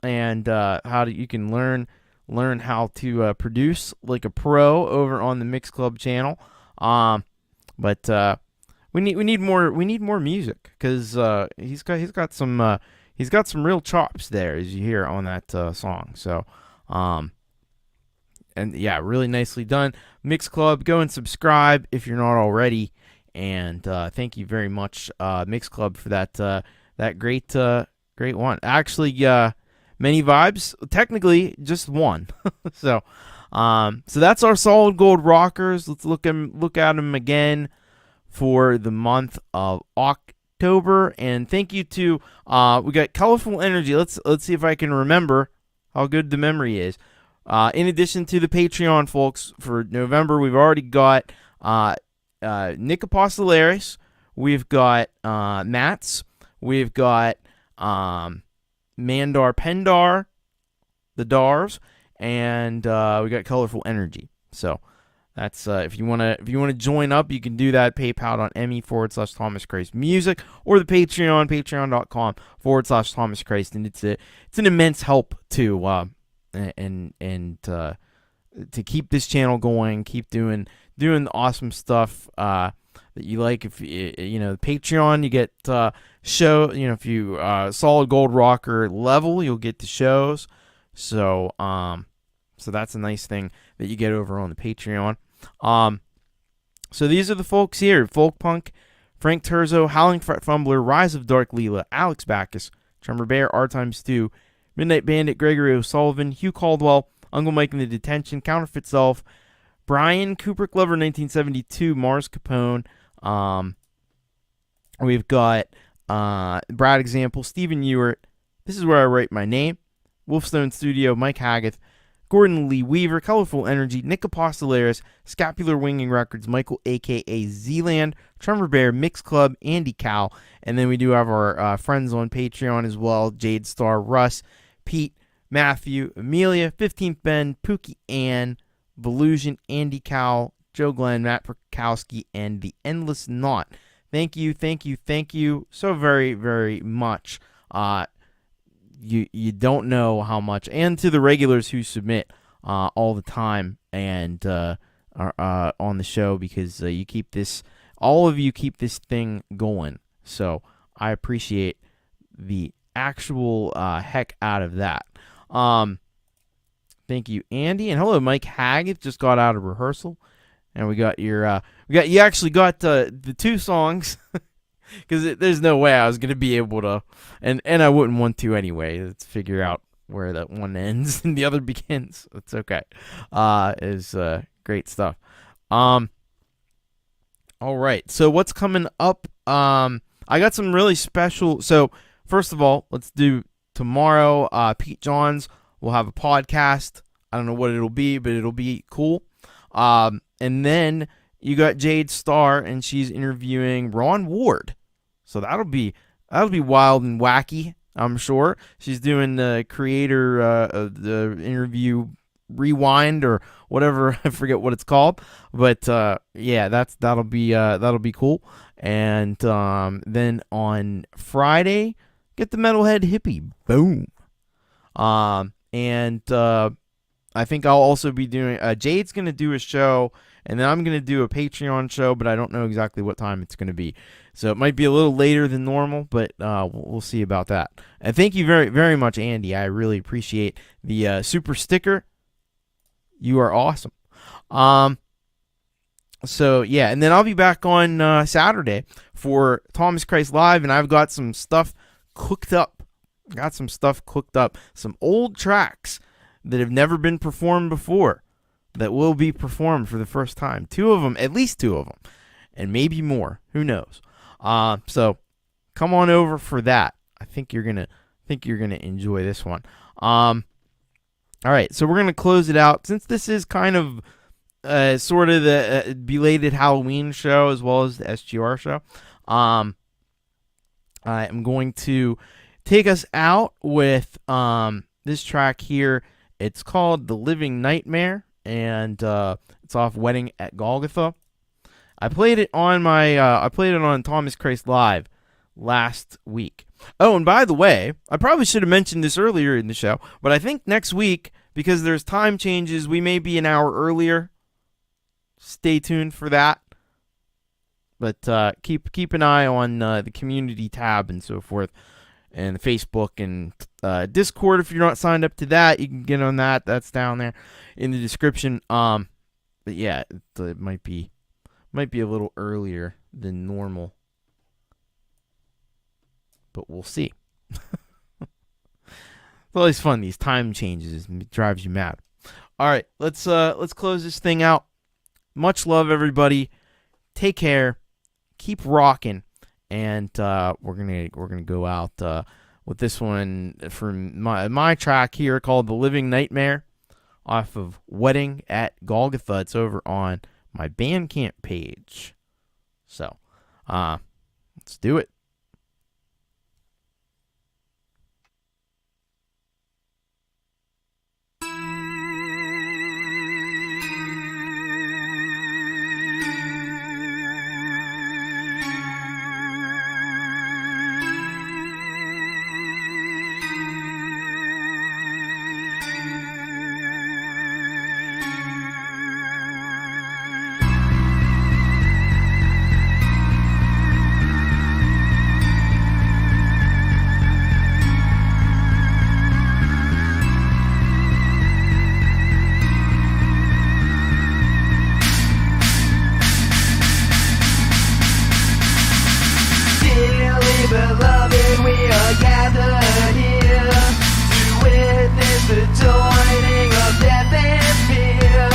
you can learn how to produce like a pro over on the Mix Club channel. But we need more music, because he's got some real chops there, as you hear on that song. So and yeah, really nicely done. Mix Club, go and subscribe if you're not already. And thank you very much, Mix Club, for that great one. Actually, many vibes. Technically, just one. So that's our solid gold rockers. Let's look at them again for the month of October. And thank you to we got Colourful Energy. Let's see if I can remember how good the memory is. In addition to the Patreon, folks, for November, we've already got Nic Apostoleris, we've got Mats, we've got Mandar Pendar, the Dars, and we got Colourful Energy. So that's if you wanna join up, you can do that. PayPal.me/Thomas Christ Music or the Patreon, patreon.com/Thomas Christ, and it's an immense help to to keep this channel going, keep doing the awesome stuff that you like. If you know Patreon, you get show. You know, if you solid gold rocker level, you'll get the shows. So so that's a nice thing that you get over on the Patreon. So these are the folks here: Folkpunk, Frank Terzo, Howling Fumbler, Rise of Dark Leela, Alex Baccus, Tremor Bear, R2, Midnight Bandit, Gregory O'Sullivan, Hugh Caldwell, Unkle Mike in the Detention, Counterfeit Self, Brian, Kubric Lover 1972, Mars Capone. We've got Brad Example, Stephen Ewart, This Is Where I Write My Name, Wolfstone Studio, Mike Haggith, Gordon Lee Weaver, Colourful Energy, Nic Apostoleris, Scapular Winging Records, Michael a.k.a. Zealand, Tremor Bear, Mix Club, Andy Cal, and then we do have our friends on Patreon as well: Jade Starr, Russ, Pete, Matthew, Amelia, 15th Ben, Puukie Ann, Volusion, Andy Cal, Joe Glenn, Matt Prokowski, and The Endless Knot. Thank you so very, very much. You don't know how much, and to the regulars who submit all the time and are on the show, because you keep this, all of you keep this thing going. So I appreciate the actual heck out of that. Thank you, Andy, and hello, Mike Haggith. Just got out of rehearsal, and we got your you actually got the two songs. Because there's no way I was going to be able to, and I wouldn't want to anyway. Let's figure out where that one ends and the other begins. It's okay. Is great stuff. All right. So what's coming up? I got some really special. So first of all, let's do tomorrow. Pete Johns will have a podcast. I don't know what it'll be, but it'll be cool. And then you got Jade Starr, and she's interviewing Ron Ward. So that'll be wild and wacky, I'm sure. She's doing the creator the interview rewind or whatever. I forget what it's called, but yeah, that'll be cool. And then on Friday, get the Metalhead Hippie. Boom. And I think I'll also be doing. Jade's gonna do a show. And then I'm going to do a Patreon show, but I don't know exactly what time it's going to be. So it might be a little later than normal, but we'll see about that. And thank you very, very much, Andy. I really appreciate the super sticker. You are awesome. So, yeah, and then I'll be back on Saturday for Thomas Christ Live, and I've got some stuff cooked up. Some old tracks that have never been performed before, that will be performed for the first time. At least two of them, and maybe more. Who knows? So come on over for that. I think you're gonna enjoy this one. All right, so we're gonna close it out, since this is kind of sort of the belated Halloween show as well as the SGR show. I am going to take us out with this track here. It's called "The Living Nightmare." And it's off Wedding at Golgotha. I played it on Thomas Christ Live last week. Oh, and by the way, I probably should have mentioned this earlier in the show, but I think next week, because there's time changes, we may be an hour earlier. Stay tuned for that. But keep an eye on the community tab and so forth, and Facebook and Discord. If you're not signed up to that, you can get on that. That's down there in the description. But yeah, it might be a little earlier than normal, but we'll see. It's always fun, these time changes. It drives you mad. All right, let's close this thing out. Much love, everybody. Take care. Keep rocking. And we're gonna go out with this one from my track here called "The Living Nightmare" off of Wedding at Golgotha. It's over on my Bandcamp page. So, let's do it. Beloved, we are gathered here to witness the joining of death and fear.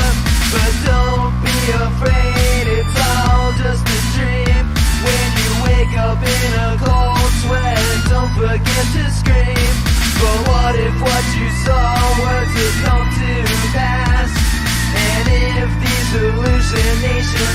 But don't be afraid, it's all just a dream. When you wake up in a cold sweat, don't forget to scream. But what if what you saw were to come to pass? And if these hallucinations